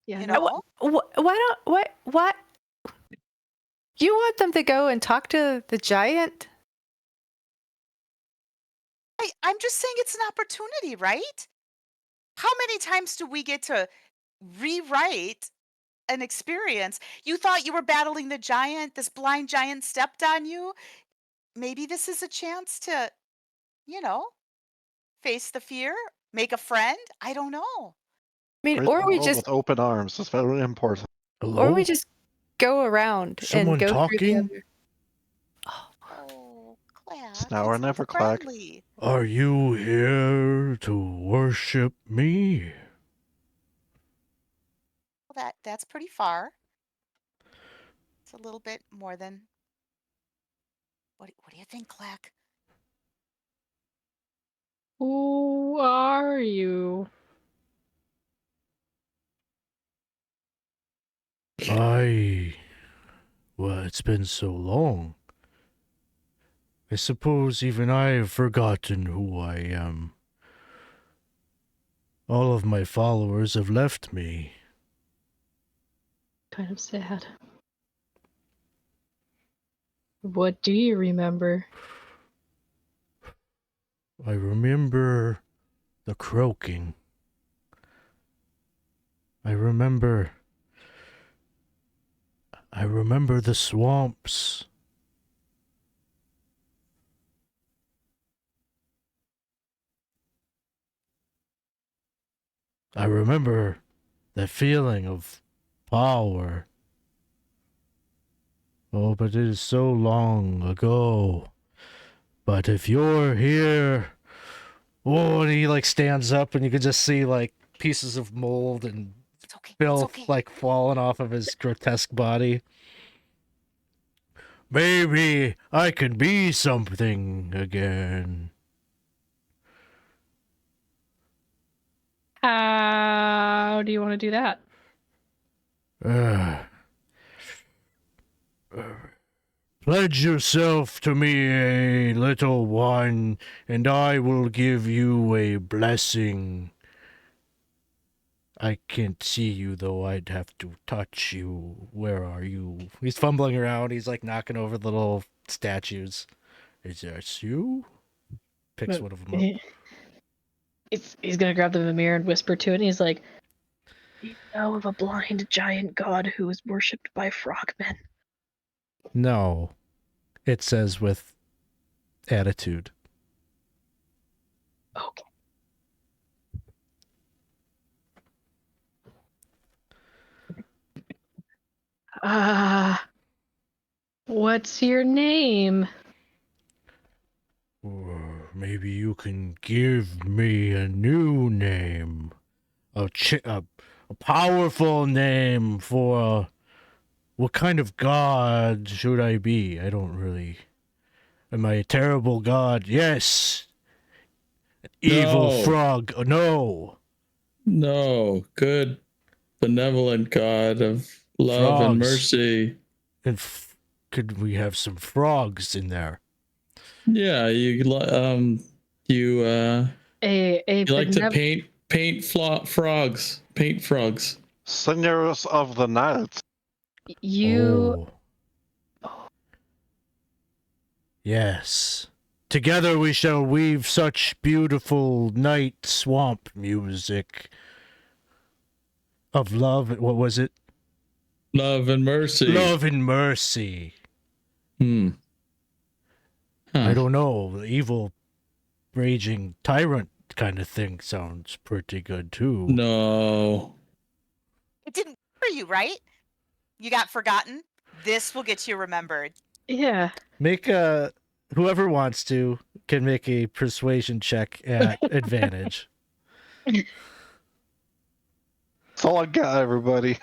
Yeah. You no, know. Why don't what? You want them to go and talk to the giant? I'm just saying it's an opportunity, right? How many times do we get to rewrite an experience? You thought you were battling the giant, this blind giant stepped on you. Maybe this is a chance to, you know, face the fear, make a friend. I don't know. I mean, Greet or the we world just with open arms. It's very important. Hello? or we just go around Someone and go through talking? the other. Oh, Clack. It's now or it's never, so Clack. friendly. Are you here to worship me? Well, that's pretty far. It's a little bit more than. What do you think, Clack? Who are you? Well, it's been so long. I suppose even I've forgotten who I am. All of my followers have left me. Kind of sad. What do you remember? I remember the croaking. I remember the swamps. I remember that feeling of power. Oh, but it is so long ago. But if you're here, oh, and he like stands up, and you can just see like pieces of mold and It's okay. filth It's okay. like falling off of his grotesque body. Maybe I can be something again. How do you want to do that? Pledge yourself to me, a little one, and I will give you a blessing. I can't see you, though. I'd have to touch you. Where are you? He's fumbling around. He's like knocking over little statues. Is that you? Picks one of them up. He's gonna grab the Mimir and whisper to it, and he's like, "Do you know of a blind giant god who is worshipped by frogmen?" No. It says with attitude. Okay. What's your name? Or maybe you can give me a new name. A powerful name for... What kind of god should I be? I don't really... Am I a terrible god? Yes! An evil No. frog? No! No, good, benevolent God of love and Frogs. mercy. And could we have some frogs in there? Yeah, you like to paint frogs. Paint frogs. Singers of the night. You Oh. Yes. Together we shall weave such beautiful night swamp music of love. What was it? Love and mercy. Love and mercy. Hmm. Huh. I don't know. The evil, raging tyrant kind of thing sounds pretty good too. No. It didn't for you, right? You got forgotten. This will get you remembered. Yeah. Make a whoever wants to can make a persuasion check at advantage. That's all I got, everybody.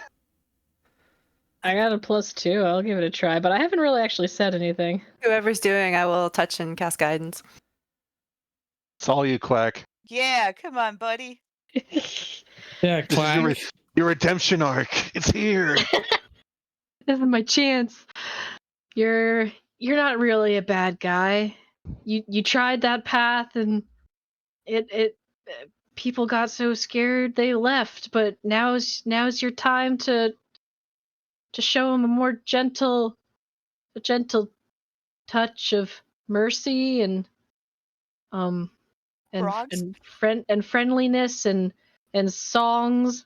I got a +2. I'll give it a try, but I haven't really actually said anything. Whoever's doing, I will touch and cast guidance. It's all you, Quack. Yeah, come on, buddy. Yeah, This is Quack. your redemption arc. It's here. This is my chance. You're not really a bad guy. You tried that path and it people got so scared they left, but now's your time to show them a gentle touch of mercy and Frogs? friendliness and songs.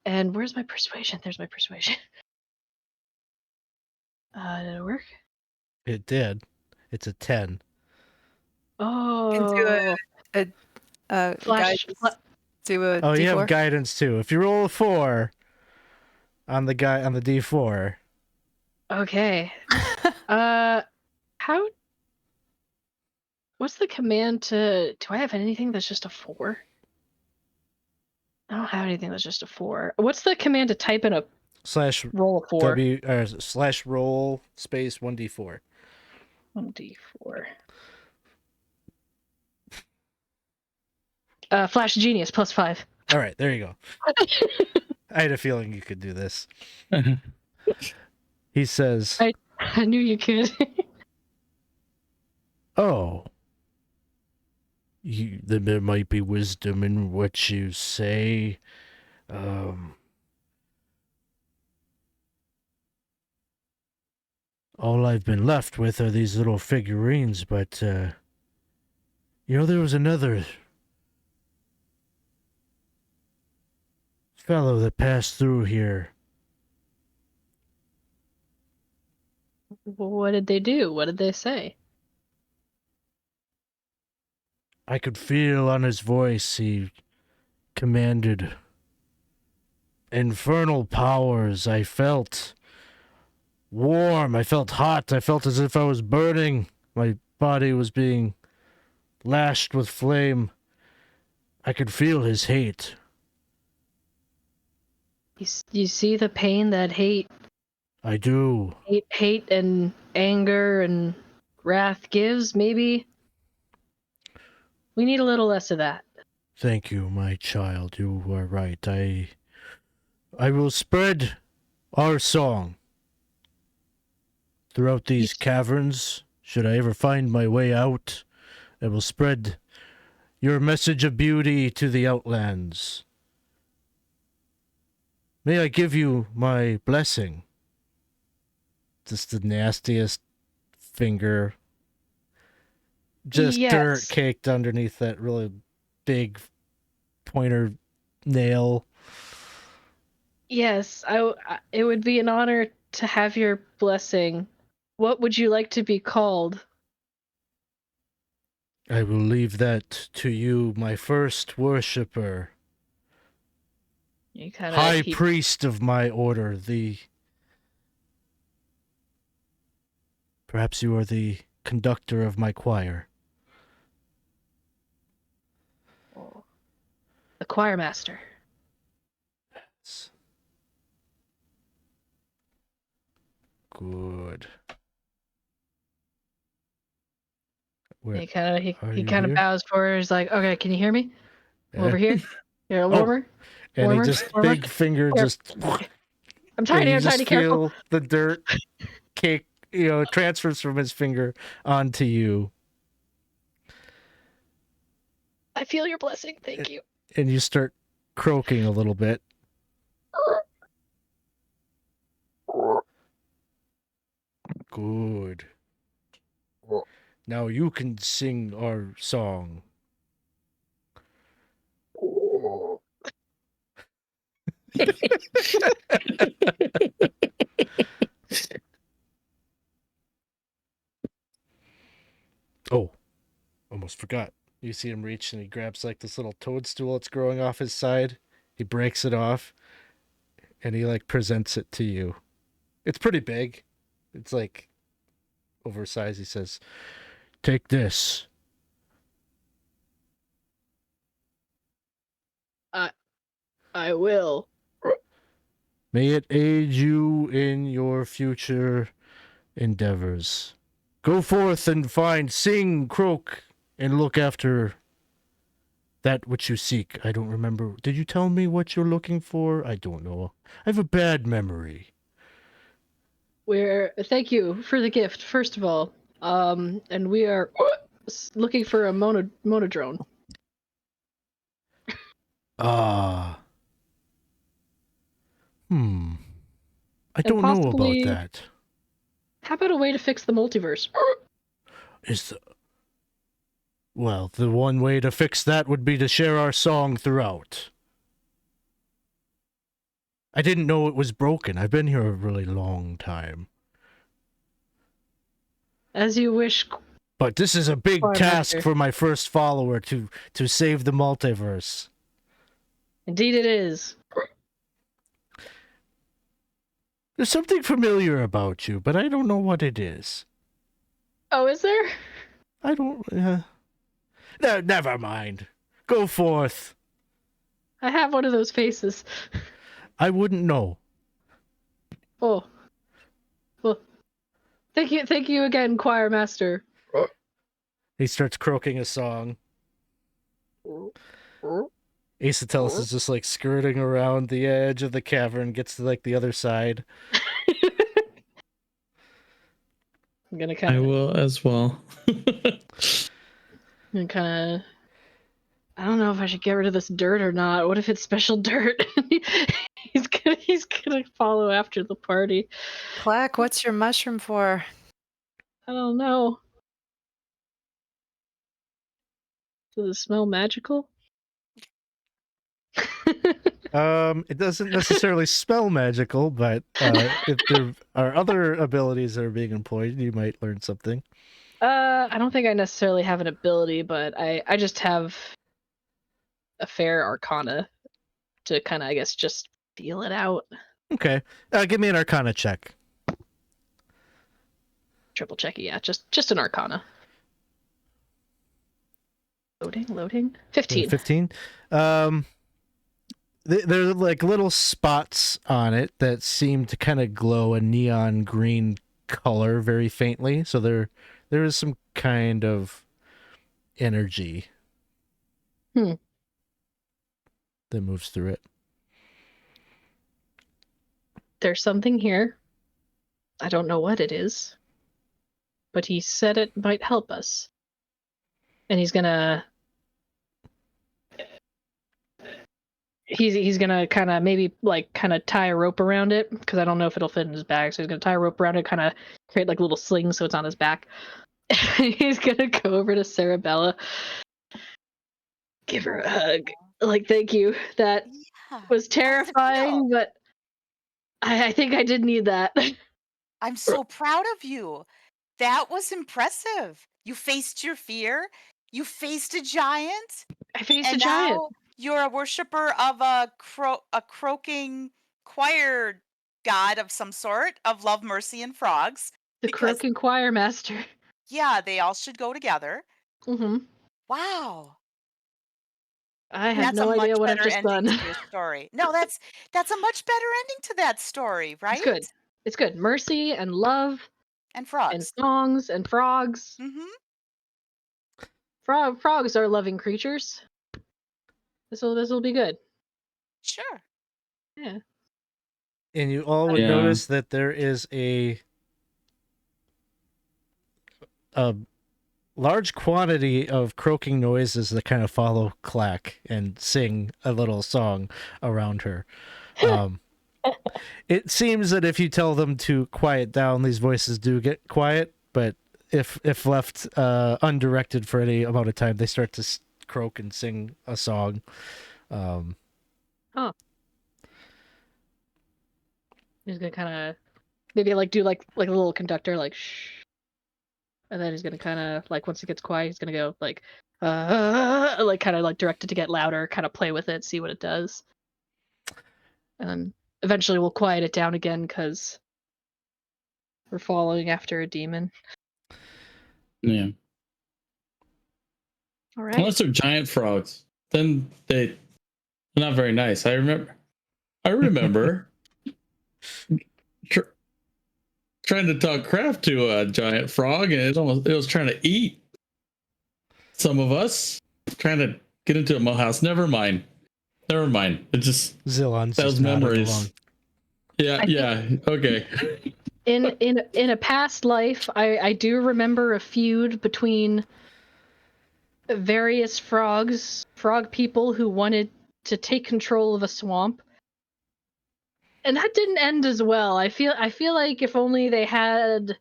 And where's my persuasion? There's my persuasion. Did it work? It did. It's a 10. Oh, Guidance. Do a Oh, you D4. have guidance too. If you roll a 4 on the D4, okay. How? What's the command to? Do I have anything that's just a 4? I don't have anything that's just a 4. What's the command to type in a slash roll a 4? slash roll space 1d4. 1d4. Flash Genius +5. All right, there you go. I had a feeling you could do this. He says, I knew you could. "Oh, there might be wisdom in what you say. All I've been left with are these little figurines, but there was another fellow that passed through here. What did they do? What did they say? I could feel on his voice he commanded infernal powers. I felt warm. I felt hot. I felt as if I was burning. My body was being lashed with flame. I could feel his hate. You see the pain that hate I do. hate and anger and wrath gives? Maybe we need a little less of that. Thank you, my child. You are right. I will spread our song throughout these caverns. Should I ever find my way out, I will spread your message of beauty to the outlands. May I give you my blessing? Just the nastiest finger. Just dirt Yes. caked underneath that really big pointer nail. Yes, it would be an honor to have your blessing. What would you like to be called? I will leave that to you, my first worshipper. You kind High of priest of my order, perhaps you are the conductor of my choir. the choir master. Good. He kind are of you here? bows forward. He's like, "Okay, can you hear me? Yeah. Over here. You're a Oh, warmer. And warmer, he just warmer. big finger Here. just I'm tiny. and you I'm just tiny. Careful. feel the dirt cake, transfers from his finger onto you, I feel your blessing. Thank you." and you start croaking a little bit. Good. Now you can sing our song. Oh, almost forgot. You see him reach and he grabs like this little toadstool that's growing off his side. He breaks it off and he like presents it to you. It's pretty big. It's like oversized. He says, "Take this." I will. May it aid you in your future endeavors. Go forth and find, sing, croak, and look after that which you seek. I don't remember. Did you tell me what you're looking for? I don't know. I have a bad memory. Thank you for the gift, first of all. And we are looking for a monodrone. Ah. I And don't know about possibly- that. How about a way to fix the multiverse? Well, the one way to fix that would be to share our song throughout. I didn't know it was broken. I've been here a really long time. As you wish. But this is a big Choir task master. for my first follower to save the multiverse. Indeed it is. There's something familiar about you, but I don't know what it is. Oh, is there? I don't... No, never mind. Go forth. I have one of those faces. I wouldn't know. Oh. Well, thank you again, choir master. He starts croaking a song. Issac is just like skirting around the edge of the cavern, gets to like the other side. I'm gonna I kind of, will as well. I don't know if I should get rid of this dirt or not. What if it's special dirt? he's gonna follow after the party. Clack, what's your mushroom for? I don't know. Does it smell magical? It doesn't necessarily spell magical, but if there are other abilities that are being employed, you might learn something. I don't think I necessarily have an ability, but I just have a fair arcana to kind of, I guess, just feel it out. Okay. Give me an Arcana check. Triple check, yeah, just an arcana. Loading. 15. 15. There are like little spots on it that seem to kind of glow a neon green color very faintly. So there is some kind of energy that moves through it. There's something here. I don't know what it is, but he said it might help us. And he's gonna kind of maybe like kind of tie a rope around it, because I don't know if it'll fit in his bag. So he's gonna tie a rope around it, kind of create like a little sling so it's on his back. He's gonna go over to Cerebella, give her a hug, like thank you. That Yeah. was How does it feel? terrifying, but I think I did need that. I'm so proud of you. That was impressive. You faced your fear. You faced a giant. I faced And a giant. now you're a worshiper of a croaking choir god of some sort of love, mercy, and frogs. The because- croaking choir master. Yeah, they all should go together. Mm-hmm. Wow. I have That's no a much idea what I've better just ending done. to your story. No, that's a much better ending to that story, right? It's good. It's good. Mercy and love And and frogs. songs and frogs. Mm-hmm. Frogs are loving creatures. This will be good. Sure. Yeah. And you all would Yeah. notice that there is a large quantity of croaking noises that kind of follow Clack and sing a little song around her. It seems that if you tell them to quiet down, these voices do get quiet, but if left undirected for any amount of time, they start to croak and sing a song. He's gonna kind of maybe like do like a little conductor, like shh. And then he's gonna kind of like once it gets quiet, he's gonna go like kind of like direct it to get louder, kind of play with it, see what it does, and then eventually we'll quiet it down again because we're following after a demon. Yeah. All right. Unless they're giant frogs, then they're not very nice. I remember trying to talk crap to a giant frog, and it was trying to eat some of us, trying to get into a mo house. Never mind. It just Zillon's those just nodding memories. along. Yeah. Okay. In a past life, I do remember a feud between various frog people who wanted to take control of a swamp. And that didn't end as well. I feel like if only they had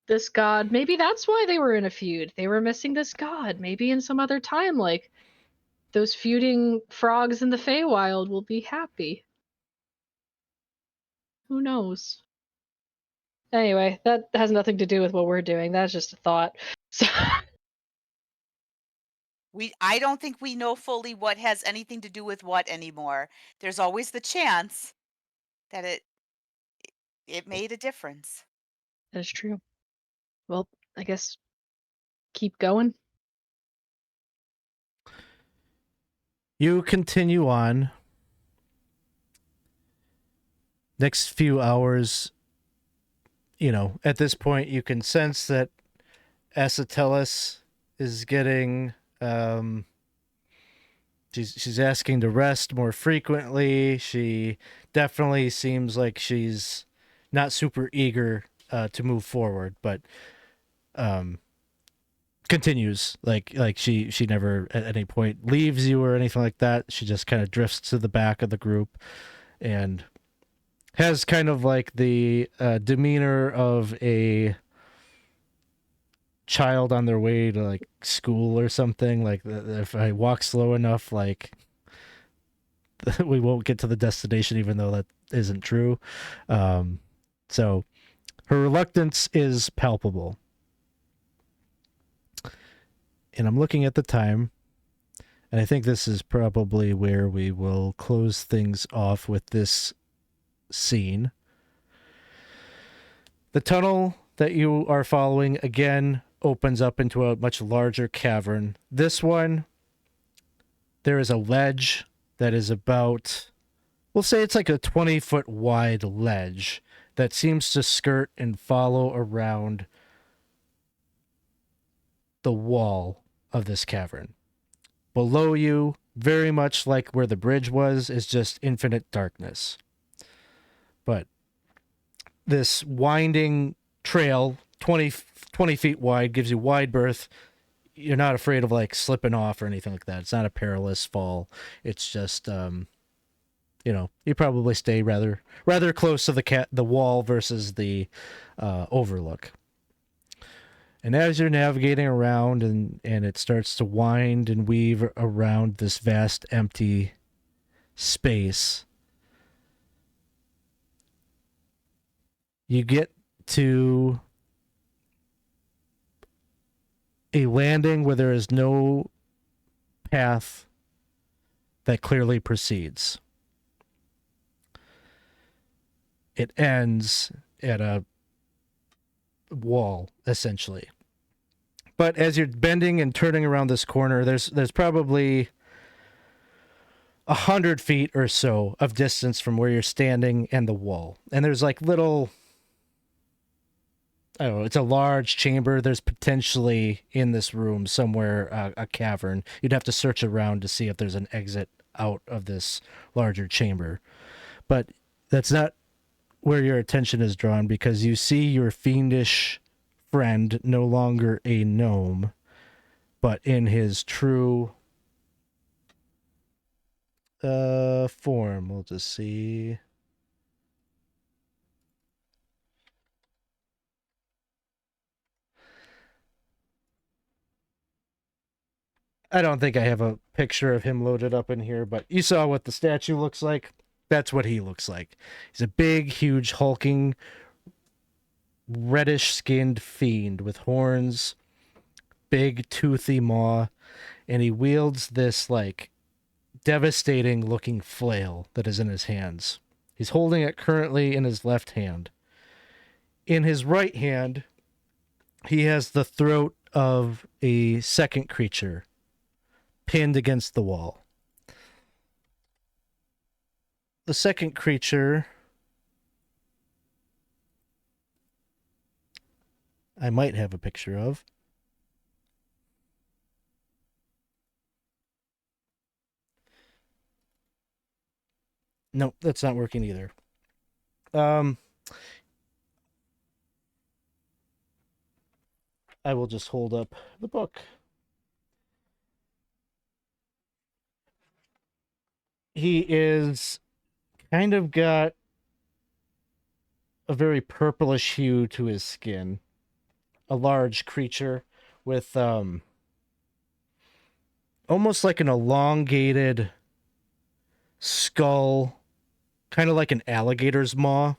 this god, maybe that's why they were in a feud. They were missing this god. Maybe in some other time, like those feuding frogs in the Feywild will be happy. Who knows? Anyway, that has nothing to do with what we're doing. That's just a thought. So I don't think we know fully what has anything to do with what anymore. There's always the chance that it made a difference. that's true. Well, I guess keep going. You continue on. Next few hours, at this point, you can sense that Acetellus is getting, she's asking to rest more frequently. She definitely seems like she's not super eager to move forward, but continues like she never at any point leaves you or anything like that. She just kind of drifts to the back of the group and has kind of like the demeanor of a child on their way to like school or something. Like if I walk slow enough, like we won't get to the destination, even though that isn't true. So her reluctance is palpable. And I'm looking at the time, and I think this is probably where we will close things off with this scene. The tunnel that you are following again opens up into a much larger cavern. This one, there is a ledge that is about, we'll say it's like a 20-foot wide ledge that seems to skirt and follow around the wall of this cavern. Below you, very much like where the bridge was, is just infinite darkness. But this winding trail, 20 feet wide, gives you wide berth. You're not afraid of like slipping off or anything like that. It's not a perilous fall. It's just, you probably stay rather close to the wall versus the overlook. And as you're navigating around and it starts to wind and weave around this vast empty space, you get to a landing where there is no path that clearly proceeds. It ends at a wall, essentially. But as you're bending and turning around this corner, there's probably 100 feet or so of distance from where you're standing and the wall. And there's like little, I don't know, it's a large chamber. There's potentially in this room somewhere a cavern. You'd have to search around to see if there's an exit out of this larger chamber. But that's not where your attention is drawn, because you see your fiendish friend no longer a gnome, but in his true form. We'll just see. I don't think I have a picture of him loaded up in here, but you saw what the statue looks like. That's what he looks like. He's a big, huge, hulking, reddish-skinned fiend with horns, big toothy maw, and he wields this like devastating-looking flail that is in his hands. He's holding it currently in his left hand. In his right hand, he has the throat of a second creature pinned against the wall. The second creature, I might have a picture of. Nope, that's not working either. I will just hold up the book. He is kind of got a very purplish hue to his skin. A large creature with almost like an elongated skull, kind of like an alligator's maw,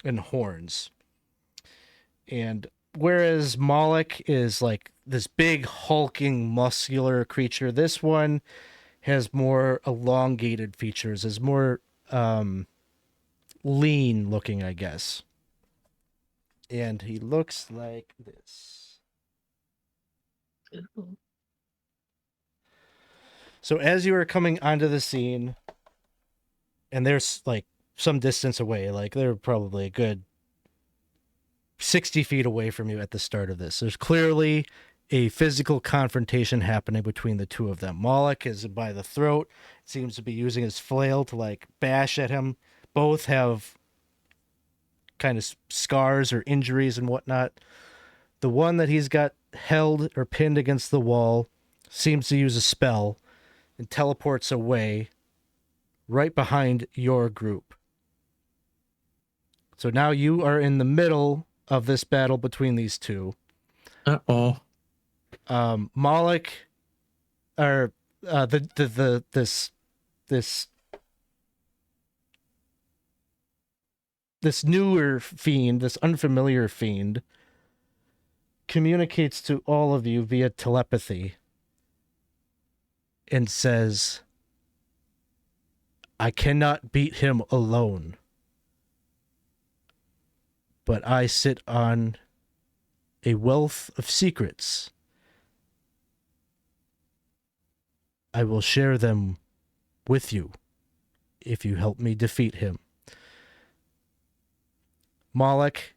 and horns. And whereas Moloch is like this big hulking muscular creature, this one has more elongated features, is more lean looking, I guess. And he looks like this. So as you are coming onto the scene, and there's like some distance away, like they're probably a good 60 feet away from you at the start of this. There's clearly a physical confrontation happening between the two of them. Moloch is by the throat, seems to be using his flail to like bash at him. Both have kind of scars or injuries and whatnot. The one that he's got held or pinned against the wall seems to use a spell and teleports away right behind your group. So now you are in the middle of this battle between these two. Uh-oh. Moloch, or this newer fiend, this unfamiliar fiend, communicates to all of you via telepathy and says, I cannot beat him alone, but I sit on a wealth of secrets. I will share them with you if you help me defeat him. Moloch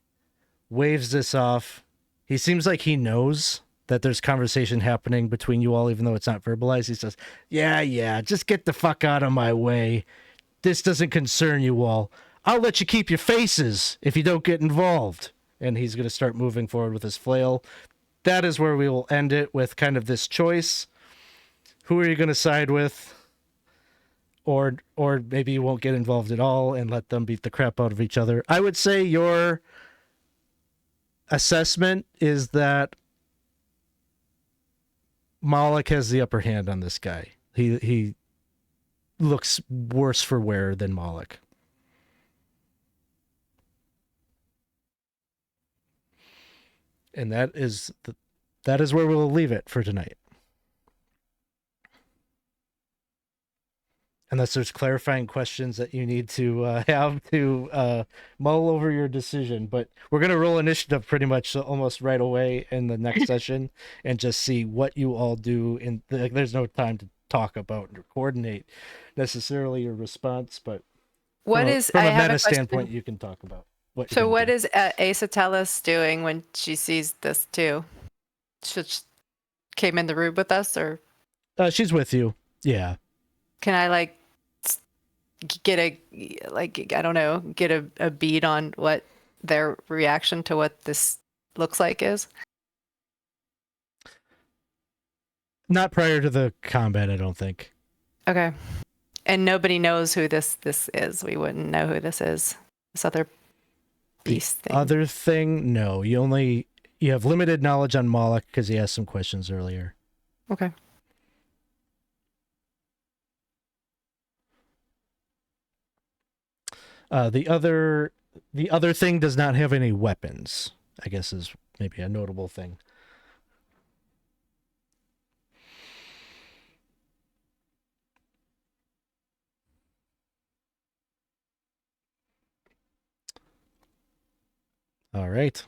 waves this off. He seems like he knows that there's conversation happening between you all, even though it's not verbalized. He says, yeah, just get the fuck out of my way. This doesn't concern you all. I'll let you keep your faces if you don't get involved. And he's going to start moving forward with his flail. That is where we will end it, with kind of this choice. Who are you going to side with? Or maybe you won't get involved at all and let them beat the crap out of each other. I would say your assessment is that Moloch has the upper hand on this guy. He looks worse for wear than Moloch. And that is where we'll leave it for tonight. Unless there's clarifying questions that you need to have to mull over your decision. But we're going to roll initiative pretty much almost right away in the next session and just see what you all do. There's no time to talk about or coordinate necessarily your response, but What from is from I a have meta a question. standpoint, you can talk about what. So what do. is Asa Tellis doing when she sees this too? She came in the room with us, or She's with you. Yeah. can I get a bead on what their reaction to what this looks like is? Not prior to the combat, I don't think. Okay. And nobody knows who this is. We wouldn't know who this is. This other beast thing. Other thing, no. You have limited knowledge on Moloch because he asked some questions earlier. Okay. The other the other thing does not have any weapons, I guess is maybe a notable thing. All right.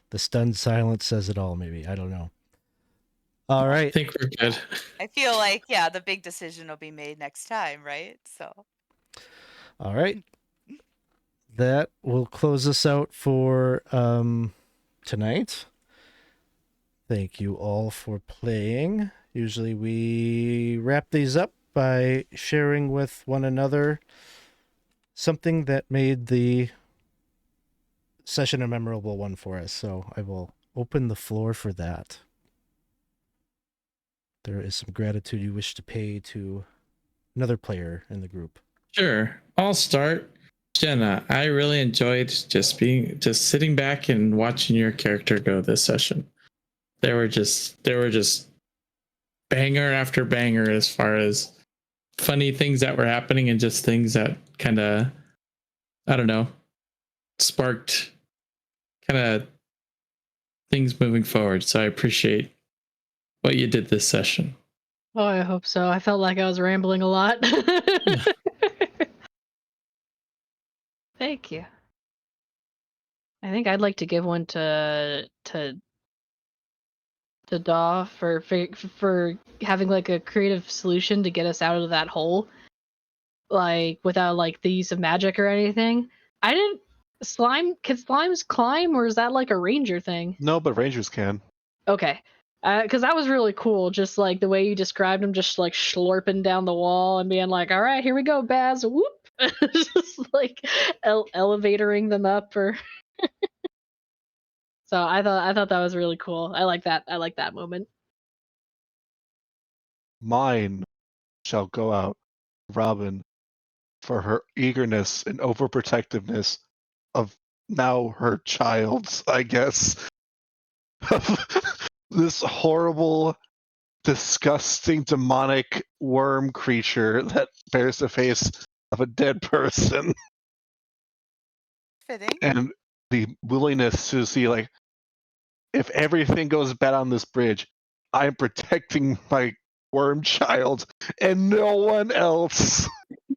The stunned silence says it all, maybe. I don't know. All I right. think we're good. I feel like, yeah, the big decision will be made next time, right? So, All right. That will close us out for tonight. Thank you all for playing. Usually we wrap these up by sharing with one another something that made the session a memorable one for us. So I will open the floor for that. There is some gratitude you wish to pay to another player in the group. Sure, I'll start. Jenna, I really enjoyed just sitting back and watching your character go this session. There were just banger after banger as far as funny things that were happening and just things that kind of, I don't know, sparked kind of things moving forward. So I appreciate what you did this session. Oh, I hope so. I felt like I was rambling a lot. Thank you. I think I'd like to give one to Daw for having like a creative solution to get us out of that hole, like without like the use of magic or anything. I didn't Can slimes climb, or is that like a ranger thing? No, but rangers can. Okay. Because that was really cool, just like the way you described him, just like slurping down the wall and being like, "All right, here we go, Baz." Whoop, just like elevatoring them up, or so I thought that was really cool. I like that. I like that moment. Mine shall go out, Robyn, for her eagerness and overprotectiveness of now her child's, I guess, this horrible, disgusting, demonic worm creature that bears the face of a dead person, fitting. and the willingness to see, like, if everything goes bad on this bridge, I'm protecting my worm child and no one else.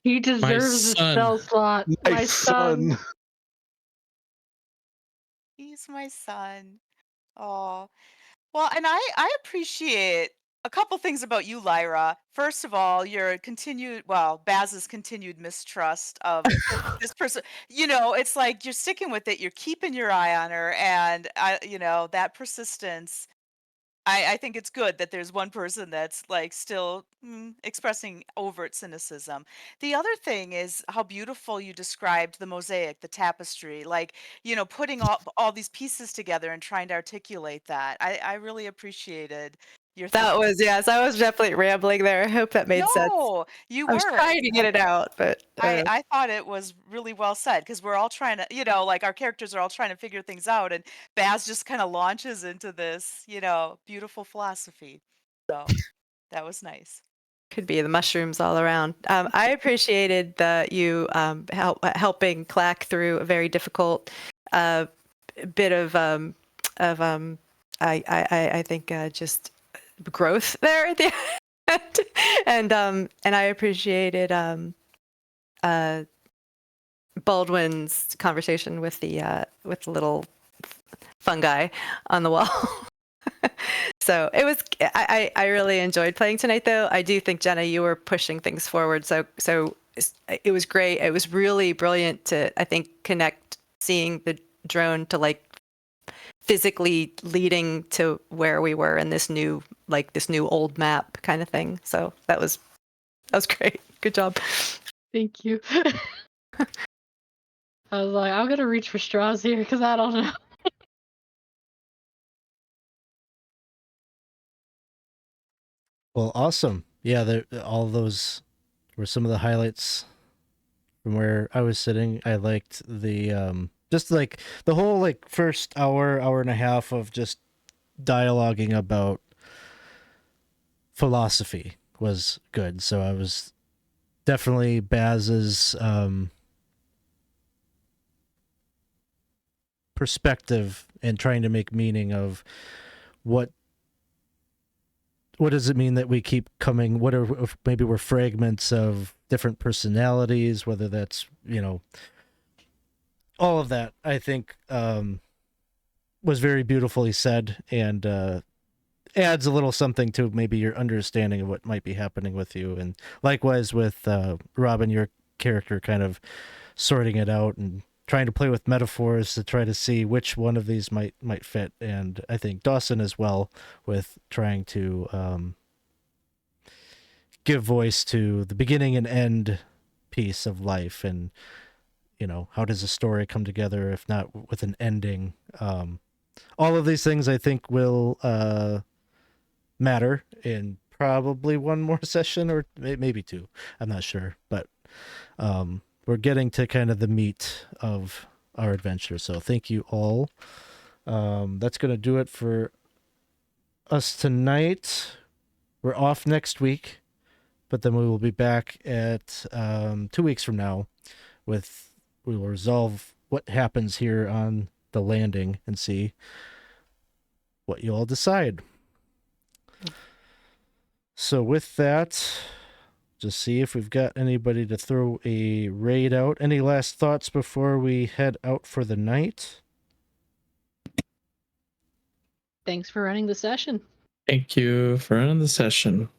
He deserves a son. spell slot. My son. He's my son. Oh, well, and I appreciate a couple things about you, Lyra. First of all, your Baz's continued mistrust of this person. It's like you're sticking with it. You're keeping your eye on her, and that persistence. I think it's good that there's one person that's like still expressing overt cynicism. The other thing is how beautiful you described the mosaic, the tapestry, like, putting all these pieces together and trying to articulate that. I really appreciated your That thoughts. was, yes, I was definitely rambling there. I hope that made sense. No, you I was were. trying to get it out, but I thought it was really well said because we're all trying to, like our characters are all trying to figure things out, and Baz just kind of launches into this, beautiful philosophy. So that was nice. could be the mushrooms all around. I appreciated you helping Clack through a very difficult bit of I think just growth there at the end, and I appreciated Baldwin's conversation with the little fungi on the wall. So it was. I really enjoyed playing tonight, though. I do think, Jenna, you were pushing things forward. So it was great. It was really brilliant to, I think, connect seeing the drone to like physically leading to where we were in this new old map kind of thing. So that was great. Good job. Thank you. I was like, I'm gonna reach for straws here because I don't know. Well, awesome. Yeah, all those were some of the highlights from where I was sitting. I liked the just like the whole like first hour and a half of just dialoguing about philosophy was good. So I was definitely Baz's perspective and trying to make meaning of what does it mean that we keep coming, what are, if maybe we're fragments of different personalities, whether that's, you know, all of that, I think was very beautifully said, and adds a little something to maybe your understanding of what might be happening with you. And likewise with Robyn, your character kind of sorting it out and trying to play with metaphors to try to see which one of these might fit. And I think Dawson as well, with trying to give voice to the beginning and end piece of life, and you know, how does a story come together if not with an ending? All of these things I think will matter in probably one more session, or maybe two. I'm not sure, but we're getting to kind of the meat of our adventure. So thank you all. That's going to do it for us tonight. We're off next week, but then we will be back at 2 weeks from now we will resolve what happens here on the landing and see what you all decide. So with that, just see if we've got anybody to throw a raid out. Any last thoughts before we head out for the night? Thanks for running the session. Thank you for running the session.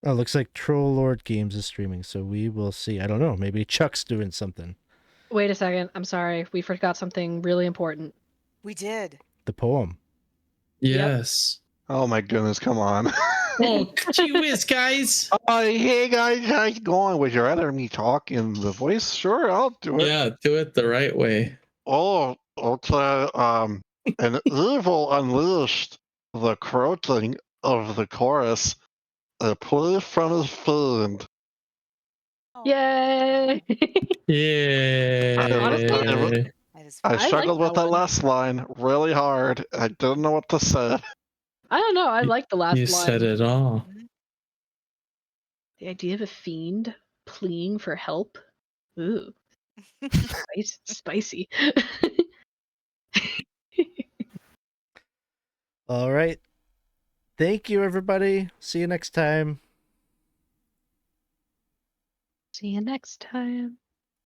Oh, looks like Troll Lord Games is streaming, so we will see. I don't know. Maybe Chuck's doing something. Wait a second. I'm sorry. We forgot something really important. We did. The poem. Yes. Oh my goodness, come on. Oh, gee whiz, guys. Hey guys, how's it going? Would you rather me talk in the voice? Sure, I'll do it. Yeah, do it the right way. Oh, okay. An evil unleashed the croaking of the chorus, a plea from his fiend. Yay! Yeah. Honestly, That is I like struggled with that that one. last line really hard. I didn't know what to say. I don't know. I like the last You line. said it all. The idea of a fiend pleading for help. Ooh, spicy. All right. Thank you, everybody. See you next time. See you next time.